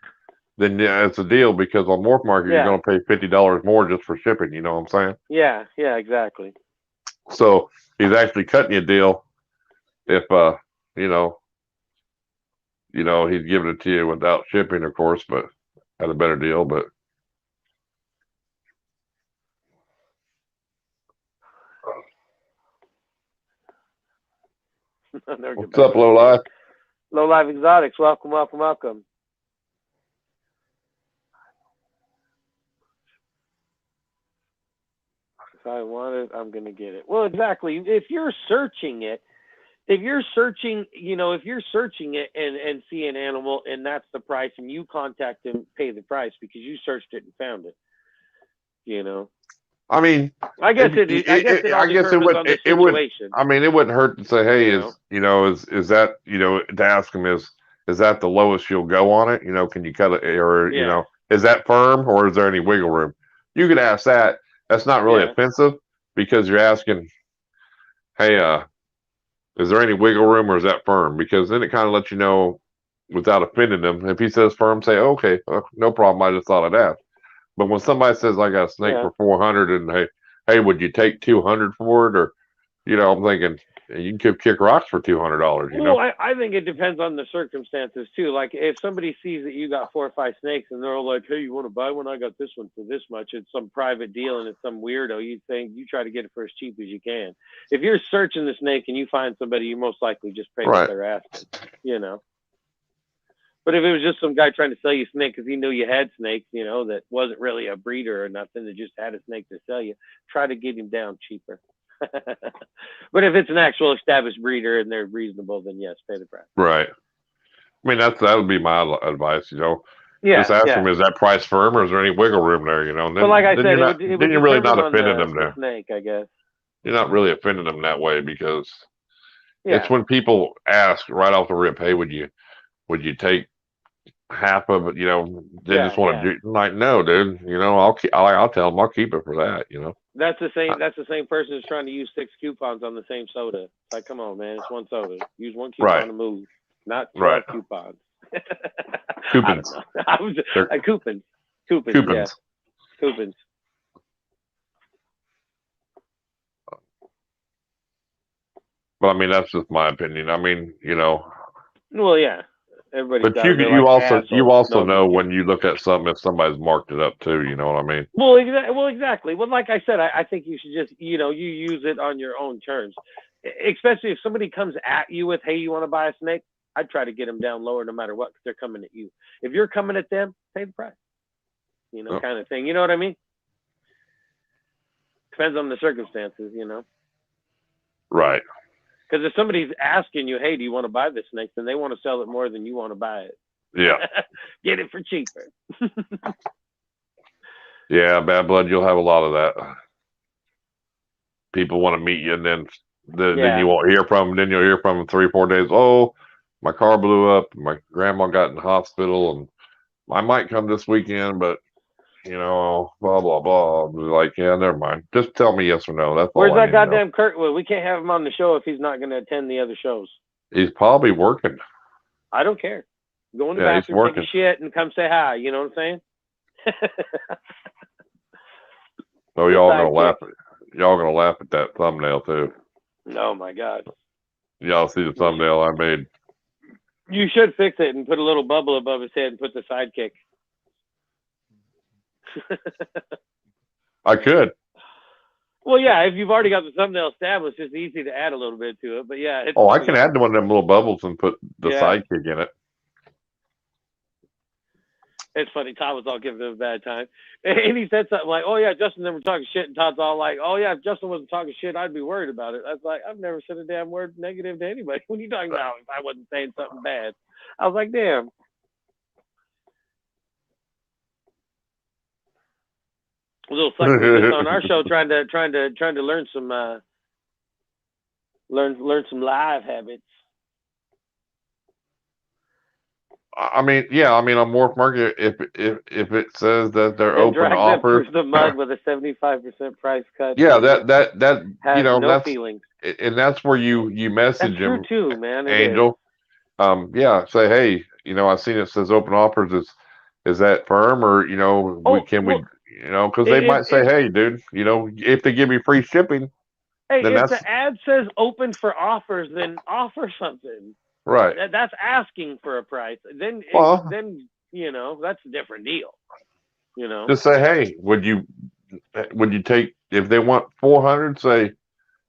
then yeah, it's a deal, because on Morph Market you're going to pay $50 more just for shipping. You know what I'm saying? Yeah, exactly. So he's actually cutting you a deal if he's giving it to you without shipping, of course, but at a better deal. But what's up, Low Life? Low Life Exotics, welcome. If I want it, I'm gonna get it. Well, exactly. If you're searching it, and see an animal and that's the price, and you contact them, pay the price because you searched it and found it. You know. I mean, I guess it would. I mean, it wouldn't hurt to say, hey, is that, to ask them, is that the lowest you'll go on it? You know, can you cut it, or is that firm, or is there any wiggle room? You could ask that. That's not really offensive, because you're asking, hey, is there any wiggle room, or is that firm? Because then it kind of lets you know without offending them. If he says firm, say, okay, no problem. I just thought I'd ask. But when somebody says, I got a snake for $400, and hey, would you take $200 for it? Or, I'm thinking, you can kick rocks for $200. You know. Well, I think it depends on the circumstances too. Like if somebody sees that you got 4 or 5 snakes and they're all like, "Hey, you want to buy one? I got this one for this much." It's some private deal and it's some weirdo. You try to get it for as cheap as you can. If you're searching the snake and you find somebody, you most likely just pay what they're asking. You know. But if it was just some guy trying to sell you a snake because he knew you had snakes, you know, that wasn't really a breeder or nothing, that just had a snake to sell you, try to get him down cheaper. But if it's an actual established breeder and they're reasonable, then yes, pay the price. Right. I mean, that would be my advice, you know. Yeah, just ask them, is that price firm or is there any wiggle room there, you know? And then, like I said, then you're really not offending them there. Snake, I guess. You're not really offending them that way because it's when people ask right off the rip, hey, would you take half of it, you know? They just want to do, like, no, dude, you know, I'll tell them I'll keep it for that, you know. That's the same person who's trying to use 6 coupons on the same soda. It's like, come on, man, it's one soda. Use 1 coupon to move, not 12 coupons. Coupons. Coupons. Coupons. Yeah. Coupons. But I mean, that's just my opinion. I mean, you know. Well, yeah. Everybody. But you also know when you look at something if somebody's marked it up too. You know what I mean? Well, exactly. Well, like I said, I think you should just, you know, you use it on your own terms. Especially if somebody comes at you with, hey, you want to buy a snake? I'd try to get them down lower no matter what, because they're coming at you. If you're coming at them, pay the price. You know, kind of thing. You know what I mean? Depends on the circumstances, you know. Right. Because if somebody's asking you, hey, do you want to buy this snake? Then they want to sell it more than you want to buy it. Yeah. Get it for cheaper. Yeah, bad blood, you'll have a lot of that. People want to meet you, and then you won't hear from them. Then you'll hear from them 3 or 4 days. Oh, my car blew up. My grandma got in the hospital, and I might come this weekend, but, you know, blah, blah, blah. Like, yeah, never mind. Just tell me yes or no. That's Where's all that goddamn Kurtwood? We can't have him on the show if he's not going to attend the other shows. He's probably working. I don't care. Go in the bathroom, take a shit, and come say hi. You know what I'm saying? So y'all gonna laugh? Y'all gonna laugh at that thumbnail too? Oh my god! Y'all see the thumbnail I made? You should fix it and put a little bubble above his head and put the sidekick. I could. Well, yeah, if you've already got the thumbnail established, it's easy to add a little bit to it. But yeah, I can add one of them little bubbles and put the sidekick in it. It's funny. Todd was all giving him a bad time. And he said something like, oh, yeah, Justin never talking shit. And Todd's all like, oh, yeah, if Justin wasn't talking shit, I'd be worried about it. I was like, I've never said a damn word negative to anybody. What are you talking about if I wasn't saying something bad? I was like, damn. A little sucker just on our show trying to learn some learn some live habits. I mean, yeah. I mean, on Morph Market, if it says that they're open offers, the mud with a 75% price cut. Yeah, that you know, that's feelings. And that's where you message them too, man. Angel. Yeah, say, hey, you know, I've seen it says open offers. Is that firm, or you know, you know, because they might say, hey, dude, you know, if they give me free shipping. Hey, if the ad says open for offers, then offer something. Right. That's asking for a price. Then you know, that's a different deal. You know. Just say, hey, would you take, if they want 400, say,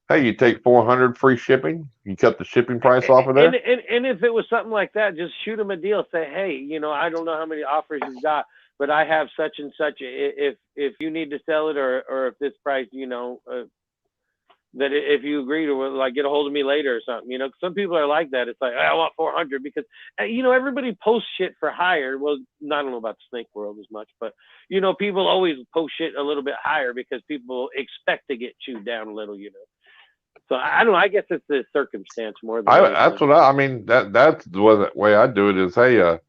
hey, you take 400 free shipping. You cut the shipping price off of there. And if it was something like that, just shoot them a deal. Say, hey, you know, I don't know how many offers you've got, but I have such and such. If you need to sell it, or if this price, you know. That if you agree to, like, get a hold of me later or something, you know, some people are like that. It's like, I want 400 because, you know, everybody posts shit for higher. Well, I don't know about the snake world as much, but, you know, people always post shit a little bit higher because people expect to get chewed down a little, you know. So I don't know. I guess it's the circumstance more than that's what I mean. That's the way I do it is, hey, you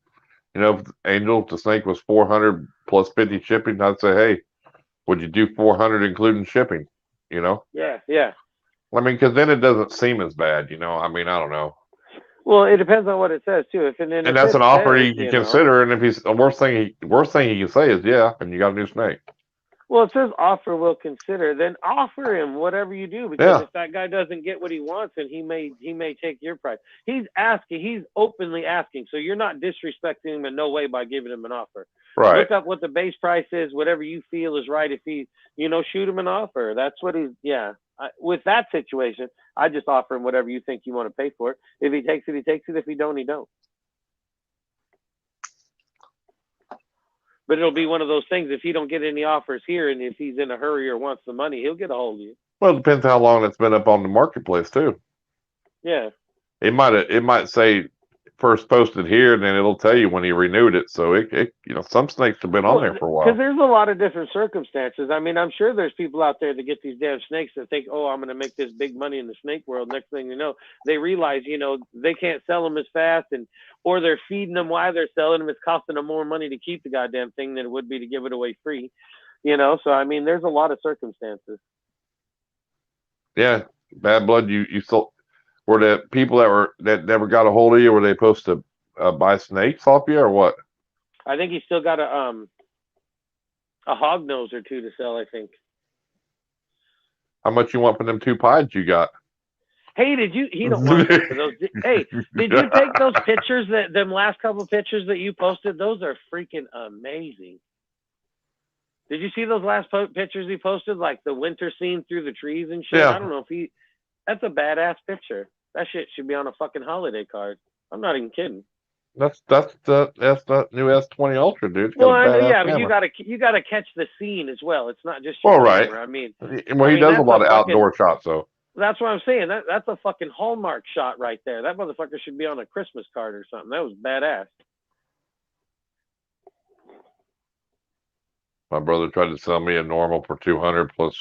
know, if Angel, the snake was 400 plus 50 shipping, I'd say, hey, would you do 400 including shipping? You know? Yeah. I mean, because then it doesn't seem as bad, you know? I mean, I don't know. Well, it depends on what it says, too. And that's an offer you can consider, and if he's the worst thing he can say is, yeah, and you got a new snake. Well, it says offer will consider. Then offer him whatever you do, because if that guy doesn't get what he wants, and he may take your price. He's asking. He's openly asking. So you're not disrespecting him in no way by giving him an offer. Right. Look up what the base price is. Whatever you feel is right. If he, shoot him an offer. That's what he's. Yeah. With that situation, I just offer him whatever you think you want to pay for it. If he takes it, he takes it. If he don't, he don't. But it'll be one of those things. If he don't get any offers here, and if he's in a hurry or wants the money, he'll get a hold of you. Well, it depends how long it's been up on the marketplace too. Yeah. It might say first posted here, and then it'll tell you when he renewed it. So some snakes have been on there for a while. Because there's a lot of different circumstances. I mean, I'm sure there's people out there that get these damn snakes that think, oh, I'm going to make this big money in the snake world. Next thing you know, they realize, they can't sell them as fast, or they're feeding them while they're selling them. It's costing them more money to keep the goddamn thing than it would be to give it away free. So I mean, there's a lot of circumstances. Yeah, Bad Blood. You sold. Were the people that never got a hold of you? Were they supposed to buy snakes off you or what? I think he still got a hog nose or two to sell. I think. How much you want for them 2 pies you got? Hey, he don't want none for those. Hey, did you take those pictures them last couple pictures that you posted? Those are freaking amazing. Did you see those last pictures he posted, like the winter scene through the trees and shit? Yeah. I don't know if that's a badass picture. That shit should be on a fucking holiday card. I'm not even kidding. That's the new S20 Ultra, dude. Well, I know, yeah, but you gotta catch the scene as well. It's not just your right. camera. I mean, he does a lot of outdoor shots, though. That's what I'm saying. That's a fucking Hallmark shot right there. That motherfucker should be on a Christmas card or something. That was badass. My brother tried to sell me a normal for 200 plus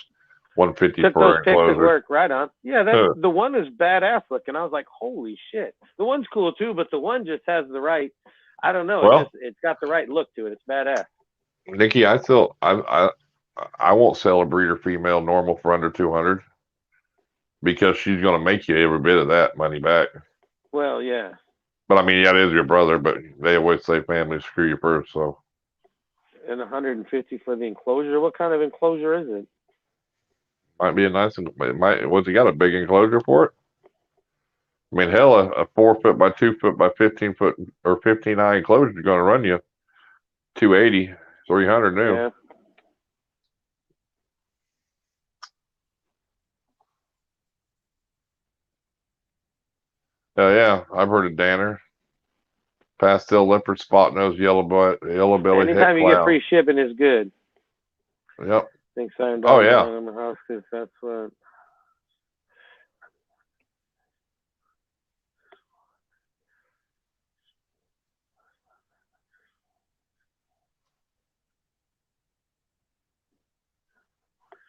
150 Took for those an pics at enclosure. work, right on. Yeah, the one is badass looking. I was like, holy shit. The one's cool too, but the one just has the right. I don't know. Well, it's got the right look to it. It's badass. Nikki, I won't sell a breeder female normal for under 200 because she's going to make you every bit of that money back. Well, yeah. But I mean, yeah, it is your brother, but they always say family screw you first, so. And 150 for the enclosure. What kind of enclosure is it? Might be a nice. What's he got? A big enclosure for it? I mean, hell, a 4 foot by 2 foot by 15 foot or 15 eye enclosure is going to run you 280, 300 new. Yeah. Yeah, I've heard of Danner. Pastel leopard, spot nose, yellow belly. Anytime you get free shipping is good. Yep. Thanks, Irondogg. Oh yeah. In the house, because that's what.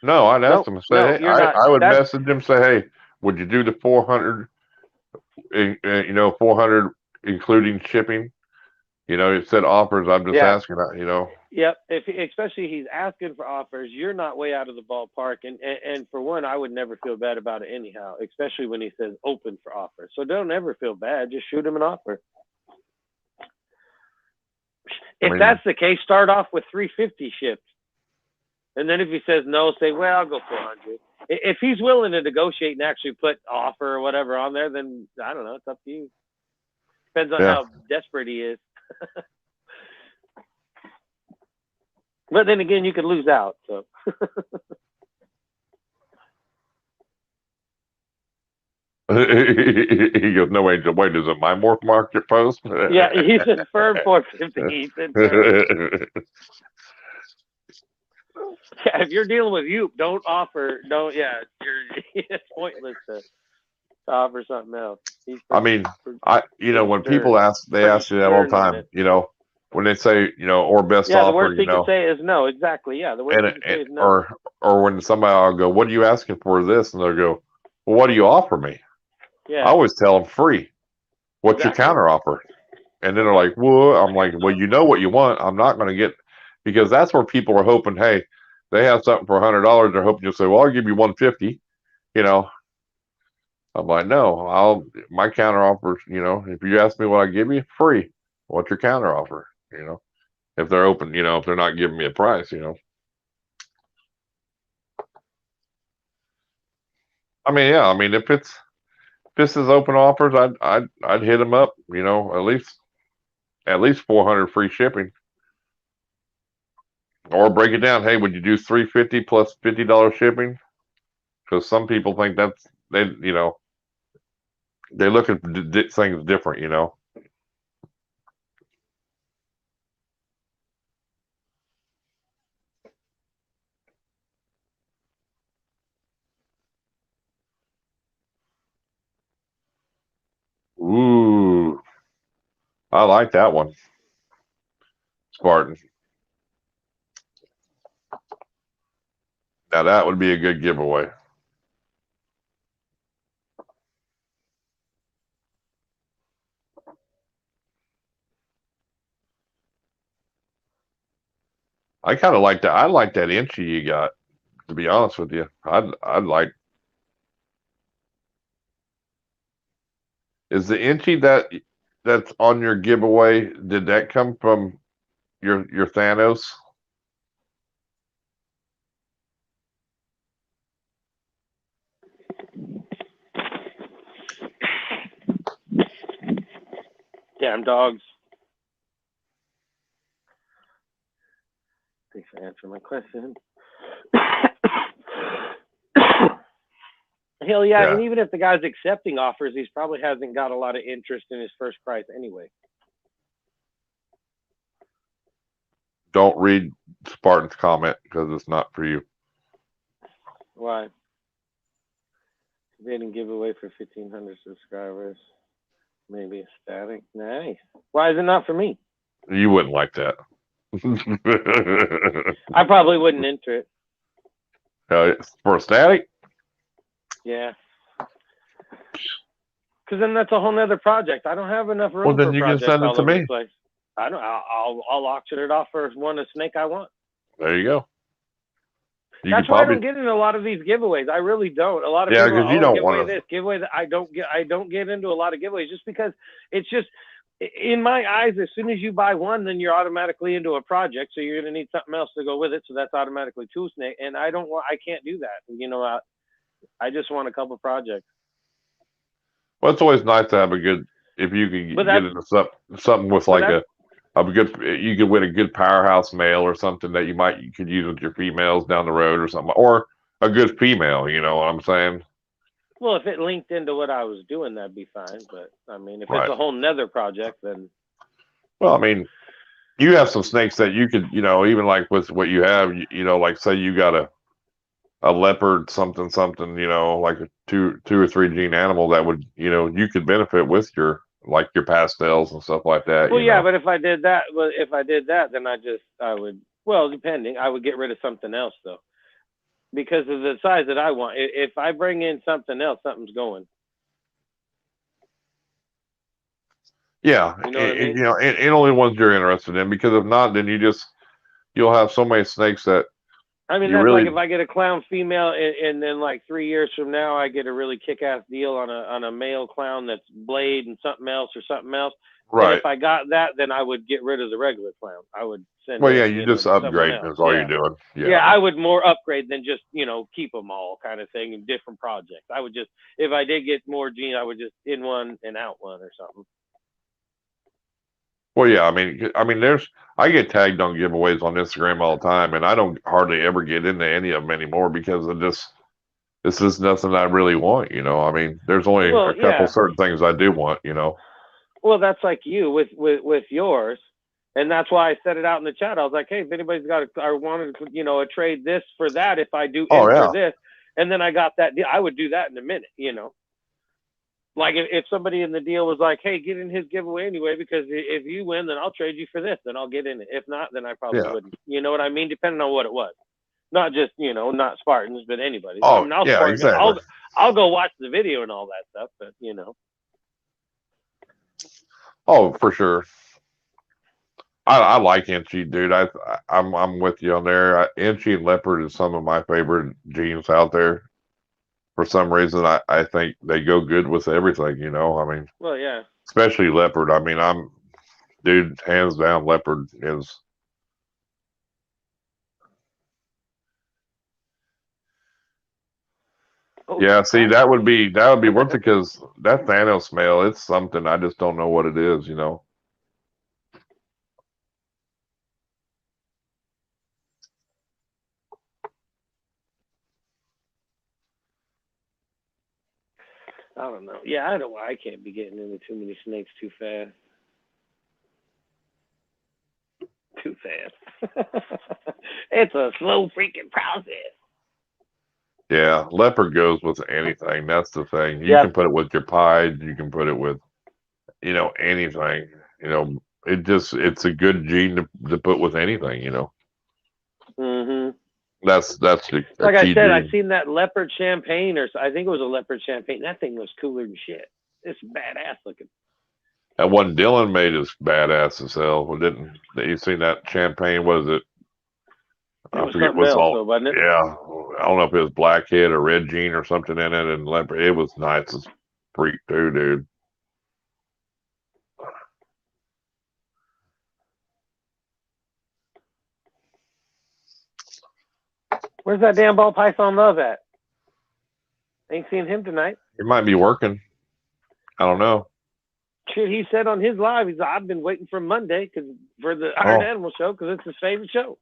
No, I'd ask him. Say, hey, I would message him. Say, hey, would you do the 400? 400 including shipping. It said offers. I'm just asking that. Yep. Especially he's asking for offers, you're not way out of the ballpark. And for one, I would never feel bad about it anyhow, especially when he says open for offers. So don't ever feel bad. Just shoot him an offer. If that's the case, start off with 350 shipped. And then if he says no, say, well, I'll go 400. If he's willing to negotiate and actually put offer or whatever on there, then I don't know. It's up to you. Depends on how desperate he is. But then again, you could lose out. So. He goes, no, Angel, wait, is it my market post? Yeah, he said firm 450. He said yeah, if you're dealing with Yooper, don't offer. It's pointless to offer something else. When people ask, they ask you that all the time. When they say, or best offer. The worst he can say is no. Exactly. Yeah, the worst he can say is no. Or when somebody, I'll go, what are you asking for this? And they'll go, well, what do you offer me? Yeah. I always tell them free. What's your counter offer? And then they're like, well, I'm like, well, you know what you want. I'm not going to get, because that's where people are hoping, hey, they have something for $100. They're hoping you'll say, well, I'll give you 150. I'm like, no, my counter offers, if you ask me what I give you, free. What's your counter offer? If they're open, if they're not giving me a price, I mean, yeah. I mean, if this is open offers, I'd hit them up. You know, at least 400 free shipping, or break it down. Hey, would you do 350 plus $50 shipping? Because some people think that's you know, they look at things different. You know. Ooh, I like that one, Spartan. Now that would be a good giveaway. I kind of like that. I like that Inchy you got. To be honest with you, I'd like. Is the Inchy that's on your giveaway? Did that come from your Thanos? Damn dogs. Thanks for answering my question. Hell yeah, and even if the guy's accepting offers, he's probably hasn't got a lot of interest in his first price anyway. Don't read Spartan's comment because it's not for you. Why? They didn't give away for 1,500 subscribers. Maybe a static. Nice. Why is it not for me? You wouldn't like that. I probably wouldn't enter it. For a static? Yeah. Because then that's a whole nother project. I don't have enough room for projects all over the place. I don't. I'll auction it off for one a snake I want. There you go. That's why I don't get into a lot of these giveaways. I really don't. A lot of people because you don't want to give away that. I don't get into a lot of giveaways just because it's just in my eyes. As soon as you buy one, then you're automatically into a project. So you're going to need something else to go with it. So that's automatically two snake. And I can't do that. You know, I just want a couple projects. Well, it's always nice to have a good, if you can get into something with like a good, you could win a good powerhouse male or something that you could use with your females down the road or something, or a good female, you know what I'm saying? Well, if it linked into what I was doing, that'd be fine. But I mean, if it's a whole nether project, then. Well, I mean, you have some snakes that you could, you know, even like with what you have, you know, like say you got a leopard something, you know, like a two or three gene animal that would, you know, you could benefit with your pastels and stuff like that. Well, yeah, but if I did that, then I would, well, depending, I would get rid of something else though, because of the size that I want. If I bring in something else, something's going. Yeah, you know what I mean? You know, and only ones you're interested in, because if not, then you'll have so many snakes that. I mean, that's like if I get a clown female and then like 3 years from now, I get a really kick-ass deal on a male clown that's blade and something else. Right. And if I got that, then I would get rid of the regular clown. I would send. Well, yeah, you just upgrade. That's all you're doing. Yeah, I would more upgrade than just, you know, keep them all kind of thing in different projects. I would just, if I did get more gene, I would just in one and out one or something. Well, yeah, I mean, I get tagged on giveaways on Instagram all the time, and I don't hardly ever get into any of them anymore because this is nothing I really want, you know. I mean, there's only a couple certain things I do want, you know. Well, that's like you with yours, and that's why I said it out in the chat. I was like, hey, if anybody's got I wanted to, you know, a trade this for that, if I do enter this, and then I got that deal, I would do that in a minute, you know. Like if somebody in the deal was like, hey, get in his giveaway anyway, because if you win, then I'll trade you for this, then I'll get in it. If not, then I probably wouldn't. You know what I mean? Depending on what it was. Not just, you know, not Spartans, but anybody. Oh, I mean, exactly. I'll go watch the video and all that stuff, but, you know. Oh, for sure. I like Inchy, dude. I'm with you on there. Inchy and Leopard is some of my favorite genes out there. For some reason, I think they go good with everything, you know. I mean, well, yeah. Especially Leopard. I mean, dude, hands down, Leopard is. Holy Yeah, see, crap. that would be worth it because that Thanos smell, it's something. I just don't know what it is, you know. I don't know. Yeah, I don't know why I can't be getting into too many snakes too fast. Too fast. It's a slow freaking process. Yeah, leopard goes with anything. That's the thing. You Yep. can put it with your pied. You can put it with, you know, anything. You know, it's a good gene to put with anything. You know, Mhm. that's the Like I key said, I gene. seen that leopard champagne, or I think it was a leopard champagne. That thing was cooler than shit. It's badass looking. That one Dylan made is badass as hell. Well, didn't you seen that champagne? What is it? It I was forget something what's else, all. though, wasn't it? Yeah, I don't know if it was blackhead or red gene or something in it, and leopard. It was nice as freak too, dude. Where's that damn ball python love at? Ain't seen him tonight. It might be working. I don't know. Shit, he said on his live, he's I've been waiting for Monday for the Iron Oh. Animal Show because it's his favorite show.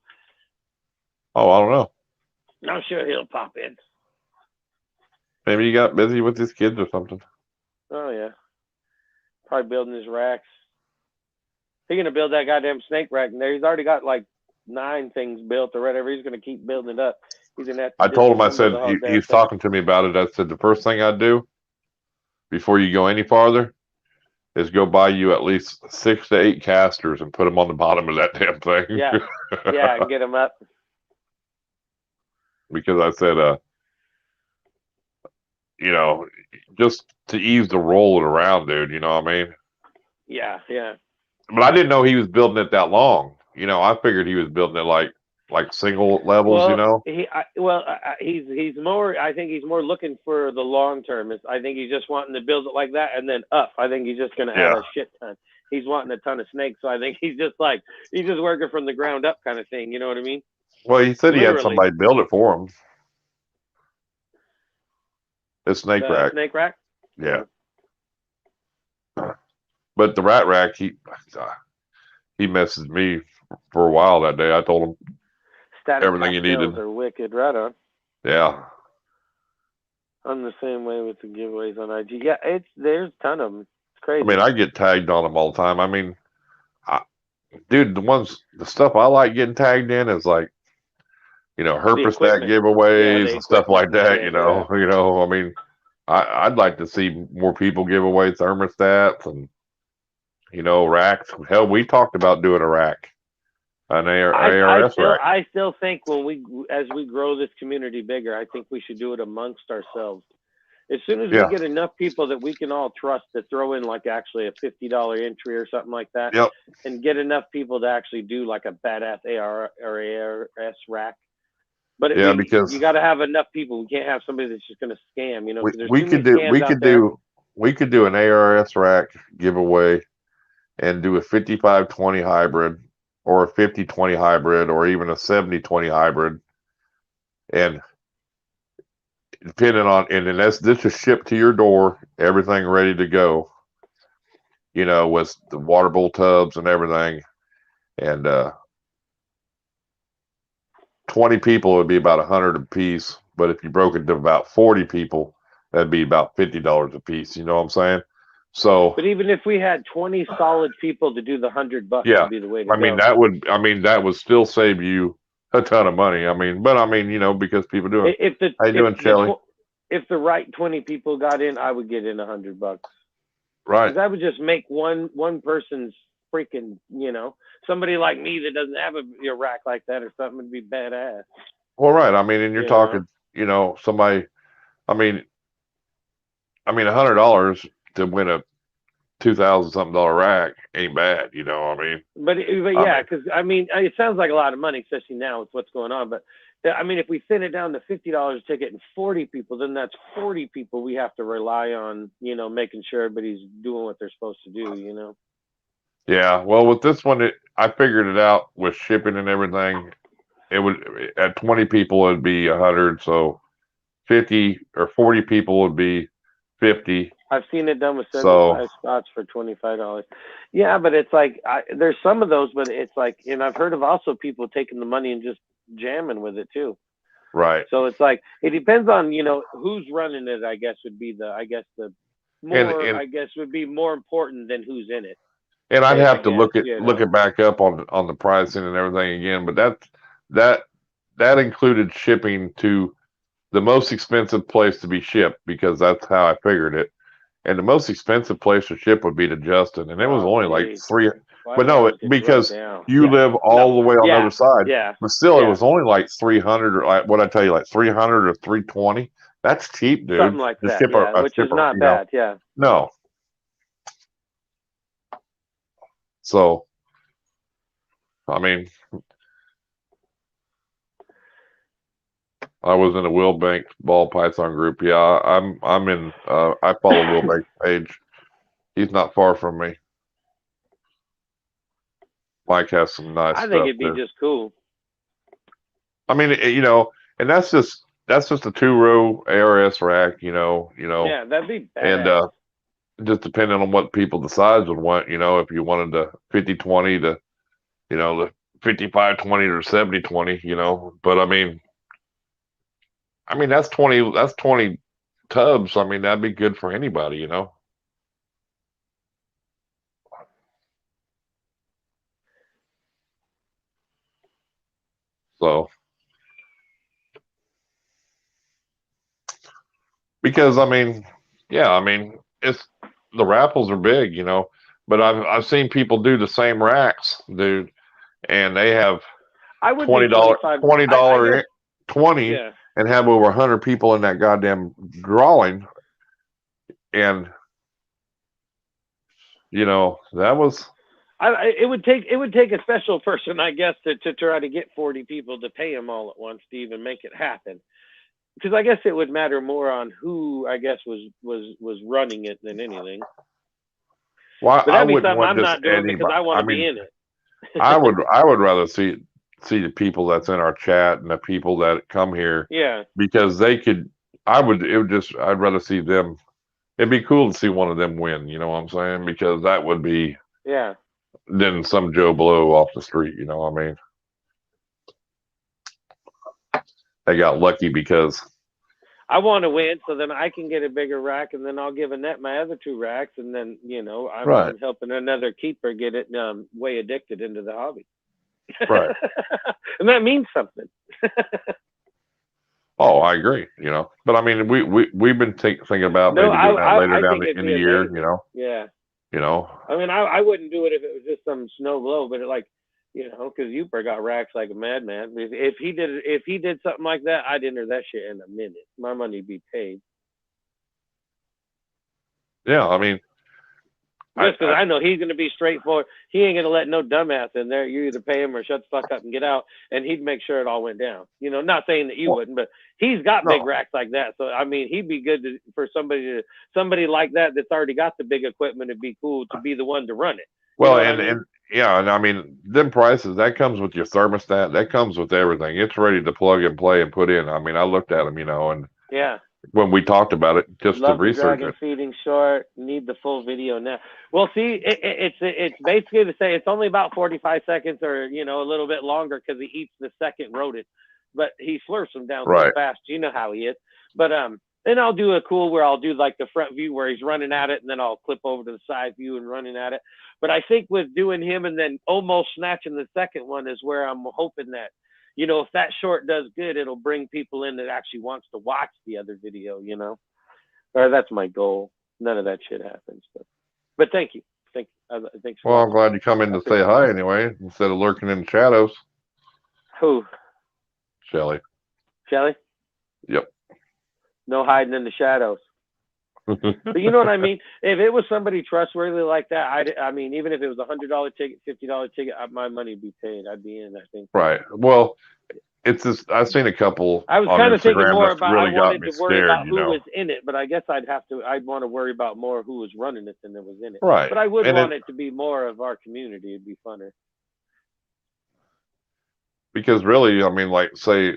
Oh, I don't know. I'm sure he'll pop in. Maybe he got busy with his kids or something. Oh yeah, probably building his racks. He's gonna build that goddamn snake rack in there. He's already got like 9 things built or whatever. He's gonna keep building it up. He's gonna have to I told him, I disassemble said, the whole damn he's thing. talking to me about it. I said, the first thing I'd do before you go any farther is go buy you at least 6 to 8 casters and put them on the bottom of that damn thing. Yeah, yeah, and get him up. Because I said, you know, just to ease the rolling around, dude. You know what I mean? Yeah, yeah. But I didn't know he was building it that long. You know, I figured he was building it like single levels. Well, you know? he's more. I think he's more looking for the long term. I think he's just wanting to build it like that and then up. I think he's just going to add a shit ton. He's wanting a ton of snakes, so I think he's just working from the ground up kind of thing. You know what I mean? Well, he said he had Literally. somebody build it for him. The snake rack. Snake rack. Yeah. But the rat rack, he messaged me for a while that day. I told him Static everything you needed. Are wicked, right on. Yeah. I'm the same way with the giveaways on IG. Yeah, there's a ton of them. It's crazy. I mean, I get tagged on them all the time. I mean, dude, the stuff I like getting tagged in is like, you know, Herps that giveaways and stuff like that. You know, I mean, I'd like to see more people give away thermostats and, you know, racks. Hell, we talked about doing a rack, an ARS rack. I still think as we grow this community bigger, I think we should do it amongst ourselves. As soon as we get enough people that we can all trust to throw in like actually a $50 entry or something like that, and get enough people to actually do like a badass AR or ARS rack. But because you got to have enough people. We can't have somebody that's just going to scam. You know, we could do an ARS rack giveaway and do a 55-20 hybrid or a 50-20 hybrid or even a 70-20 hybrid, and depending on, and then this is shipped to your door, everything ready to go, you know, with the water bowl tubs and everything. And 20 people would be about 100 a piece, but if you broke it to about 40 people, that'd be about $50 a piece. You know what I'm saying? So, but even if we had 20 solid people to do the $100, would be the way to go. That would still save you a ton of money. I mean, you know, because people do it. How you doing, Shelly? If the right 20 people got in, I would get in $100. Right. Because I would just make one person's freaking, you know, somebody like me that doesn't have a rack like that or something would be badass. Well, right. I mean, and you're talking, you know, somebody. I mean, $100 to win a $2,000 something rack ain't bad, you know what I mean? But yeah, because I mean, it sounds like a lot of money, especially now with what's going on. But I mean, if we thin it down to $50 a ticket and 40 people, then that's 40 people we have to rely on, you know, making sure everybody's doing what they're supposed to do, you know? Yeah. Well, with this one, I figured it out with shipping and everything. It would, at 20 people, it'd be 100. So 50 or 40 people would be 50. I've seen it done with 75 So spots for $25. Yeah, but it's like there's some of those, but it's like, and I've heard of also people taking the money and just jamming with it too. right. So it's like it depends on who's running it. I guess would be the more And I guess would be more important than who's in it. and I'd I have to guess look it back up on the pricing and everything again, but that included shipping to the most expensive place to be shipped, because that's how I figured it. And the most expensive place to ship would be to Justin, and it was only like geez. three. Why But do I no, always get because wrote down? you live all the way on the other side. Yeah. But still, it Yeah. was only like 300, or like what I tell you, like 300 or 320. That's cheap, dude. Something like to that. ship Yeah, which is not bad. Yeah. No. So, I mean, I was in a Willbank ball python group. Yeah, I'm in. I follow Willbank's page. He's not far from me. Mike has some nice I stuff think it'd be too. just cool. I mean, and that's just a 2-row ARS rack, Yeah, that'd be bad. and just depending on what people decide would want, if you wanted the 50-20 to, the 55-20 or 70-20, but I mean that's 20 tubs. I mean, that'd be good for anybody, So, because it's the raffles are big, but I've seen people do the same racks, dude, and they have I would $20, $20, 20, yeah. and have over 100 people in that goddamn drawing, and that was. It would take a special person, I guess, to try to get 40 people to pay them all at once to even make it happen. Because I guess it would matter more on who I guess was running it than anything. Well, but that'd be something I'm not doing because I want to be in it. I would rather see the people that's in our chat and the people that come here. Yeah. Because they could. I'd rather see them. It'd be cool to see one of them win. You know what I'm saying? Because that would be. Yeah. Than some Joe Blow off the street. You know what I mean? They got lucky because. I want to win, so then I can get a bigger rack, and then I'll give Annette my other 2 racks, and then I'm helping another keeper get it way addicted into the hobby. Right. And that means something. Oh, I agree. But I mean, we've been thinking about maybe doing that later down in the year. Amazing. Yeah. I mean, I wouldn't do it if it was just some snow blow, but because Yooper got racks like a madman. If he did something like that, I'd enter that shit in a minute. My money'd be paid. Yeah, I mean, just because I know he's going to be straightforward. He ain't going to let no dumbass in there. You either pay him or shut the fuck up and get out, and he'd make sure it all went down. Not saying that you wouldn't, but he's got big racks like that. So I mean, he'd be good for somebody like that that's already got the big equipment. It'd be cool to be the one to run it. Well, and I mean, them prices, that comes with your thermostat. That comes with everything. It's ready to plug and play and put in. I mean, I looked at them, and yeah. When we talked about it, just Love to research dragon it. Feeding short. Need the full video now. Well, see, it's basically to say it's only about 45 seconds or a little bit longer because he eats the second rodent, but he slurps them down so fast. You know how he is. But then I'll do a cool where I'll do like the front view where he's running at it, and then I'll clip over to the side view and running at it. But I think with doing him and then almost snatching the second one is where I'm hoping that, if that short does good, it'll bring people in that actually wants to watch the other video, or that's my goal. None of that shit happens, but thank you. Thanks. Well, I'm glad you come in to say hi anyway, instead of lurking in the shadows. Who? Shelly. Shelly? Yep. No hiding in the shadows. But you know what I mean? If it was somebody trustworthy like that, I mean, even if it was $100 ticket, $50 ticket, my money would be paid. I'd be in, I think. Right. Well, it's just, I've seen a couple. I was kind of thinking more about, really I wanted to worry scared, about who was in it, but I guess I'd want to worry about more who was running it than there was in it. Right. But I would want it to be more of our community. It'd be funner. Because really, I mean, like, say,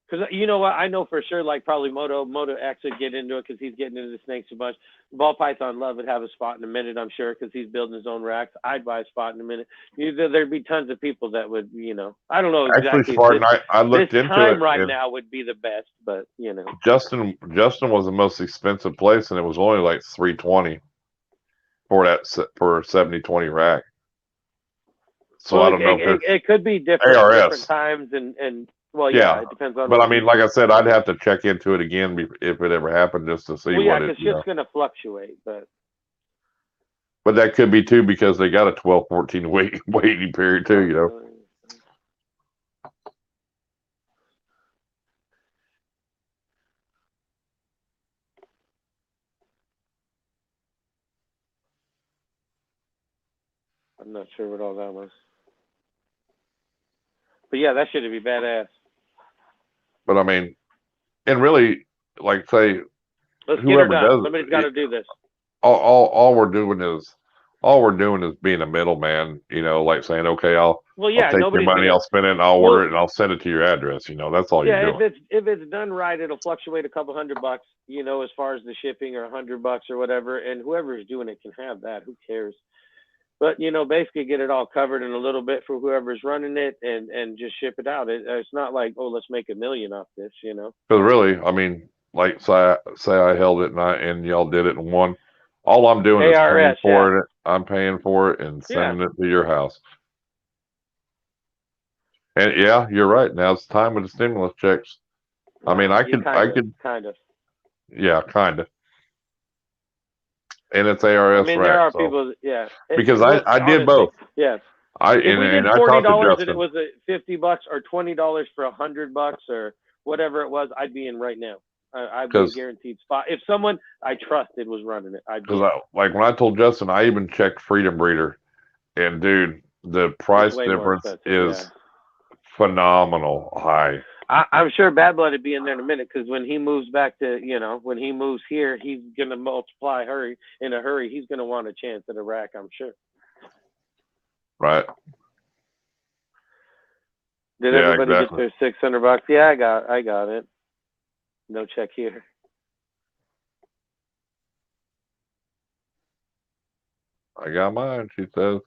Because you know what, I know for sure, like probably Moto X would get into it because he's getting into the snakes a bunch. Ball Python Love would have a spot in a minute, I'm sure, because he's building his own racks. I'd buy a spot in a minute. There'd be tons of people that would, I don't know Actually, exactly. Spartan, I looked This into time it. right now would be the best, but Justin was the most expensive place, and it was only like $320 for a 70/20 rack. So I don't know if it could be different ARS. times and well, Yeah, it depends on. but I mean, like I said, I'd have to check into it again if it ever happened, just to see well, yeah, what it. because shit's gonna fluctuate, but that could be too, because they got a 12-14 waiting period too. I'm not sure what all that was. But yeah, that should be badass. But I mean, and really, like say, let's get her done. Somebody's got to do this. All we're doing is being a middleman. Like saying, okay, I'll take your money, I'll spend it, and I'll order it, and I'll send it to your address. That's all you're doing. If it's done right, it'll fluctuate a couple $100, as far as the shipping, or $100 or whatever. And whoever is doing it can have that. Who cares? But basically get it all covered in a little bit for whoever's running it, and just ship it out. It's not like, oh, let's make $1 million off this, Because really, I mean, like say I held it and y'all did it in one. All I'm doing is paying for it. I'm paying for it and sending it to your house. And yeah, you're right. Now it's time with the stimulus checks. I mean, I could kind of. Yeah, kind of. And it's ARS. I mean, there are people, because I did both. Yeah. If we did $40 and it was $50 or $20 for $100 or whatever it was, I'd be in right now. I'd be a guaranteed spot. If someone I trusted was running it, I'd be. Like when I told Justin, I even checked Freedom Breeder, and dude, the price difference is phenomenal high. I'm sure Bad Blood would be in there in a minute, because when he moves back to, when he moves here, he's going to multiply in a hurry. He's going to want a chance at a rack, I'm sure. Right. Did everybody get their $600? Yeah, I got it. No check here. I got mine, she says.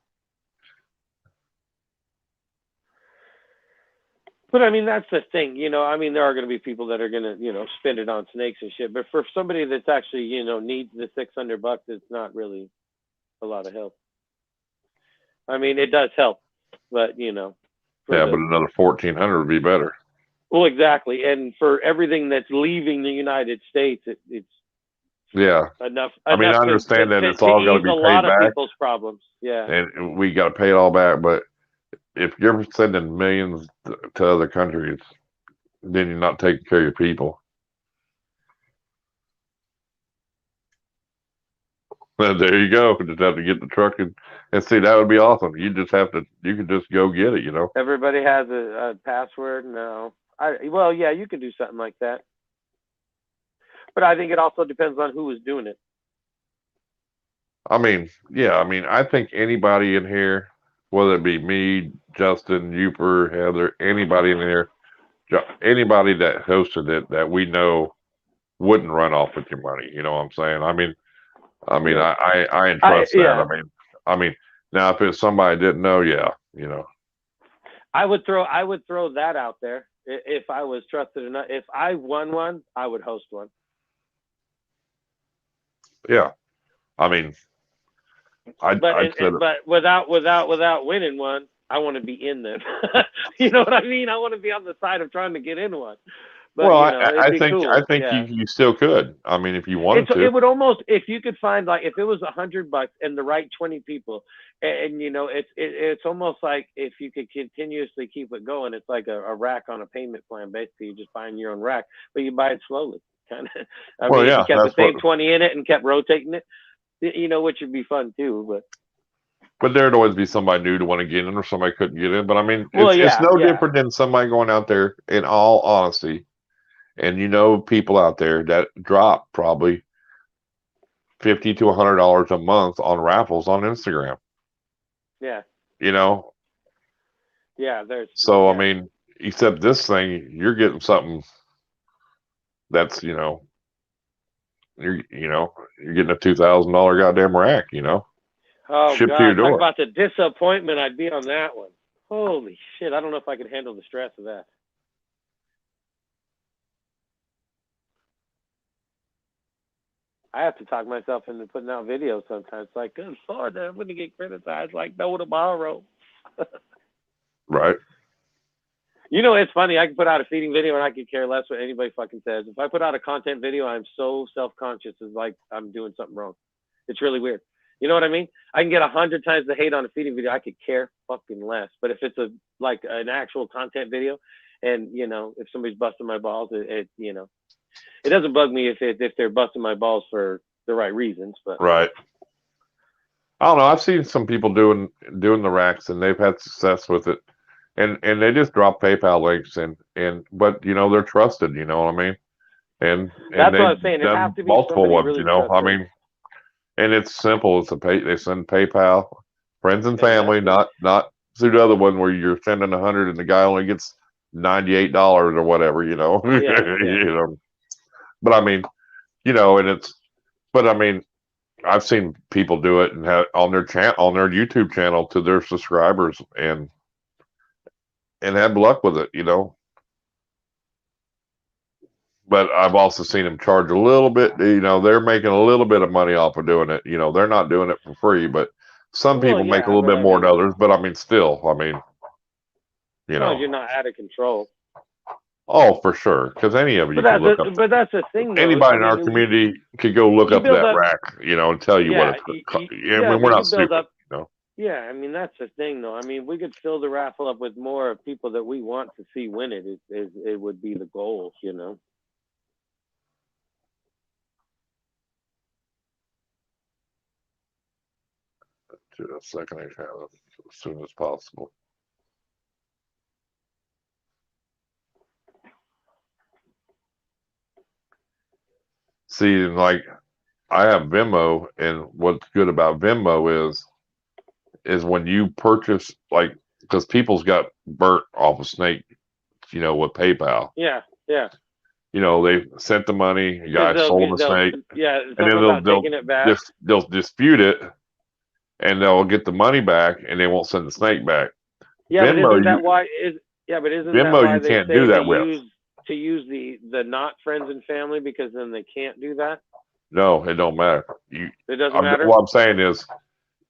But I mean, that's the thing, I mean, there are going to be people that are going to, spend it on snakes and shit. But for somebody that's actually, needs the $600, it's not really a lot of help. I mean, it does help, but but another $1,400 would be better. Well, exactly, and for everything that's leaving the United States, it's enough. I mean, I understand that it's all going to be paid back. A lot of people's problems, and we got to pay it all back, but if you're sending millions to other countries, then you're not taking care of your people. There you go. Just have to get the truck and see. That would be awesome. You could just go get it. Everybody has a password. No, you could do something like that. But I think it also depends on who is doing it. I mean, I think anybody in here, whether it be me, Justin, Yooper, Heather, anybody in here, anybody that hosted it that we know wouldn't run off with your money. You know what I'm saying? I entrust that. I mean, now if it's somebody I didn't know, I would throw that out there if I was trusted enough. If I won one, I would host one. Yeah, I mean, but without winning one, I want to be in them. You know what I mean? I want to be on the side of trying to get in one. But, I think you still could. I mean, if you wanted to, it would almost, if you could find, like, if it was $100 and the right 20 people, and it's almost like if you could continuously keep it going, it's like a rack on a payment plan. Basically, you're just buying your own rack, but you buy it slowly, kind of. I mean, if you kept the same 20 in it and kept rotating it, which would be fun too, But there'd always be somebody new to want to get in, or somebody couldn't get in. But I mean, it's no different than somebody going out there, in all honesty. And people out there that drop probably $50 to $100 a month on raffles on Instagram. Yeah. Yeah, there's. So I mean, except this thing, you're getting something that's, you're getting a $2,000 goddamn rack, Oh shipped to your God, talk door. about the disappointment I'd be on that one. Holy shit, I don't know if I could handle the stress of that. I have to talk myself into putting out videos sometimes. It's like, good Lord, I'm going to get criticized like no tomorrow. Right. It's funny. I can put out a feeding video and I could care less what anybody fucking says. If I put out a content video, I'm so self-conscious. It's like I'm doing something wrong. It's really weird. You know what I mean? I can get 100 times the hate on a feeding video. I could care fucking less. But if it's an actual content video, and if somebody's busting my balls, it doesn't bug me if they're busting my balls for the right reasons. But right. I don't know. I've seen some people doing the racks, and they've had success with it, and they just drop PayPal links but they're trusted. You know what I mean? And that's what they've I'm saying. It has done to be multiple ones. really I trusted. mean. And it's simple. They send PayPal, friends and family, not through the other one where you're sending 100 and the guy only gets $98 or whatever, Yeah. But I mean, but I mean, I've seen people do it and have on their YouTube channel to their subscribers and have luck with it, But I've also seen them charge a little bit. They're making a little bit of money off of doing it. They're not doing it for free, but some people make a little bit more than others. But I mean, still, you're not out of control. Oh, for sure. Because any of you can look up. But that's the thing, though. Anybody in our community could go look up that rack, and tell you what it's. I mean, we're not stupid. Yeah, I mean that's the thing, though. I mean, we could fill the raffle up with more people that we want to see win it. It would be the goal, To a second, I have it as soon as possible. See, like I have Venmo, and what's good about Venmo is when you purchase, like, because people's got burnt off a snake, with PayPal. Yeah. They sent the money, a guy sold the snake, and then they'll dispute it, and they'll get the money back, and they won't send the snake back. Yeah, Venmo, but isn't that why? Venmo, you can't do that with. To use the not friends and family, because then they can't do that. No, it don't matter. It doesn't matter. What I'm saying is,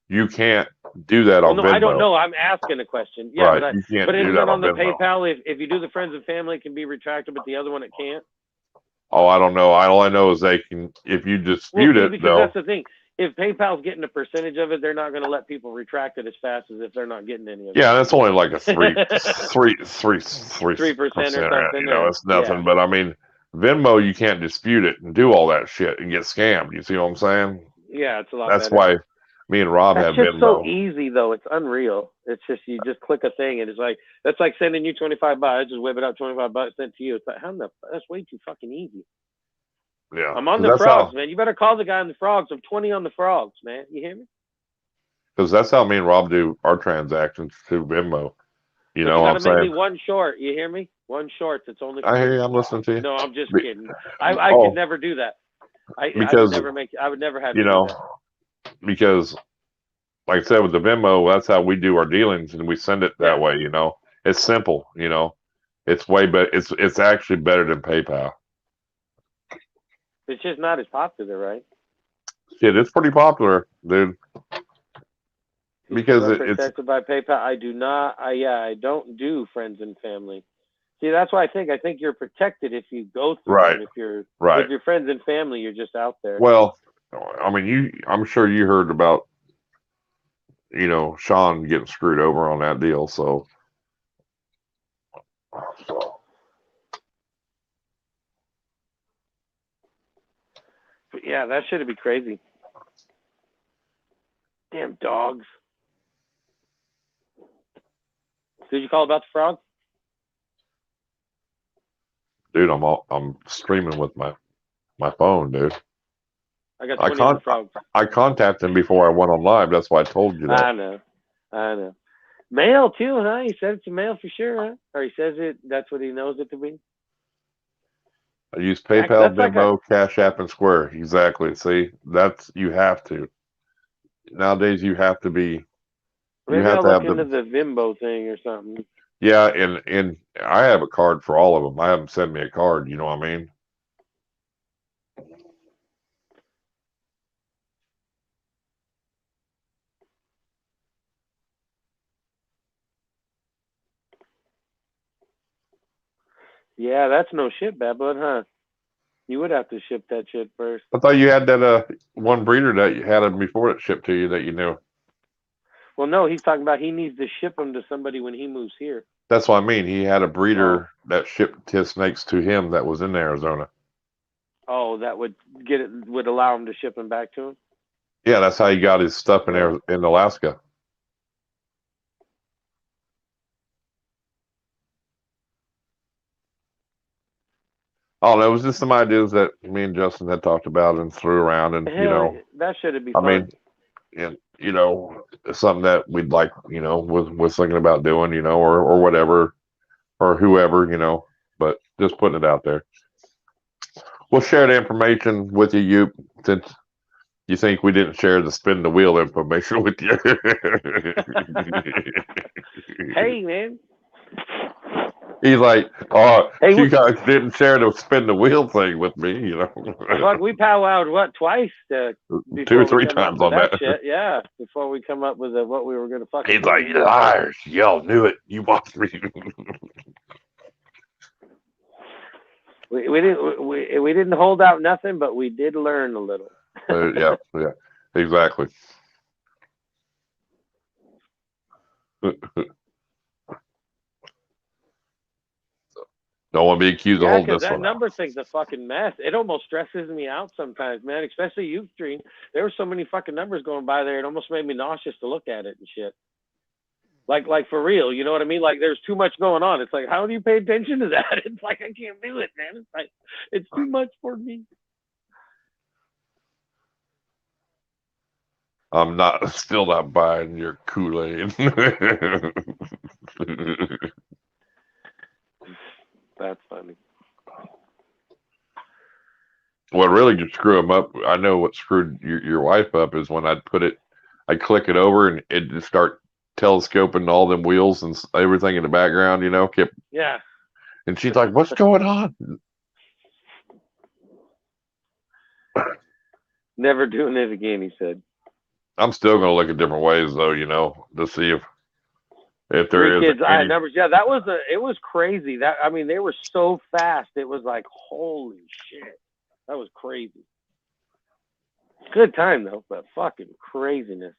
you can't do that on Venmo. I don't know. I'm asking a question. Yeah, right. you can't isn't that on the Venmo. PayPal? If you do the friends and family, it can be retracted, but the other one it can't. Oh, I don't know. All I know is they can. If you dispute it, because that's the thing. If PayPal's getting a percentage of it, they're not going to let people retract it as fast as if they're not getting any of it. Yeah, that's only like a 3% or something. It's nothing. Yeah. But I mean, Venmo, you can't dispute it and do all that shit and get scammed. You see what I'm saying? Yeah, it's a lot. That's why me and Rob have Venmo. It's so easy though. It's unreal. It's just you just click a thing and it's like that's like sending you $25. I just whip it up, $25 sent to you. It's like that's way too fucking easy. Yeah, I'm on the frogs, man. You better call the guy on the frogs. I'm 20 on the frogs, man. You hear me? Because that's how me and Rob do our transactions through Venmo. You know what I'm saying? Make me one short. You hear me? One short. It's only. I hear you. I'm listening to you. No, I'm just kidding. I could never do that. I would never have. Because, like I said, with the Venmo, that's how we do our dealings, and we send it that way. It's simple. It's way better. It's actually better than PayPal. It's just not as popular, right? Shit, it's pretty popular, dude. Because it's protected by PayPal. I do not. I don't do friends and family. See, that's why I think you're protected if you go through. Right. Them. If you're right. With your friends and family, you're just out there. Well, I mean, I'm sure you heard about, Sean getting screwed over on that deal. So. But yeah, that should be crazy. Damn dogs. Did you call about the frog? Dude, I'm streaming with my phone, dude. I got 20 on the frogs. I contacted him before I went on live. That's why I told you that. I know. Male too, huh? He said it's a male for sure, huh? Or he says it. That's what he knows it to be. I use PayPal, Venmo, Cash App, and Square. Exactly. See, that's you have to. Nowadays, you have to be. Maybe I'll look into the Vimbo thing or something. Yeah, and I have a card for all of them. I have them send me a card. You know what I mean? Yeah, that's no shit, Bad Blood, huh? You would have to ship that shit first. I thought you had that one breeder that you had them before it shipped to you that you knew. Well, no, he's talking about he needs to ship them to somebody when he moves here. That's what I mean. He had a breeder that shipped his snakes to him that was in Arizona. Oh, that would allow him to ship them back to him? Yeah, that's how he got his stuff in Alaska. Oh, no, it was just some ideas that me and Justin had talked about and threw around, and that should be fun. I mean, and something that we'd like, was thinking about doing, or whatever, or whoever, but just putting it out there. We'll share the information with you, Yoop, since you think we didn't share the spin the wheel information with you. Hey, man. He's like, oh, hey, you guys didn't share the spin the wheel thing with me, Fuck, we powwowed, what, twice? 2 or 3 times on that. Shit. Yeah, before we come up with what we were going to fucking He's like, you liars. Y'all knew it. You watched me. We didn't hold out nothing, but we did learn a little. Yeah, exactly. Don't want to be accused of holding this that one number out. thing's a fucking mess. It almost stresses me out sometimes, man. Especially youth stream. There were so many fucking numbers going by there. It almost made me nauseous to look at it and shit. Like for real, you know what I mean? Like there's too much going on. It's like, how do you pay attention to that? It's like I can't do it, man. It's like it's too much for me. I'm still not buying your Kool-Aid. That's funny. What really just screwed them up, I know what screwed your wife up is when I'd click it over and it just start telescoping all them wheels and everything in the background, kept. Yeah. And she's like, what's going on? Never doing it again, he said. I'm still going to look at different ways, though, to see if there is. Kids, numbers. Yeah, it was crazy. They were so fast. It was like, holy shit. That was crazy. Good time, though, but fucking craziness.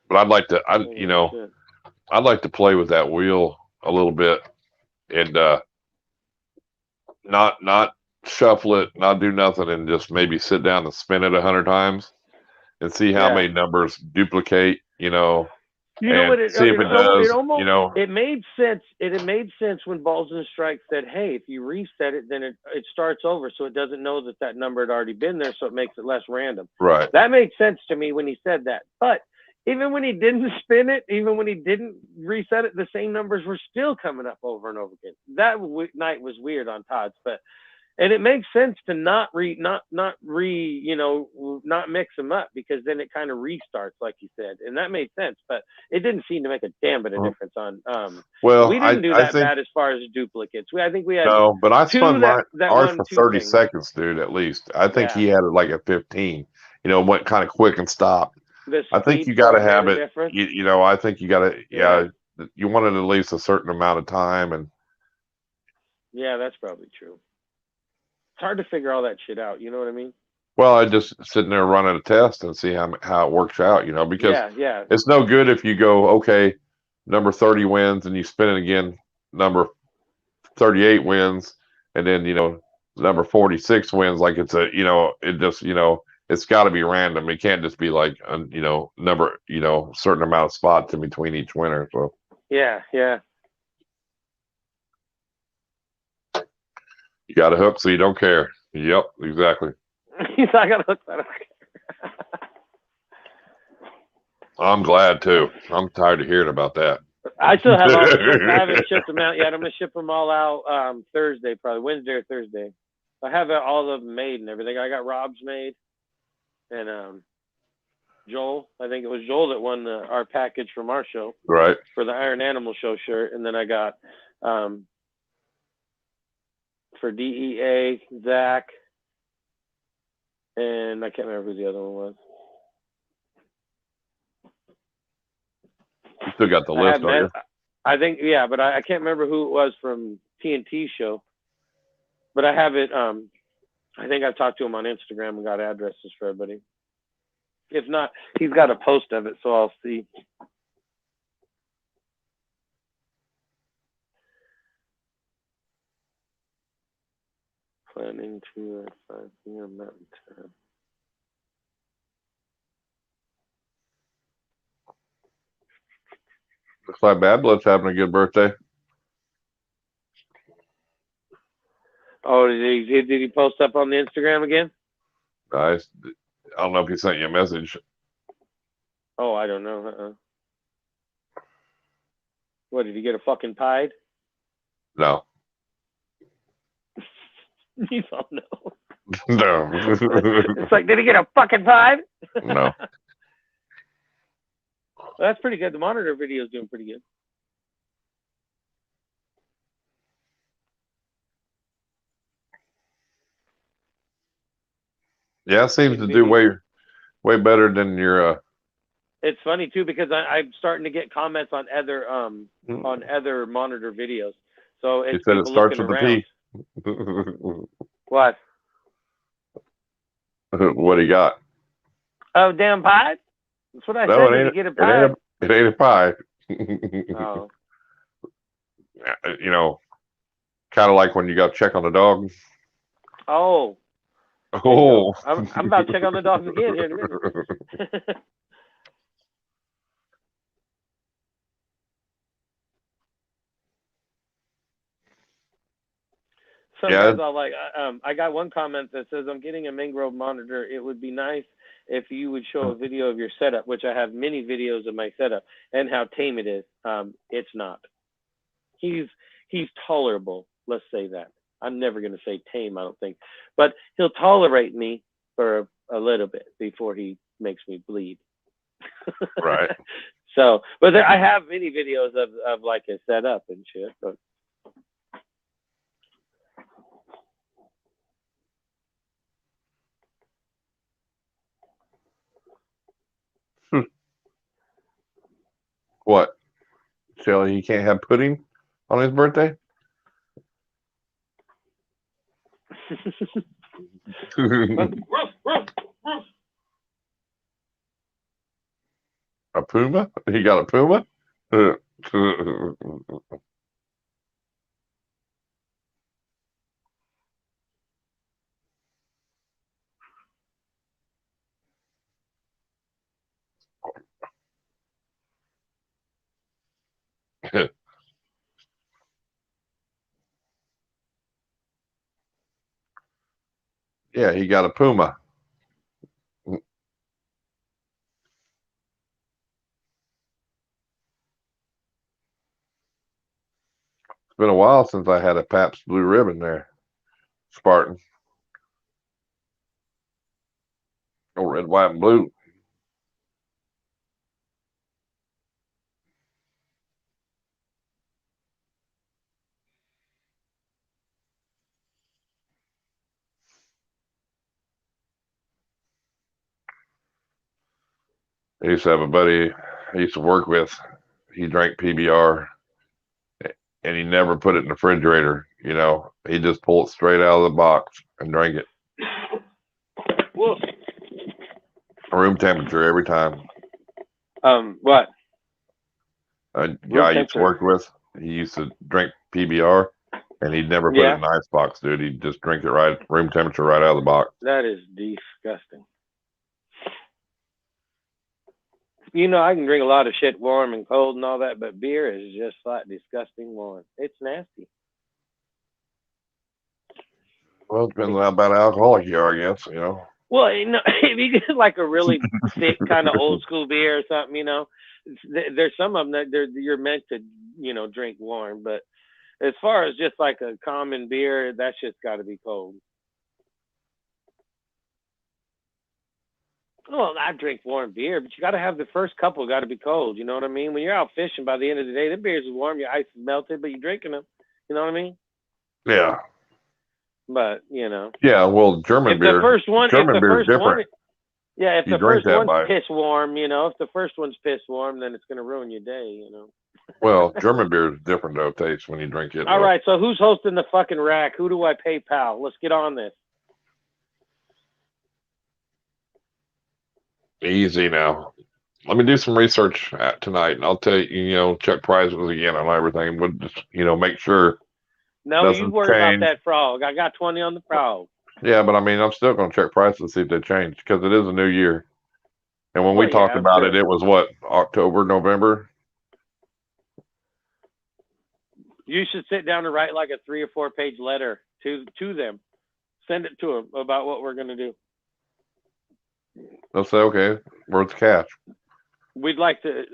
But I'd like to play with that wheel a little bit and not shuffle it, not do nothing, and just maybe sit down and spin it 100 times and see how many numbers duplicate, and what see if it does. It made sense. It made sense when Balls and Strike said, "Hey, if you reset it, then it starts over, so it doesn't know that number had already been there, so it makes it less random." Right. That made sense to me when he said that. But even when he didn't spin it, even when he didn't reset it, the same numbers were still coming up over and over again. That night was weird on Todd's, and it makes sense to not mix them up, because then it kind of restarts, like you said, and that made sense. But it didn't seem to make a damn bit of difference on. Well, we didn't do that bad as far as duplicates. I think we had but I spun ours for 30 thing. seconds, dude. At least I think he had it like at 15. Went kind of quick and stopped. I think you got to have it. I think you got to. Yeah, you wanted at least a certain amount of time, and. Yeah, that's probably true. It's hard to figure all that shit out. You know what I mean? Well, I just sitting there running a test and see how it works out, because it's no good if you go, okay, number 30 wins and you spin it again, number 38 wins, and then, number 46 wins. Like it's it's got to be random. It can't just be like, number, certain amount of spots in between each winner. So. Yeah. You got a hook so you don't care. Yep, exactly. I got a hook. I don't care. I'm glad too. I'm tired of hearing about that. I still have all the shit. I haven't shipped them out yet. I'm gonna ship them all out Thursday, probably Wednesday or Thursday. I have all of them made and everything. I got Rob's made, and Joel. I think it was Joel that won our package from our show, Right. for the Iron Animal Show shirt, and then I got for DEA Zach, and I can't remember who the other one was. You still got the list, don't you? I think, yeah, but I can't remember who it was from TnT show. But I have it. I think I've talked to him on Instagram and got addresses for everybody. If not, he's got a post of it, so I'll see. Planning to at 5 p.m. Mountain Time. Looks like Bad Blood's having a good birthday. Oh, did he post up on the Instagram again? Nice. I don't know if he sent you a message. Oh, I don't know. What, did he get a fucking pied? No. You don't know. No. It's like, did he get a fucking pied? No. Well, that's pretty good. The monitor video is doing pretty good. Yeah, it seems to do way better than your. It's funny too because I'm starting to get comments on other monitor videos. So it's he said it starts with around. the P. What? What he got? Oh, damn pie! That's what I said. Did he get a pie? It ain't a pie. Oh. You know, kind of like when you got to check on the dog. Oh. Oh. I'm about to check on the dogs again here in a minute. Sometimes I'll like, I got one comment that says, I'm getting a mangrove monitor. It would be nice if you would show a video of your setup, which I have many videos of my setup and how tame it is. It's not. He's tolerable. Let's say that. I'm never going to say tame, I don't think, but he'll tolerate me for a little bit before he makes me bleed. Right. So, but I have many videos of like his setup and shit, but. What? Shelly, he can't have pudding on his birthday? A puma? He got a puma? Yeah, he got a puma. It's been a while since I had a Pabst Blue Ribbon there. Spartan. Oh, red, white, and blue. I used to have a buddy I used to work with. He drank PBR, and he never put it in the refrigerator. You know, he just pulled it straight out of the box and drank it. Whoa. Room temperature every time. What? A guy I used to work with, he used to drink PBR, and he'd never put it in an ice box, dude. He'd just drink it right, room temperature, right out of the box. That is disgusting. You know, I can drink a lot of shit warm and cold and all that, but beer is just like disgusting warm. It's nasty. Well, it depends on how bad alcoholic you are, I guess, you know. Well, if you get like a really thick kind of old school beer or something, there's some of them that you're meant to, drink warm. But as far as just like a common beer, that shit's got to be cold. Well, I drink warm beer, but you got to have the first couple got to be cold. You know what I mean? When you're out fishing, by the end of the day, the beers is warm, your ice is melted, but you're drinking them. You know what I mean? Yeah. But Yeah. Well, German beer. German beer is different. Yeah, if the first one's piss warm, if the first one's piss warm, then it's gonna ruin your day. Well, German beer is different though, taste when you drink it. All right, so who's hosting the fucking rack? Who do I pay, pal? Let's get on this. Easy now. Let me do some research tonight, and I'll tell you, check prices again on everything. But just, make sure. No, you worry about that frog. I got 20 on the frog. Yeah, but I mean, I'm still going to check prices to see if they change because it is a new year. And when we talked about it, it was what, October, November? You should sit down and write like a 3 or 4 page letter to them. Send it to them about what we're going to do. They'll say, okay, where's the cash? We'd like to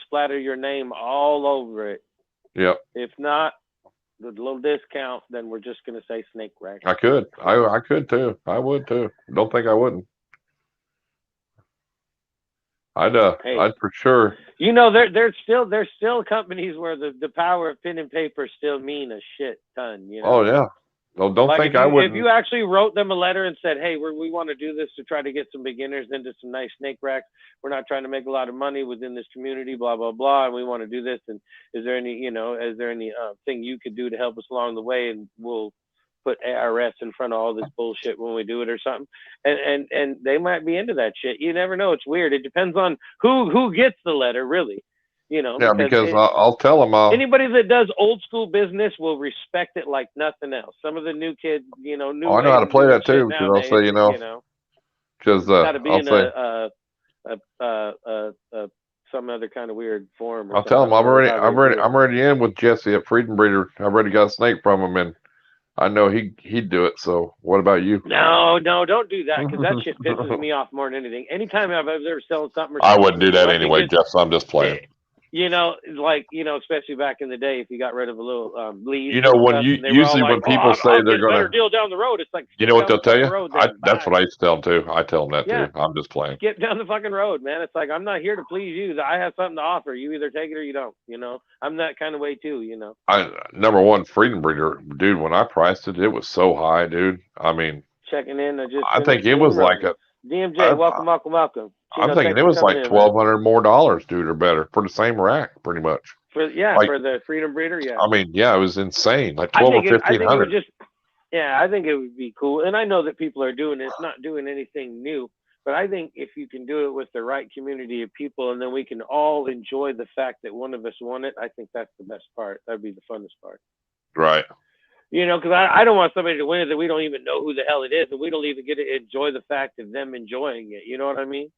splatter your name all over it. Yep. If not, the little discount, then we're just going to say snake rack. I could. I could too. I would too. Don't think I wouldn't. I'd for sure. There's still companies where the power of pen and paper still mean a shit ton. Oh yeah. Well, don't think I wouldn't. If you actually wrote them a letter and said, "Hey, we want to do this to try to get some beginners into some nice snake racks. We're not trying to make a lot of money within this community, blah blah blah, and we want to do this. And is there any thing you could do to help us along the way? And we'll put ARS in front of all this bullshit when we do it or something." And they might be into that shit. You never know. It's weird. It depends on who gets the letter, really. Yeah, because I'll tell them. Anybody that does old school business will respect it like nothing else. Some of the new kids, I know how to play that too. Because I'll say, because got to be in some other kind of weird form. I'll tell them I'm already in with Jesse at Freedom Breeder. I've already got a snake from him, and I know he'd do it. So what about you? No, don't do that because that shit pisses me off more than anything. Anytime I've ever selling something, I wouldn't do that anyway, Jeff. So I'm just playing. Especially back in the day, if you got rid of a little leaves. When people say they're going to deal down the road, it's like, what they'll tell you? That's what I used to tell them too. I tell them that too. I'm just playing. Skip down the fucking road, man. It's like, I'm not here to please you. I have something to offer. You either take it or you don't. I'm that kind of way too. Number one, Freedom Breeder, dude. When I priced it, it was so high, dude. I mean, checking in. I think it was like a DMJ. Welcome. I'm thinking it was like $1,200 more, dude, or better for the same rack, pretty much. For the Freedom Breeder, yeah. I mean, yeah, it was insane, like $1,200 or $1,500. I think it would be cool, and I know that people are doing it. It's not doing anything new, but I think if you can do it with the right community of people, and then we can all enjoy the fact that one of us won it, I think that's the best part. That'd be the funnest part. Right. Because I don't want somebody to win it that we don't even know who the hell it is, and we don't even get to enjoy the fact of them enjoying it. You know what I mean?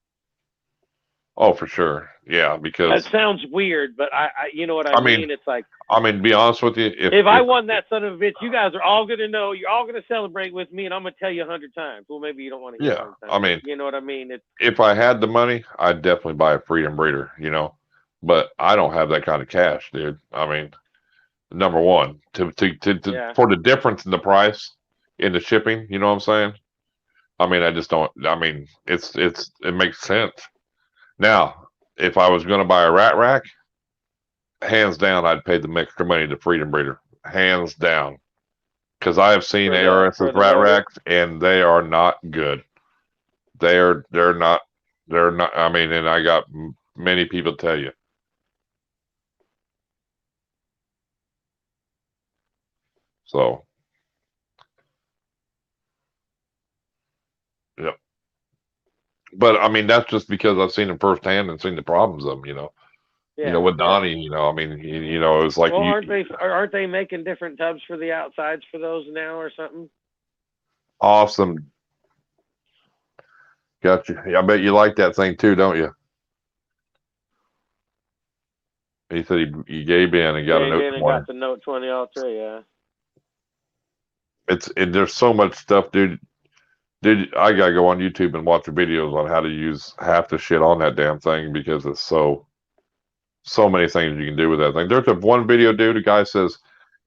Oh, for sure. Yeah, because that sounds weird, but I you know what I mean? It's like, to be honest with you, if I won that son of a bitch, you guys are all gonna know. You're all gonna celebrate with me, and I'm gonna tell you 100 times. Well, maybe you don't want to hear. Yeah, you know what I mean? If I had the money, I'd definitely buy a Freedom Breeder. But I don't have that kind of cash, dude. I mean, number one, for the difference in the price in the shipping, you know what I'm saying? I mean, I just don't. I mean, it makes sense. Now, if I was going to buy a rat rack, hands down, I'd pay the extra money to Freedom Breeder. Hands down. Because I have seen ARS's rat racks, and they are not good. They're not, I mean, and I got many people tell you. So, yep. But I mean, that's just because I've seen them firsthand and seen the problems of them, with Donnie, I mean, it was like. Well, aren't they making different tubs for the outsides for those now or something? Awesome. Gotcha. I bet you like that thing too, don't you? He said he gave in and got a Note 20. Got the Note 20 Ultra, yeah. There's so much stuff, dude. I gotta go on YouTube and watch the videos on how to use half the shit on that damn thing because it's so many things you can do with that thing. There's one video, dude. The guy says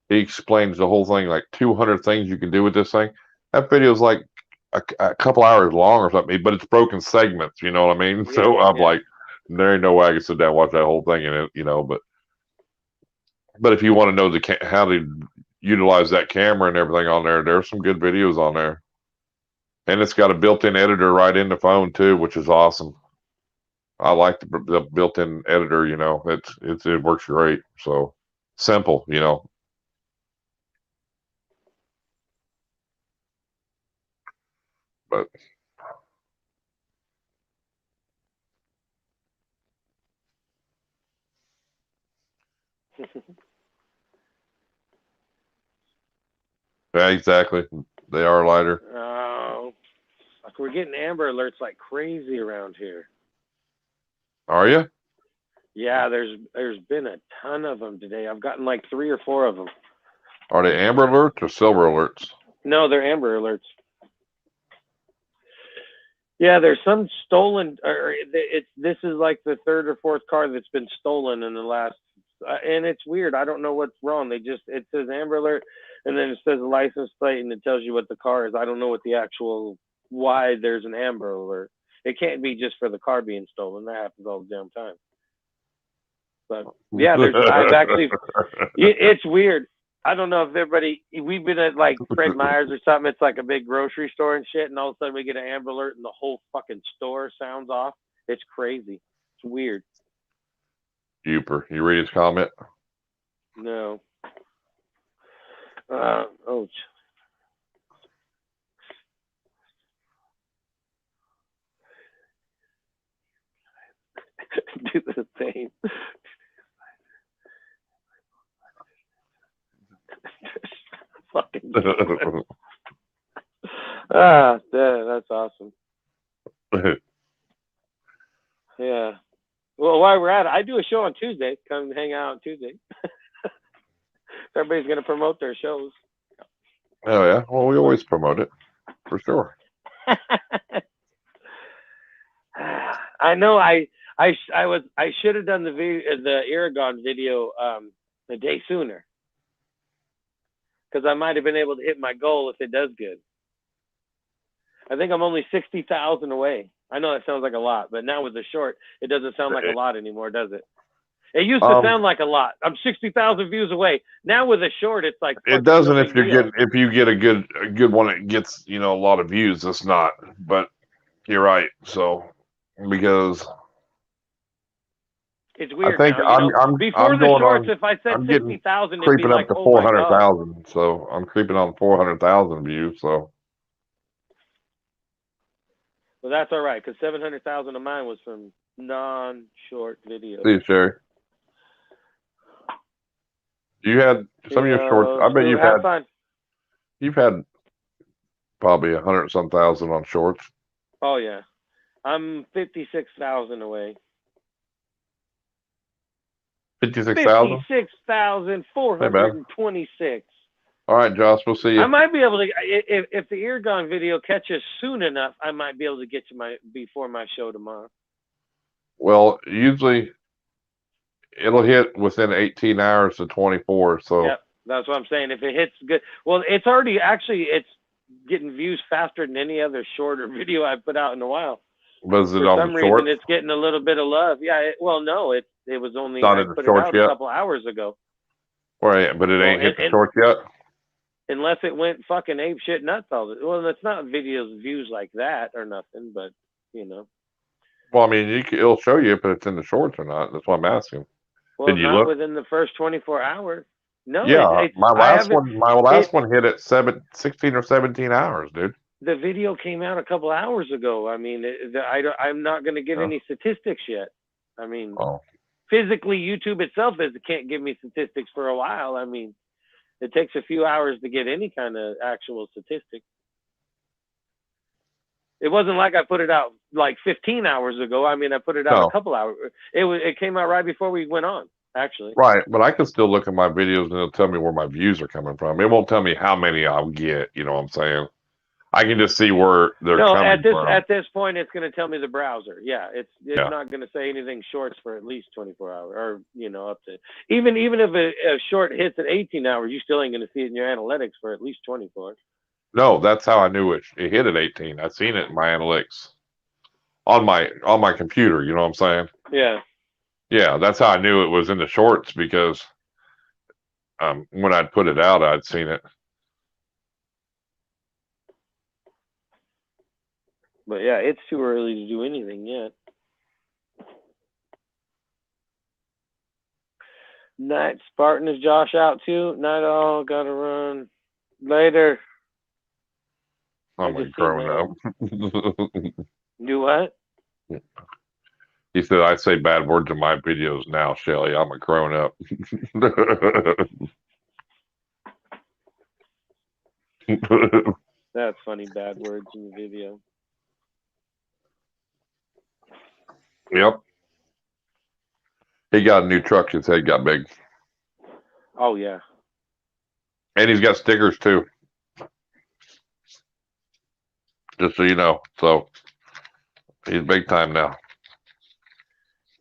he explains the whole thing, like 200 things you can do with this thing. That video is like a couple hours long or something, but it's broken segments. You know what I mean? Yeah, so I'm yeah. like, there ain't no way I can sit down and watch that whole thing in it. You know, but if you want to know how to utilize that camera and everything on there, there's some good videos on there. And it's got a built-in editor right in the phone too, which is awesome. I like the built-in editor. You know, it works great. So simple. You know. But yeah, exactly. They are lighter. Oh, like we're getting amber alerts like crazy around here. Are you? Yeah, there's been a ton of them today. I've gotten like 3 or 4 of them. Are they amber alerts or silver alerts? No, they're amber alerts. Yeah, there's some stolen, or this is like the 3rd or 4th car that's been stolen in the last, and it's weird. I don't know what's wrong. It says amber alert, and then it says license plate, and it tells you what the car is. I don't know what the actual why there's an amber alert. It can't be just for the car being stolen. That happens all the damn time. But yeah, I've actually, it's weird. I don't know if we've been at like Fred Meyer's or something. It's like a big grocery store and shit. And all of a sudden we get an amber alert and the whole fucking store sounds off. It's crazy. It's weird. Yooper, you read his comment? No. Oh. Do the same. Fucking that's awesome. Yeah. Well, while we're at it, I do a show on Tuesday. Come hang out on Tuesday. Everybody's gonna promote their shows. Oh yeah. Well, we always promote it for sure. I know. I should have done the Irondogg video a day sooner. Because I might have been able to hit my goal if it does good. I think I'm only 60,000 away. I know that sounds like a lot, but now with the short, it doesn't sound like a lot anymore, does it? It used to sound like a lot. I'm 60,000 views away. Now with a short, it's like it doesn't. If you get a good one, it gets a lot of views. It's not. But you're right. So because it's weird. I think now, before the shorts, if I said 60,000, it'd be like, to 400,000. So I'm creeping on 400,000 views. So. Well, that's all right, because 700,000 of mine was from non-short videos. See you, Sherry. You had some of your shorts. I bet you've had probably 100-some thousand on shorts. Oh yeah, I'm 56,000 away. 56,000. 56,426. All right, Josh, we'll see you. I might be able to, if the Irondogg video catches soon enough, I might be able to get to before my show tomorrow. Well, usually it'll hit within 18 hours to 24. So yep, that's what I'm saying. If it hits good, well, it's already it's getting views faster than any other shorter video I've put out in a while. Was it For on some the short? reason, it's getting a little bit of love. Yeah, it was only I put it out a couple hours ago. Right, but it ain't hit the short yet. Unless it went fucking ape shit nuts all the well, it's not views like that or nothing, but Well, I mean, it'll show you if it's in the shorts or not. That's what I'm asking. Well, did you not look? Within the first 24 hours. No. Yeah, my last one hit at 16 or 17 hours, dude. The video came out a couple hours ago. I mean, I'm not going to get any statistics yet. I mean, physically, YouTube itself can't give me statistics for a while. I mean, it takes a few hours to get any kind of actual statistic. It wasn't like I put it out like 15 hours ago. I mean, I put it out a couple hours. It came out right before we went on, actually. Right, but I can still look at my videos and it'll tell me where my views are coming from. It won't tell me how many I'll get. You know what I'm saying? I can just see where they're coming from. At this point, it's going to tell me the browser. Yeah, it's not going to say anything shorts for at least 24 hours, or up to even if a short hits at 18 hours, you still ain't going to see it in your analytics for at least 24. No, that's how I knew it hit at 18. I seen it in my analytics on my computer. You know what I'm saying? Yeah. Yeah, that's how I knew it was in the shorts, because when I'd put it out, I'd seen it. But yeah, it's too early to do anything yet. Night Spartan, is Josh out too? Night all, gotta run later. I'm like growing up. Do what? He said, I say bad words in my videos now, Shelly. I'm a grown up. That's funny, bad words in the video. Yep. He got a new truck. His head got big. Oh, yeah. And he's got stickers, too. Just so you know. So, he's big time now.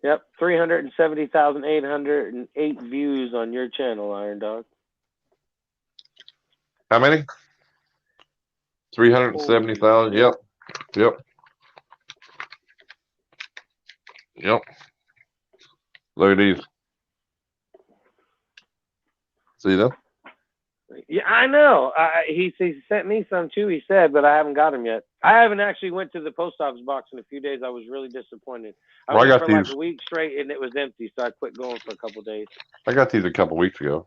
Yep. 370,808 views on your channel, Irondogg. How many? 370,000. Yep. Yep. Yep. Look at these. See them? Yeah, I know. He sent me some too, he said, but I haven't got them yet. I haven't actually went to the post office box in a few days. I was really disappointed. I went for like a week straight and it was empty, so I quit going for a couple of days. I got these a couple weeks ago.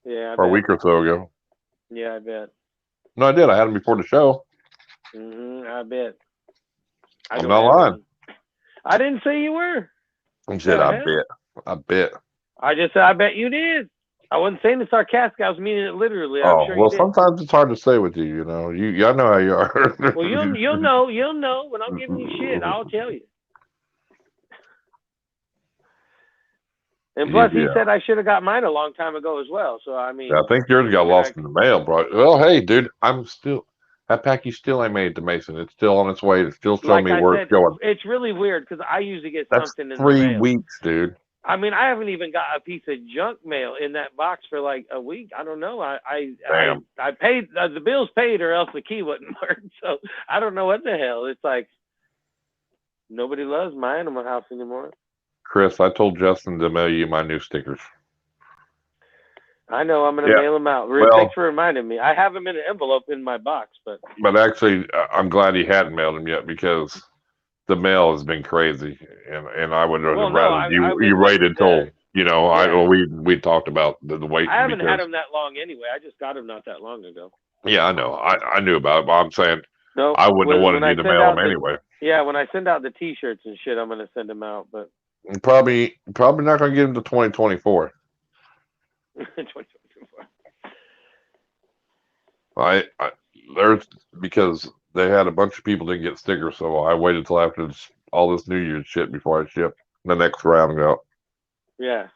Yeah. Or a week or so ago. Yeah, I bet. No, I did. I had them before the show. I bet. I'm not lying. I didn't say you were. I said, I bet. I bet. I just said, I bet you did. I wasn't saying it sarcastic. I was meaning it literally. I'm sure well, sometimes it's hard to say with you. You know, I know how you are. Well, you'll know when I'm giving you shit. I'll tell you. And plus, he said I should have got mine a long time ago as well. So I mean, I think yours got lost in the mail, bro. Well, hey, dude, that package still ain't made it to Mason. It's still on its way. It's still showing me where it's going. It's really weird because I usually get something in the mail. 3 weeks, dude. I mean, I haven't even got a piece of junk mail in that box for like a week. I don't know. I paid the bills paid, or else the key wouldn't work. So I don't know what the hell. It's like nobody loves my animal house anymore. Chris, I told Justin to mail you my new stickers. I know. I'm going to mail them out. Thanks for reminding me. I have them in an envelope in my box, but actually, I'm glad he hadn't mailed them yet, because the mail has been crazy, and I would have rather you waited till we talked about the wait. I haven't had them that long anyway. I just got them not that long ago. Yeah, I know. I knew about it, but I'm saying I wouldn't have wanted you to mail them anyway. Yeah, when I send out the T-shirts and shit, I'm going to send them out, but probably not going to get them to 2024. 2024. There's because they had a bunch of people didn't get stickers, so I waited till after all this New Year's shit before I shipped the next round out. Yeah.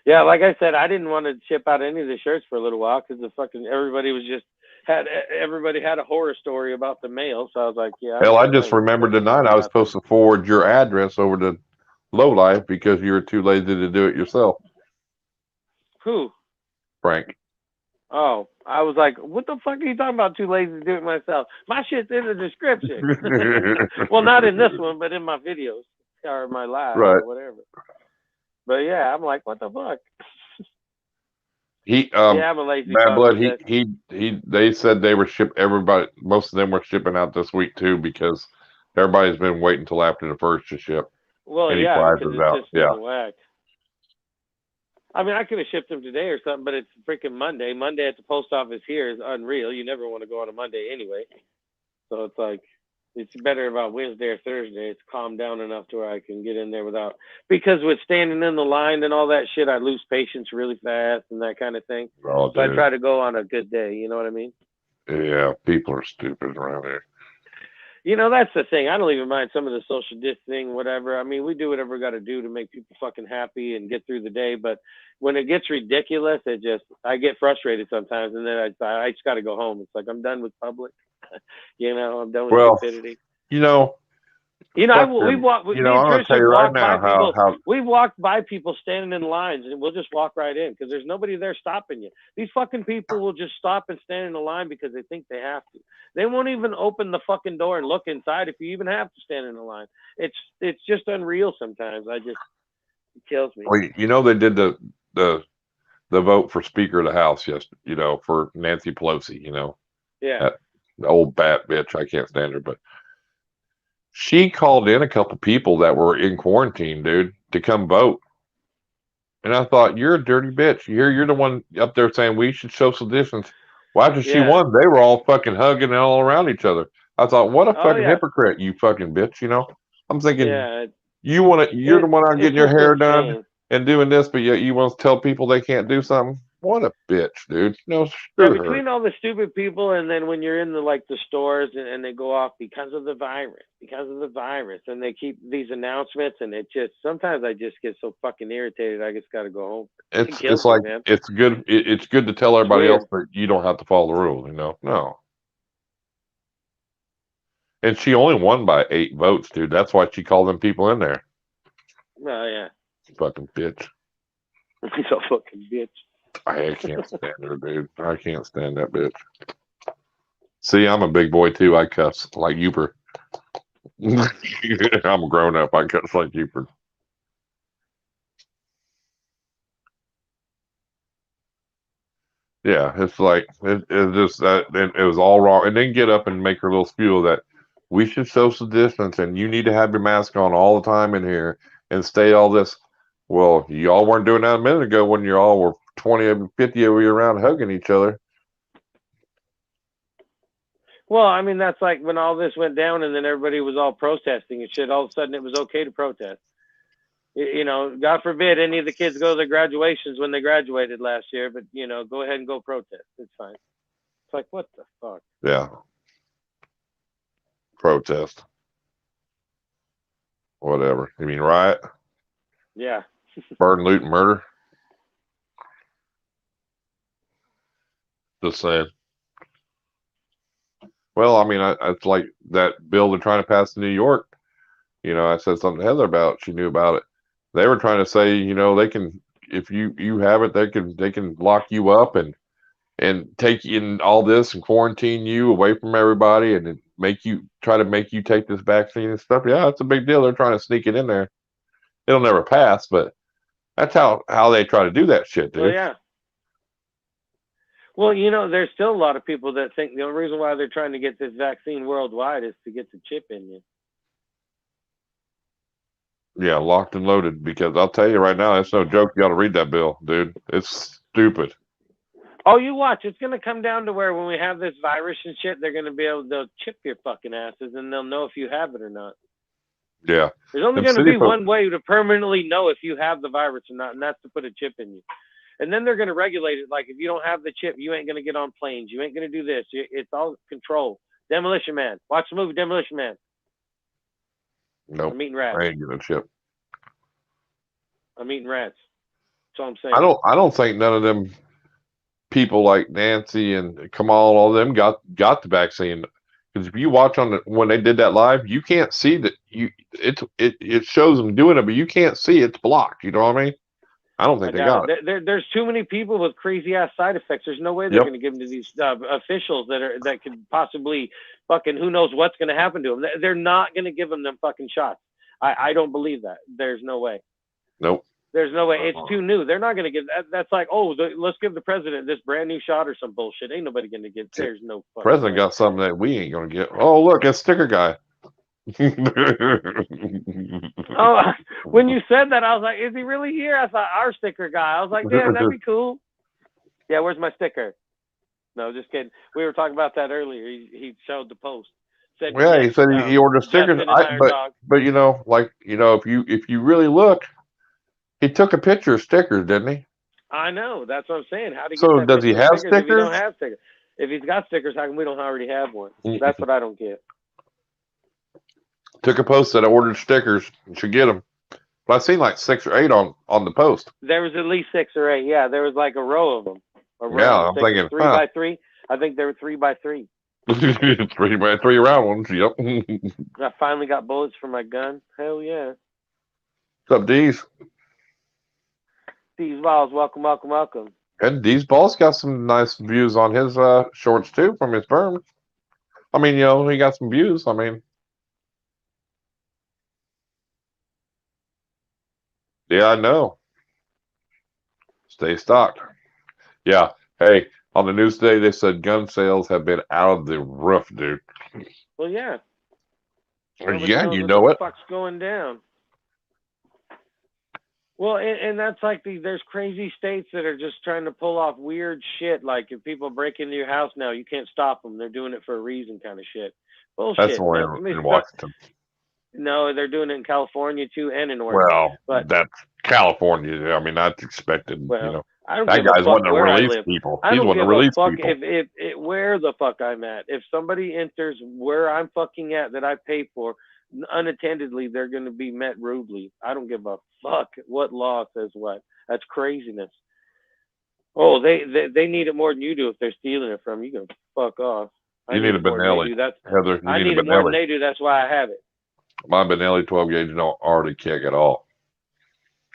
Yeah, like I said, I didn't want to ship out any of the shirts for a little while because everybody had a horror story about the mail, so I was like, yeah. Hell, I just remembered tonight I was supposed to forward your address over to Lowlife because you were too lazy to do it yourself. Who? Frank. Oh, I was like, what the fuck are you talking about? Too lazy to do it myself. My shit's in the description. Well, not in this one, but in my videos or my live or whatever. But yeah, I'm like, what the fuck? I'm a lazy Mad Blood. They said they were most of them were shipping out this week too, because everybody's been waiting till after the first to ship. Well, because it's just whack. I mean, I could have shipped them today or something, but it's freaking Monday. Monday at the post office here is unreal. You never want to go on a Monday anyway. So it's like, it's better about Wednesday or Thursday. It's calmed down enough to where I can get in there because with standing in the line and all that shit, I lose patience really fast and that kind of thing. Oh, so I try to go on a good day. You know what I mean? Yeah, people are stupid around here. You know, that's the thing. I don't even mind some of the social distancing, whatever. I mean, we do whatever we got to do to make people fucking happy and get through the day. But when it gets ridiculous, I get frustrated sometimes, and then I just got to go home. It's like I'm done with public. You know, I'm done with stupidity. You know, we've walked. You know, I'm gonna tell you right now how we've walked by people standing in lines, and we'll just walk right in because there's nobody there stopping you. These fucking people will just stop and stand in a line because they think they have to. They won't even open the fucking door and look inside if you even have to stand in a line. It's just unreal sometimes. It kills me. Well, you know, they did the vote for Speaker of the House yesterday. You know, for Nancy Pelosi. You know, yeah, the old bat bitch. I can't stand her, but she called in a couple people that were in quarantine, dude, to come vote. And I thought, you're a dirty bitch. You're the one up there saying we should social distance. Well, after she won, they were all fucking hugging and all around each other. I thought, what a fucking hypocrite, you fucking bitch. You know, I'm thinking, you're the one out getting your hair done and doing this, but yet you want to tell people they can't do something. What a bitch, dude. No, between all the stupid people and then when you're in the stores and they go off because of the virus, and they keep these announcements, and sometimes I just get so fucking irritated. I just got to go home. It's like, man. It's good to tell everybody else that you don't have to follow the rules, you know? No. And she only won by 8 votes, dude. That's why she called them people in there. Oh, yeah. Fucking bitch. She's a fucking bitch. I can't stand her, dude. I can't stand that bitch. See, I'm a big boy too. I cuss like Yooper. I'm grown up. I cuss like Yooper. Yeah, it's like it just that it was all wrong. And then get up and make her little spiel that we should social distance and you need to have your mask on all the time in here and stay all this. Well, y'all weren't doing that a minute ago when you all were 20, 50 of you around hugging each other. Well, I mean, that's like when all this went down and then everybody was all protesting and shit. All of a sudden it was okay to protest. You know, God forbid any of the kids go to their graduations when they graduated last year, but, you know, go ahead and go protest. It's fine. It's like, what the fuck? Yeah. Protest. Whatever. You mean riot? Yeah. Burn, loot, and murder? Just saying. Well, I mean, it's like that bill they're trying to pass in New York. You know, I said something to Heather about. She knew about it. They were trying to say, you know, they can, if you have it, they can lock you up and take you in all this and quarantine you away from everybody and try to make you take this vaccine and stuff. Yeah, it's a big deal. They're trying to sneak it in there. It'll never pass, but that's how they try to do that shit, dude. Well, yeah. Well, you know, there's still a lot of people that think the only reason why they're trying to get this vaccine worldwide is to get the chip in you. Yeah, locked and loaded, because I'll tell you right now, it's no joke. You got to read that bill, dude. It's stupid. Oh, you watch. It's going to come down to where when we have this virus and shit, they're going to be able to chip your fucking asses and they'll know if you have it or not. Yeah. There's only going to be one way to permanently know if you have the virus or not, and that's to put a chip in you. And then they're going to regulate it. Like, if you don't have the chip, you ain't going to get on planes. You ain't going to do this. It's all control. Demolition Man. Watch the movie Demolition Man. Nope. I'm eating rats. I ain't getting a chip. I'm eating rats. That's all I'm saying. I don't think none of them people like Nancy and Kamal, all of them got the vaccine. Because if you watch when they did that live, you can't see that it shows them doing it, but you can't see it's blocked. You know what I mean? I don't think they got it. There's too many people with crazy ass side effects. There's no way they're going to give them to these officials that could possibly fucking, who knows what's going to happen to them. They're not going to give them fucking shots. I don't believe that. There's no way. Nope. There's no way. It's too new. They're not going to give that. That's like, let's give the president this brand new shot or some bullshit. Ain't nobody going to get. There's no fucking president way. got something that we ain't going to get. Oh, look, it's sticker guy. Oh, when you said that, I was like, is he really here? I thought our sticker guy. I was like, damn, that'd be cool. Yeah, where's my sticker? No, just kidding. We were talking about that earlier. He showed the post. He said he ordered stickers. But you know, if you really look, he took a picture of stickers, didn't he? I know. That's what I'm saying. How do you so does he have stickers? If he don't have stickers, if he's got stickers, how come we don't already have one? That's what I don't get. Took a post that I ordered stickers. You should get them. But I seen like 6 or 8 on the post. There was at least 6 or 8. Yeah, there was like a row of them. A row Yeah, of I'm stickers. thinking, 3 by 3. I think they were 3 by 3. 3 by 3 round ones. Yep. I finally got bullets for my gun. Hell yeah. What's up, D's? These balls, welcome. And D's Balls got some nice views on his shorts too from his firm. I mean, he got some views. I mean, yeah, I know. Stay stocked. Yeah. Hey, on the news today, they said gun sales have been out of the roof, dude. Well, yeah. Nobody Yeah, knows you what know the it. fuck's going down. Well, and that's like there's crazy states that are just trying to pull off weird shit. Like if people break into your house now, you can't stop them. They're doing it for a reason, kind of shit. Bullshit. That's the way in Washington. No, they're doing it in California too, and in Oregon. Well, but that's California. I mean, that's expected. Well, I don't that give guy's a fuck wanting to where I release live. people. I He's don't wanting give to release a fuck people. if where the fuck I'm at. If somebody enters where I'm fucking at that I pay for, unattendedly, they're going to be met rudely. I don't give a fuck what law says what. That's craziness. Oh, they need it more than you do if they're stealing it from you. You can fuck off. You need a Benelli. Heather, I need it more than they do. That's why I have it. My Benelli 12 gauge don't already kick at all.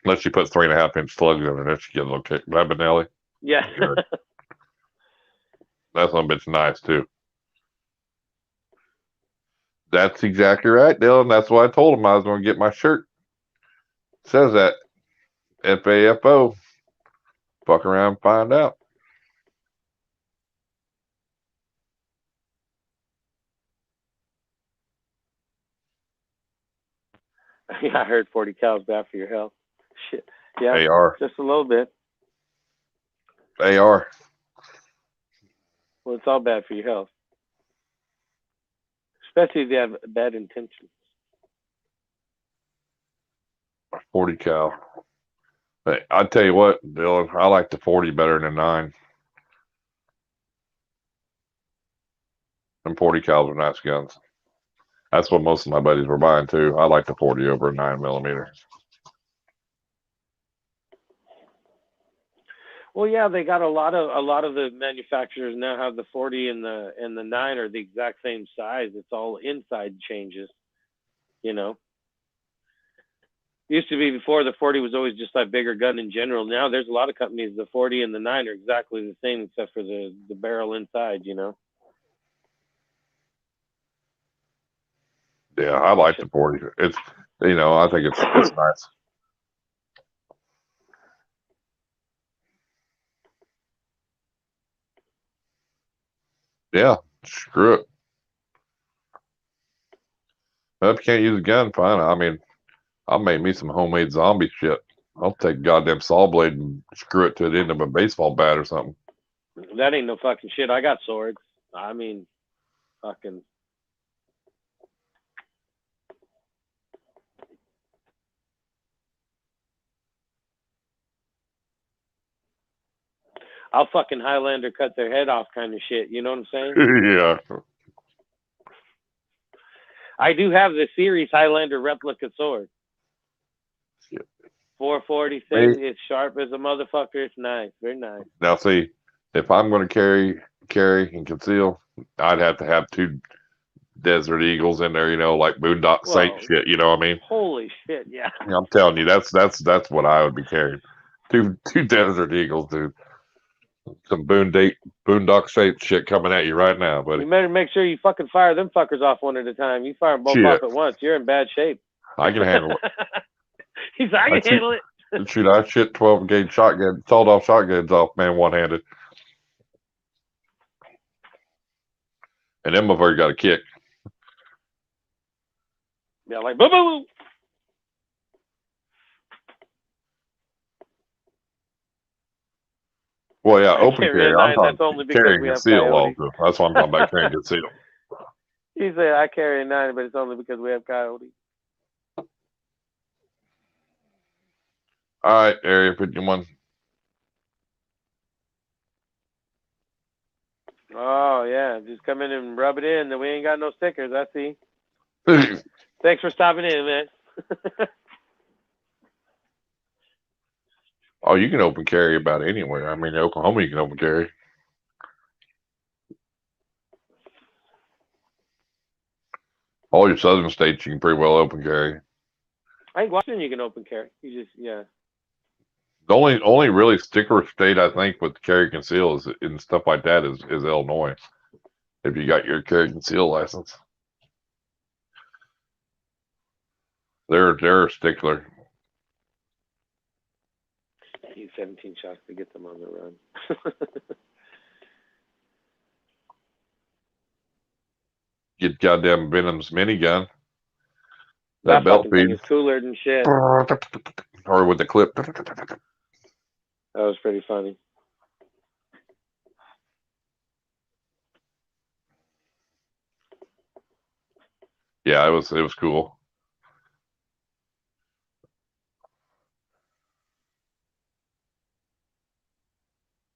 Unless you put 3.5-inch slugs in it, that you get a little kick. That Benelli. Yeah. That one bitch nice too. That's exactly right, Dylan. That's why I told him I was going to get my shirt. It says that. FAFO. Fuck around and find out. Yeah, I heard 40 cals bad for your health. Shit. Yeah. AR. Just a little bit. AR. Well, it's all bad for your health. Especially if you have bad intentions. 40 cal. Hey, I tell you what, Dylan, I like the 40 better than 9. And 40 cals are nice guns. That's what most of my buddies were buying too. I like the 40 over a 9mm. Well, yeah, they got a lot of the manufacturers now have the 40 and the 9 are the exact same size. It's all inside changes, Used to be before the 40 was always just a bigger gun in general. Now there's a lot of companies, the 40 and the 9 are exactly the same except for the barrel inside, Yeah, I like the 40. It's, I think it's nice. Yeah, screw it. Well, if you can't use a gun, fine. I mean, I'll make me some homemade zombie shit. I'll take a goddamn saw blade and screw it to the end of a baseball bat or something. That ain't no fucking shit. I got swords. I mean, fucking. I'll fucking Highlander cut their head off kind of shit. You know what I'm saying? Yeah. I do have the series Highlander replica sword. Shit. 440 thing. It's sharp as a motherfucker. It's nice. Very nice. Now, see, if I'm going to carry and conceal, I'd have to have 2 Desert Eagles in there, like Boondock Saint shit. You know what I mean? Holy shit, yeah. I'm telling you, that's what I would be carrying. 2 Desert Eagles, dude. Some Boondock Saint shit coming at you right now, buddy. You better make sure you fucking fire them fuckers off one at a time. You fire them both off at once, you're in bad shape. I can handle it. He's like, I can handle it. Shoot, I shit 12 gauge shotgun, sawed-off shotguns off, man, one-handed. And them motherfuckers got a kick. Yeah, like boo boo. Well, yeah, open carry. I'm talking that's only carrying we have conceal coyotes. also. That's what I'm talking about, carrying conceal. He said, I carry a 9, but it's only because we have coyotes. All right, Area 51. Oh, yeah. Just come in and rub it in. Then we ain't got no stickers, I see. Thanks for stopping in, man. Oh, you can open carry about anywhere. I mean, Oklahoma, you can open carry. All your southern states, you can pretty well open carry. I think Washington you can open carry. You just The only really sticker state I think with carry conceal is and stuff like that is Illinois. If you got your carry conceal license, they're a stickler. Need 17 shots to get them on the run. Get goddamn Venom's minigun. That belt fucking thing feed. is cooler than shit. Or with the clip. That was pretty funny. Yeah, it was cool.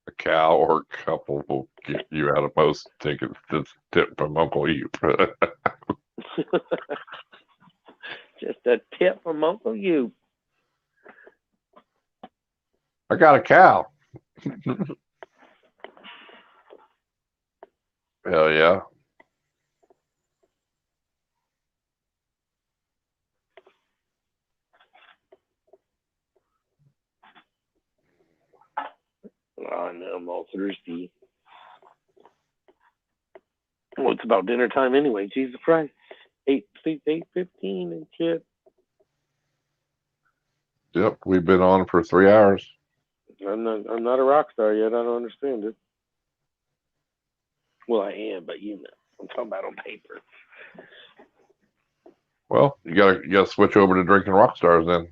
A cow or a couple will get you out of most tickets. This tip from Uncle Yooper. Just a tip from Uncle Yooper. I got a cow. Hell yeah. Oh, no, I'm all thirsty. Well, it's about dinner time anyway. Jesus Christ. 8:15 and shit. Yep, we've been on for 3 hours. I'm not a rock star yet. I don't understand it. Well, I am, but you know, I'm talking about on paper. Well, you gotta switch over to drinking rock stars then.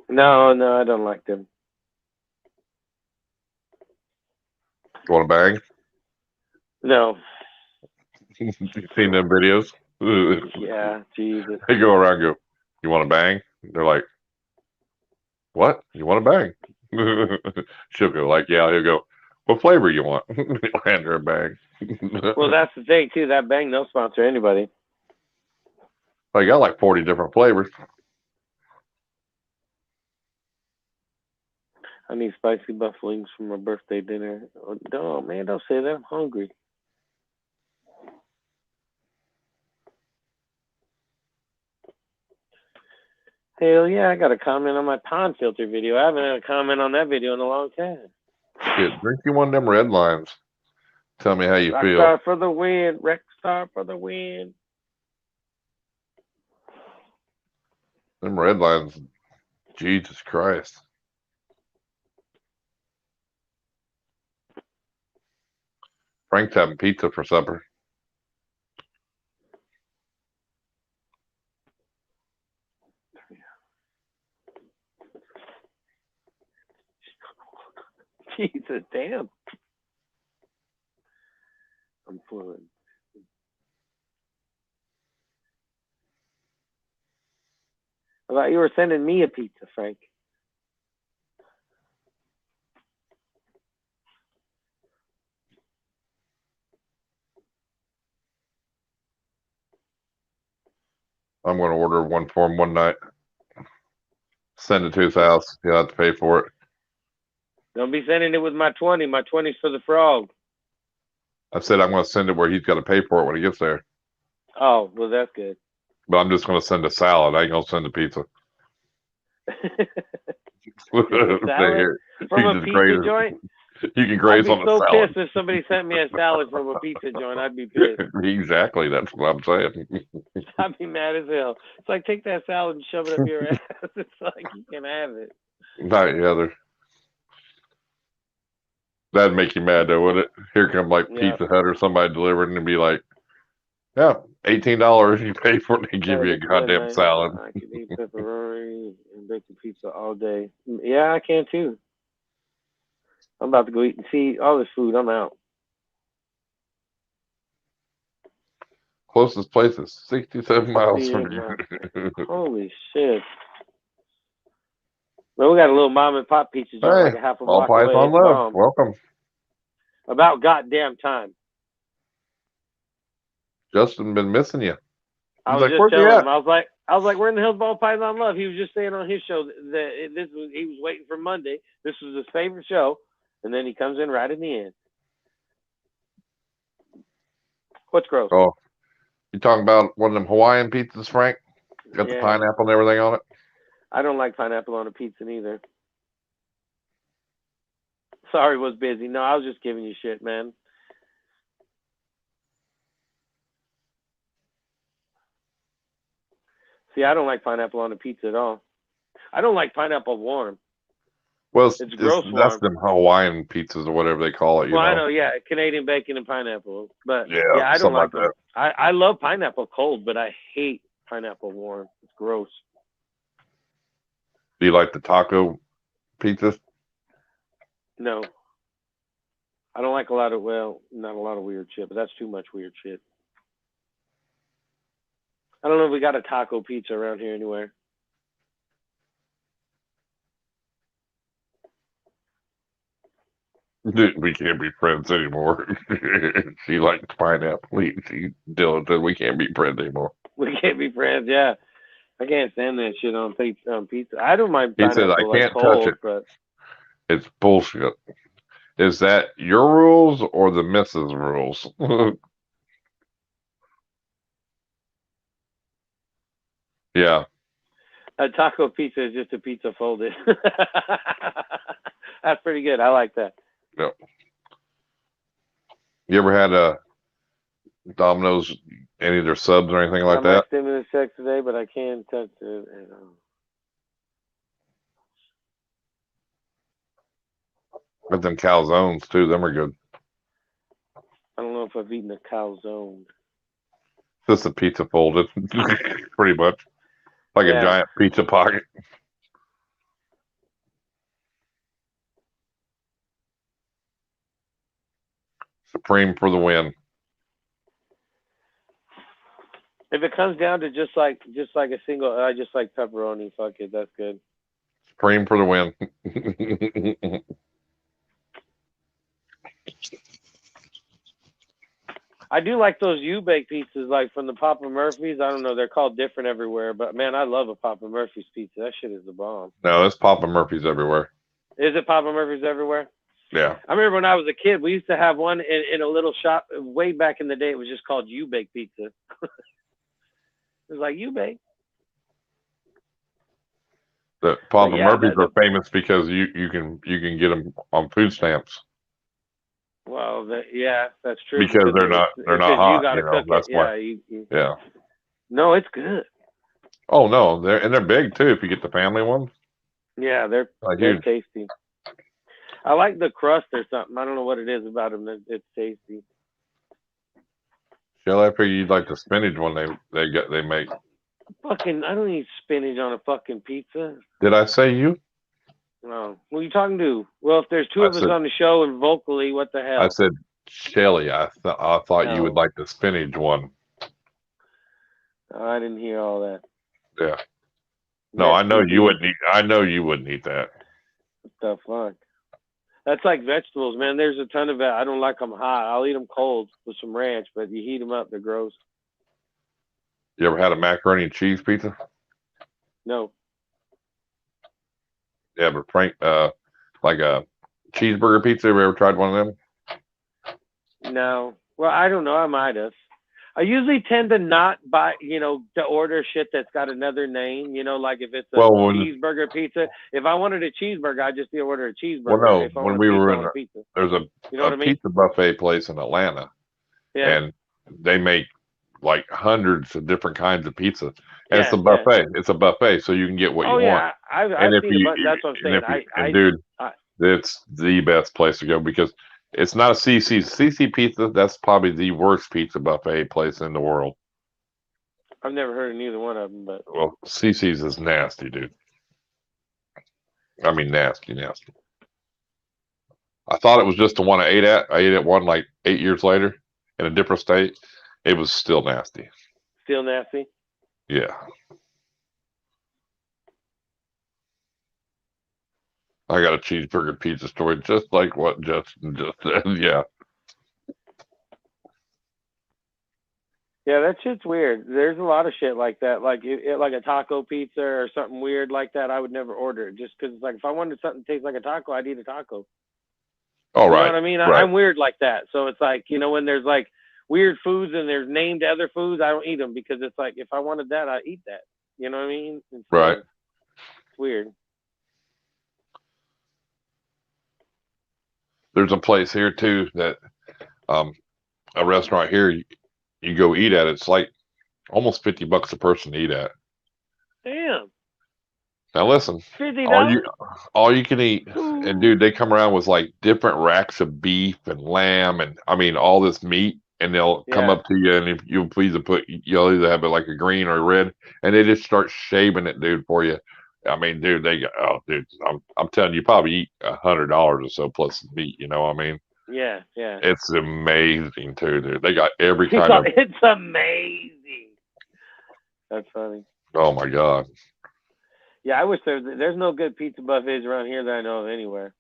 No, I don't like them. You want to bang? No. You seen them videos? Yeah, Jesus. They go around and go, you want to bang? They're like, what? You want to bang? She'll go like, yeah. He'll go, what flavor you want? He'll hand her a bag. Well, that's the thing too. That bang no sponsor anybody. I got like 40 different flavors. I need spicy buff wings for my birthday dinner. Oh man, don't say that. I'm hungry. Hell yeah, I got a comment on my pond filter video. I haven't had a comment on that video in a long time. Shit, drink you one of them red lines. Tell me how you Rock feel. star for the win. Rec star for the win. Them red lines, Jesus Christ. Frank's having pizza for supper. Jesus damn. I'm fluent. I thought you were sending me a pizza, Frank. I'm going to order one for him one night. Send it to his house. He'll have to pay for it. Don't be sending it with my 20. My 20's for the frog. I said I'm going to send it where he's got to pay for it when he gets there. Oh, well, that's good. But I'm just going to send a salad. I ain't going to send a pizza. Salad from a pizza joint? You can graze on a salad. I'd be so pissed if somebody sent me a salad from a pizza joint. I'd be pissed. Exactly. That's what I'm saying. I'd be mad as hell. It's like, take that salad and shove it up your ass. It's like, you can have it. Not the other. That'd make you mad though, wouldn't it? Here come like Pizza Hut or somebody delivering and be like, yeah, $18. You pay for it, they give you a goddamn salad. I could eat pepperoni and bacon pizza all day. Yeah, I can too. I'm about to go eat and see all this food. I'm out. Closest place is 67 miles from you. Holy shit. Well, we got a little mom and pop pizza joint like a half a block away. All Python love. Welcome. About goddamn time. Justin been missing you. I was just telling him. I was like, we're in the Hills Ball Python Love. He was just saying on his show that he was waiting for Monday. This was his favorite show, and then he comes in right in the end. What's gross? Oh, you talking about one of them Hawaiian pizzas, Frank? Got the pineapple and everything on it. I don't like pineapple on a pizza either. Sorry, was busy. No, I was just giving you shit, man. See, I don't like pineapple on a pizza at all. I don't like pineapple warm. Well, it's gross warm. That's them Hawaiian pizzas or whatever they call it. You know? I know, yeah, Canadian bacon and pineapple. But yeah, I don't like them. I love pineapple cold, but I hate pineapple warm. It's gross. Do you like the taco pizzas? No. I don't like not a lot of weird shit, but that's too much weird shit. I don't know if we got a taco pizza around here anywhere. Dude, we can't be friends anymore. She likes pineapple. Dylan said we can't be friends anymore. We can't be friends, yeah. I can't stand that shit on pizza. I don't mind pineapple. He says I can't touch it. But it's bullshit. Is that your rules or the missus' rules? Yeah. A taco pizza is just a pizza folded. That's pretty good. I like that. Yep. You ever had a Domino's, any of their subs or anything like that? I stimulus check today, but I can't touch it. But them calzones too, them are good. I don't know if I've eaten a calzone. Just a pizza folded, pretty much. Like a giant pizza pocket. Supreme for the win. If it comes down to just like a single, I just like pepperoni. Fuck it, that's good. Supreme for the win. I do like those U-Bake pizzas, like from the Papa Murphy's. I don't know, they're called different everywhere, but man, I love a Papa Murphy's pizza. That shit is the bomb. No, there's Papa Murphy's everywhere. Is it Papa Murphy's everywhere? Yeah. I remember when I was a kid, we used to have one in a little shop way back in the day. It was just called U-Bake pizza. It was like U-Bake. The Papa Murphy's are famous because you can get them on food stamps. Well, that's true. Because they're not hot. You know, that's why. Yeah. No, it's good. Oh no, they're big too. If you get the family ones. Yeah, they're tasty. I like the crust or something. I don't know what it is about them. It's tasty. Shall I figure you'd like the spinach one they make? Fucking, I don't eat spinach on a fucking pizza. Did I say you? No. Who are you talking to? Well, if there's two of us on the show and vocally, what the hell? I said Shelly. I thought you would like the spinach one. Oh, I didn't hear all that. Yeah. No, I know you wouldn't eat. I know you wouldn't eat that. What the fuck? That's like vegetables, man. There's a ton of it. I don't like them hot. I'll eat them cold with some ranch, but you heat them up, they're gross. You ever had a macaroni and cheese pizza? No. Yeah, but Frank, like a cheeseburger pizza. Have you ever tried one of them? No. Well, I don't know. I might have. I usually tend to not buy, to order shit that's got another name, like if it's a cheeseburger pizza. If I wanted a cheeseburger, I just order a cheeseburger. Well, no, when we were in there's a pizza buffet place in Atlanta. Yeah. And they make like hundreds of different kinds of pizza. And it's a buffet. Yeah. It's a buffet, so you can get what you want. I've seen that's what I'm saying. Dude, it's the best place to go because it's not a CC pizza. That's probably the worst pizza buffet place in the world. I've never heard of neither one of them, but CC's is nasty, dude. I mean, nasty. I thought it was just the one I ate at. I ate at one like 8 years later in a different state. It was still nasty. Still nasty? Yeah. I got a cheeseburger pizza story just like what Justin just said. Yeah. Yeah, that shit's weird. There's a lot of shit like that. Like like a taco pizza or something weird like that. I would never order it just because it's like if I wanted something to taste like a taco, I'd eat a taco. All You know right. what I mean? Right. I'm weird like that. So it's like, you know, when there's like weird foods and there's named other foods, I don't eat them because it's like if I wanted that, I'd eat that. You know what I mean? Right. It's weird. There's a place here too that a restaurant here you go eat at. It's like almost $50 a person to eat at. Damn. Now listen, $50? all you can eat, and dude, they come around with like different racks of beef and lamb, and I mean all this meat, and they'll come up to you, and if you please to put, you'll either have it like a green or a red, and they just start shaving it, dude, for you. I mean, dude, dude, I'm telling you, probably eat $100 or so plus meat. You know what I mean? Yeah, yeah. It's amazing too, dude. They got every kind of. It's amazing. That's funny. Oh my god. Yeah, I wish there's no good pizza buffets around here that I know of anywhere.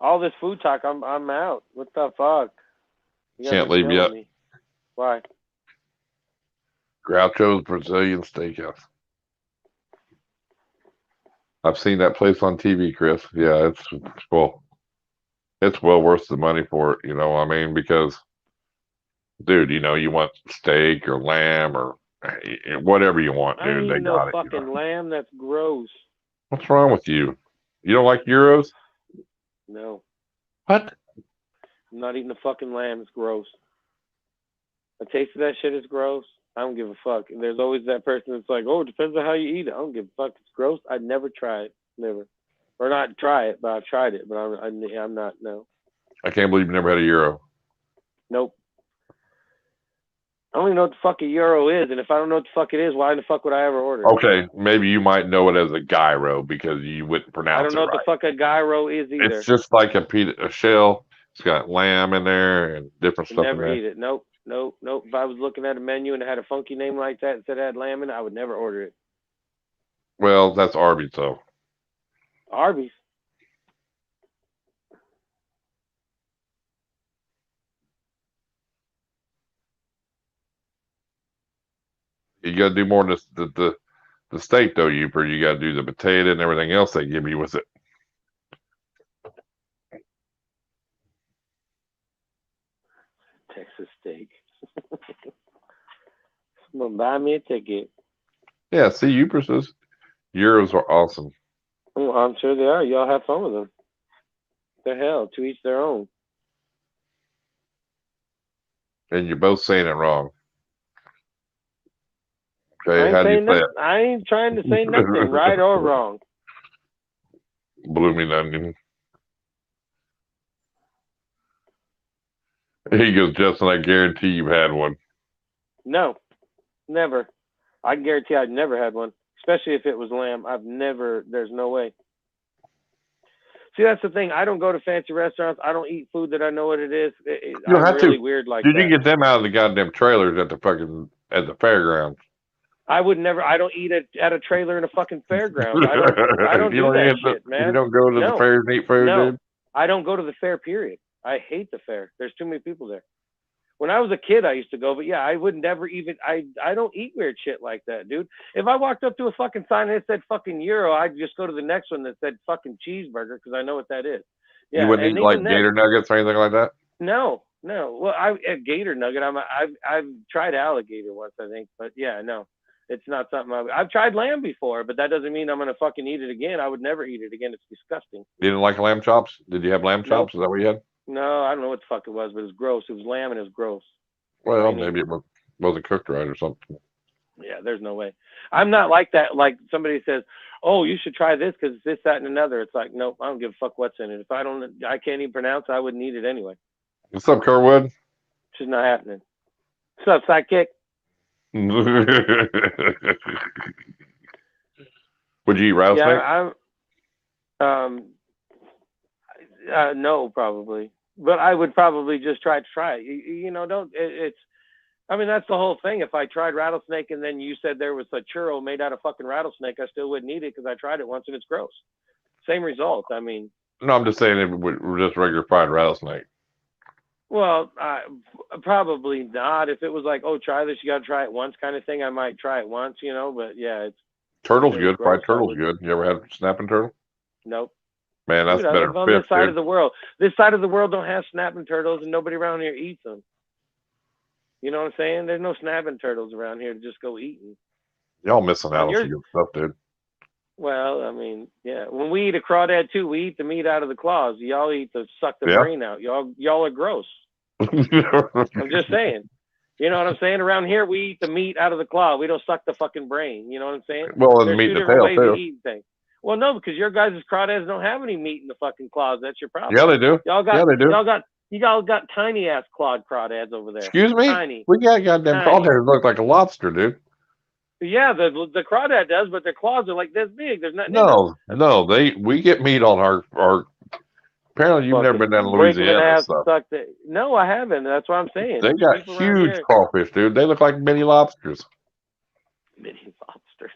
All this food talk, I'm out. What the fuck? You Can't leave yet. Me. Why? Groucho's Brazilian Steakhouse. I've seen that place on TV, Chris. Yeah, it's well worth the money for it. You know what I mean? Because, dude, you know, you want steak or lamb or whatever you want, dude. They got it. Fucking lamb. That's gross. What's wrong with you? You don't like gyros? No. What? I'm not eating the fucking lamb. It's gross. The taste of that shit is gross. I don't give a fuck. And there's always that person that's like, oh, it depends on how you eat it. I don't give a fuck. It's gross. I'd never try it. Never. Or not try it, but I've tried it. But I'm not, no. I can't believe you never had a gyro. Nope. I don't even know what the fuck a gyro is. And if I don't know what the fuck it is, why the fuck would I ever order it? Okay, maybe you might know it as a gyro because you wouldn't pronounce it I don't know right. what the fuck a gyro is either. It's just like a shell. It's got lamb in there and different stuff in there. Never eat it. Nope. If I was looking at a menu and it had a funky name like that and said it had lamb in it, I would never order it. Well, that's Arby's, though. Arby's? You got to do more than the steak, though, Yooper. You got to do the potato and everything else they give you with it. Texas steak. Someone buy me a ticket. Yeah, see, Yooper says gyros are awesome. Well, I'm sure they are. Y'all have fun with them. The hell, to each their own. And you're both saying it wrong. Okay, how do you say it? I ain't trying to say nothing, right or wrong. Blooming onion. He goes, Justin, I guarantee you've had one. No, never. I can guarantee I've never had one, especially if it was lamb. There's no way. See, that's the thing. I don't go to fancy restaurants. I don't eat food that I know what it is. You don't have really to. Weird like Did that. you get them out of the goddamn trailers at the fairgrounds? I would never. I don't eat at a trailer in a fucking fairground. I don't do that shit, man. You don't go to the fairs and eat food, dude? I don't go to the fair, period. I hate the fair. There's too many people there. When I was a kid, I used to go, but yeah, I would never even. I don't eat weird shit like that, dude. If I walked up to a fucking sign and it said fucking gyro, I'd just go to the next one that said fucking cheeseburger because I know what that is. Yeah, you wouldn't eat like gator nuggets or anything like that? No. Well, a gator nugget. I've tried alligator once, I think, but yeah, no. It's not something I've tried lamb before, but that doesn't mean I'm gonna fucking eat it again. I would never eat it again. It's disgusting. You didn't like lamb chops? Did you have lamb chops? Is that what you had? No, I don't know what the fuck it was, but it was gross. It was lamb and it was gross. Well, maybe it wasn't cooked right or something. Yeah, there's no way. I'm not like that. Like somebody says, "Oh, you should try this because this, that, and another." It's like, nope, I don't give a fuck what's in it. If I can't even pronounce, I wouldn't eat it anyway. What's up, Kerwood? It's just not happening. What's up, sidekick? Would you eat rattlesnake? No, probably. But I would probably just try to try it. You know, I mean, that's the whole thing. If I tried rattlesnake and then you said there was a churro made out of fucking rattlesnake, I still wouldn't eat it because I tried it once and it's gross. Same result. I mean. No, I'm just saying it we're just regular fried rattlesnake. Well, probably not. If it was like, oh, try this, you got to try it once kind of thing, I might try it once, you know. But yeah, it's Turtle's very good. Fried gross. turtle's good. You ever had snapping turtle? Nope. Man, that's Dude, I better live than on fish, this side dude. of the world. This side of the world don't have snapping turtles, and nobody around here eats them. You know what I'm saying? There's no snapping turtles around here to just go eating. Y'all missing out on some good stuff, dude. Well, I mean, yeah. When we eat a crawdad too, we eat the meat out of the claws. Y'all eat the suck the brain out. Y'all are gross. I'm just saying. You know what I'm saying? Around here, we eat the meat out of the claw. We don't suck the fucking brain. You know what I'm saying? Well, and there's meat two the different tail ways too. of eating things. Well, no, because your guys' crawdads don't have any meat in the fucking claws. That's your problem. Yeah, they do. They do. Y'all got tiny ass clawed crawdads over there. Excuse me? Tiny. We got goddamn crawdads look like a lobster, dude. Yeah, the crawdad does, but their claws are like this big. There's nothing. No, we get meat on our. Apparently, you've never been down to Louisiana. No, I haven't. That's what I'm saying. They got huge crawfish, dude. They look like mini lobsters. Mini lobsters.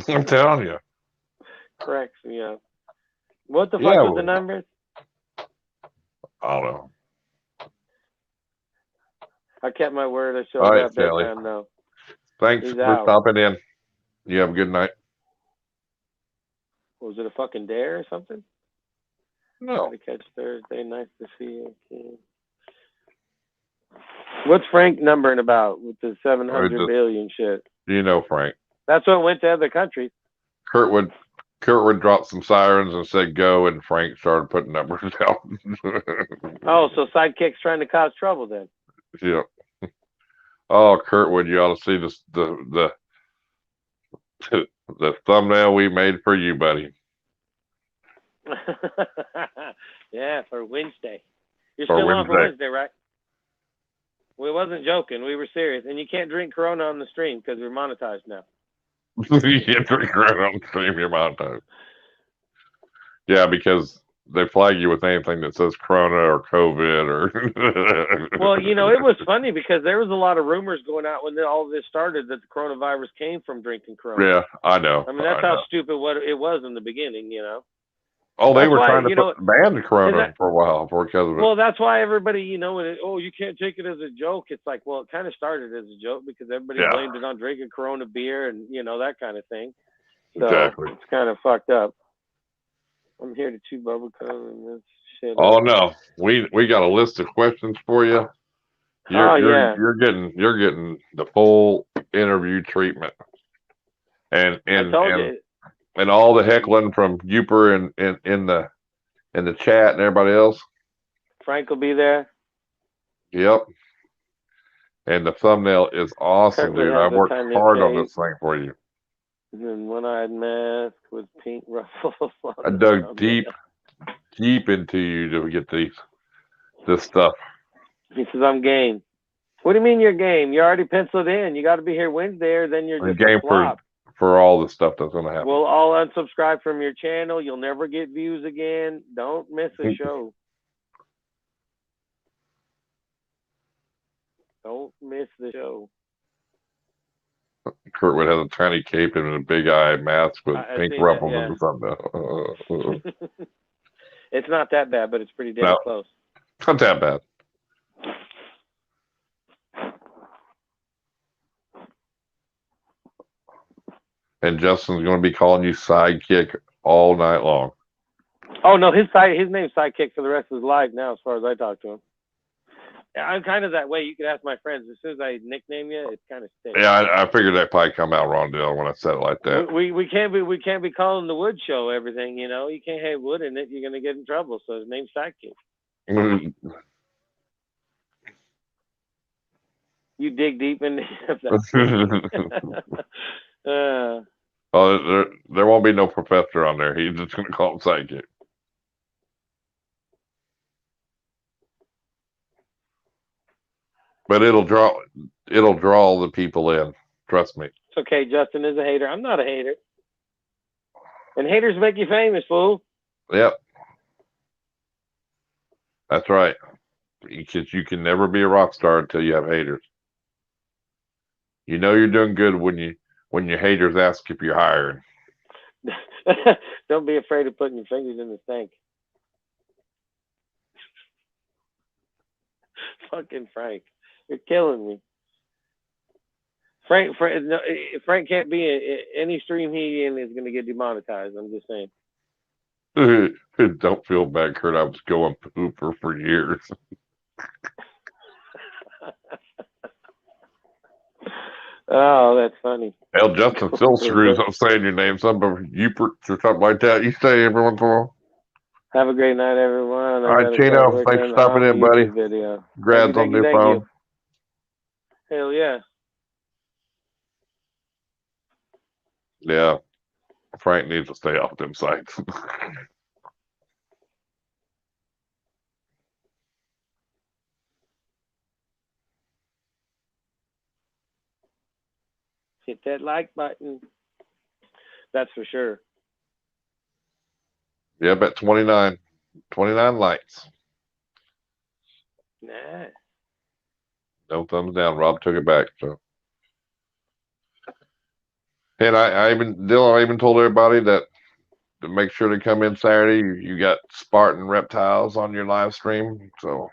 I'm telling you. Correct. Yeah. What the fuck was the numbers? I don't know. I kept my word. I showed up that time though. Thanks for stopping in. You have a good night. Was it a fucking dare or something? No. To catch Thursday. Nice to see you. Okay. What's Frank numbering about with the 700 billion shit? You know Frank. That's what went to other countries. Kurtwood dropped some sirens and said go, and Frank started putting numbers out. Oh, so Sidekick's trying to cause trouble then? Yeah. Oh, Kurtwood, you ought to see the thumbnail we made for you, buddy. Yeah, for Wednesday. You're still on for Wednesday, right? We wasn't joking. We were serious. And you can't drink Corona on the stream because we're monetized now. You can't drink Corona on the stream, you're monetized. Yeah, because they flag you with anything that says Corona or COVID or. Well, you know, it was funny because there was a lot of rumors going out when all of this started that the coronavirus came from drinking Corona. Yeah, I know. I mean, that's how stupid it was in the beginning, you know. Oh, they were trying to ban the Corona for a while because of it. Well, that's why everybody, you know, you can't take it as a joke. It's like, well, it kind of started as a joke because everybody blamed it on drinking Corona beer and, you know, that kind of thing. So exactly. It's kind of fucked up. I'm here to chew bubblegum and this shit. Oh no, we got a list of questions for you. You're getting the full interview treatment, and all the heckling from Yooper and in the chat and everybody else. Frank will be there. Yep. And the thumbnail is awesome, dude. I worked hard on this thing for you. And one-eyed mask with pink ruffles. I dug deep into you to get this stuff. He says, I'm game. What do you mean you're game? You're already penciled in. You got to be here Wednesday or then you're just game for all the stuff that's going to happen. We'll all unsubscribe from your channel. You'll never get views again. Don't miss a show. Don't miss the show. Kurtwood has a tiny cape and a big eye mask with pink ruffles and something. It's not that bad, but it's pretty damn close. Not that bad. And Justin's going to be calling you Sidekick all night long. Oh no, his name's Sidekick for the rest of his life now, as far as I talk to him. I'm kind of that way. You could ask my friends. As soon as I nickname you, it kind of sticks. Yeah, I figured that probably come out wrong, Dylan, when I said it like that. We can't be calling the Wood Show everything. You know, you can't have wood in it. You're gonna get in trouble. So his name's Sidekick. You dig deep in there won't be no professor on there. He's just gonna call him Sidekick. But it'll draw the people in. Trust me. It's okay. Justin is a hater. I'm not a hater. And haters make you famous, fool. Yep. That's right. Because you can never be a rock star until you have haters. You know you're doing good when your haters ask if you're hiring. Don't be afraid of putting your fingers in the sink. Fucking Frank, you're killing me. Frank can't be in any stream he in is gonna get demonetized. I'm just saying. Don't feel bad, Kurt. I was going pooper for years. Oh, that's funny. Hell, Justin still screws up saying your name, something Yooper or something like that. You say every once in a while. Have a great night, everyone. All right, Chino, thanks for stopping in, buddy. Video. Congrats on the new phone. Hell yeah. Yeah. Frank needs to stay off them sites. Hit that like button. That's for sure. Yep, at 29 likes. Nah. No thumbs down. Rob took it back. So, and I even told everybody that to make sure to come in Saturday. You got Spartan Reptiles on your live stream. So,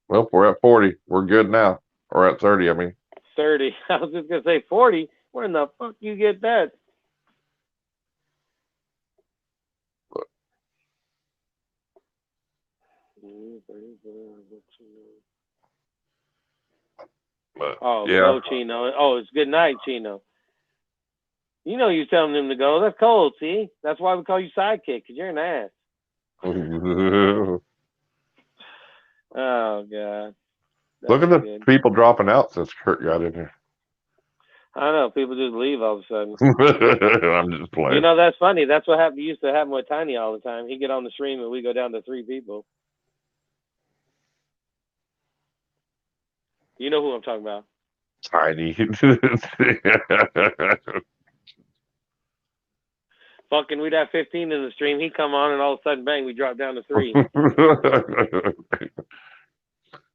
well, we're at 40. We're good now. Or at 30. I mean, 30. I was just gonna say 40. Where in the fuck you get that? Oh, yeah. go Chino. Oh, it's good night, Chino. You know you're telling him to go. That's cold, see? That's why we call you sidekick, because you're an ass. Oh, God. Look at the people dropping out since Kurt got in here. I know. People just leave all of a sudden. I'm just playing. You know, that's funny. That's what used to happen with Tiny all the time. He'd get on the stream and we go down to 3 people. You know who I'm talking about. Tiny. Fucking, we'd have 15 in the stream. He'd come on and all of a sudden, bang, we drop down to 3.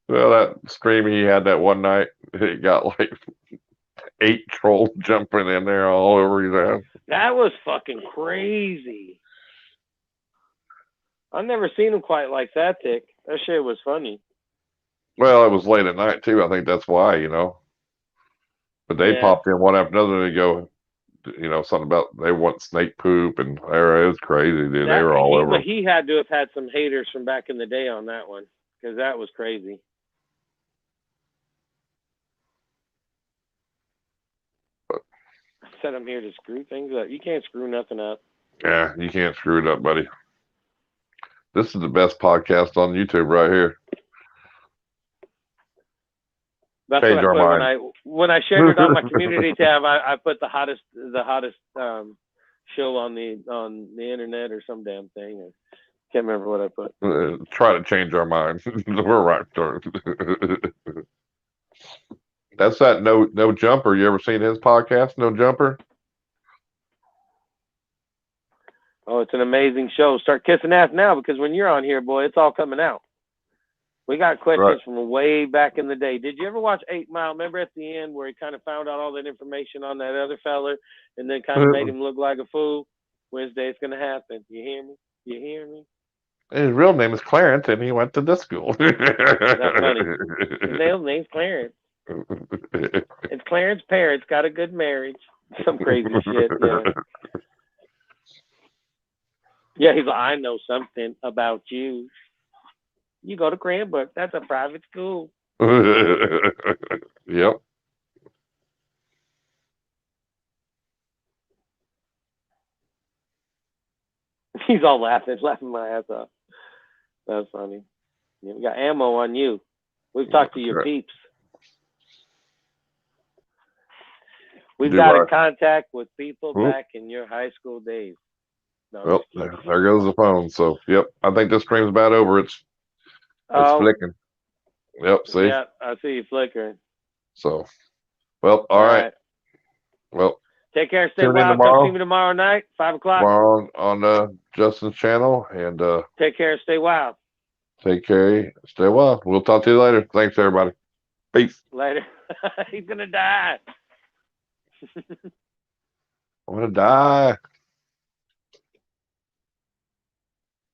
Well, that stream he had that one night, he got like 8 trolls jumping in there all over his ass. That was fucking crazy. I've never seen him quite like that, Tick. That shit was funny. Well, it was late at night, too. I think that's why, you know. But they popped in one after another and go, you know, something about they want snake poop, and it was crazy, dude. They were all over. But he had to have had some haters from back in the day on that one, because that was crazy. I said I'm here to screw things up. You can't screw nothing up. Yeah, you can't screw it up, buddy. This is the best podcast on YouTube right here. That's what I put when I shared it on my community tab. I put the hottest show on the internet or some damn thing. I can't remember what I put. Try to change our minds. We're right. That's that no jumper. You ever seen his podcast? No Jumper. Oh, it's an amazing show. Start kissing ass now, because when you're on here, boy, it's all coming out. We got questions from way back in the day. Did you ever watch 8 Mile? Remember at the end where he kind of found out all that information on that other fella and then kind of made him look like a fool? Wednesday, it's going to happen. You hear me? You hear me? His real name is Clarence, and he went to this school. That's funny. His real name's Clarence. It's Clarence's parents got a good marriage. Some crazy shit, yeah. Yeah, he's like, I know something about you. You go to Cranbrook. That's a private school. Yep. He's all laughing my ass off. That's funny. Yeah, we got ammo on you. We've talked to your peeps. We've got in contact with people back in your high school days. No, well, there goes the phone. So, yep. I think this stream's about over. It's flicking. Yep, see? Yeah, I see you flickering. So, well, all right. Well, take care. Stay wild. Come see me tomorrow night, 5 o'clock. Tomorrow on Justin's channel. And take care. Stay wild. Take care. Stay wild. We'll talk to you later. Thanks, everybody. Peace. Later. He's going to die. I'm going to die.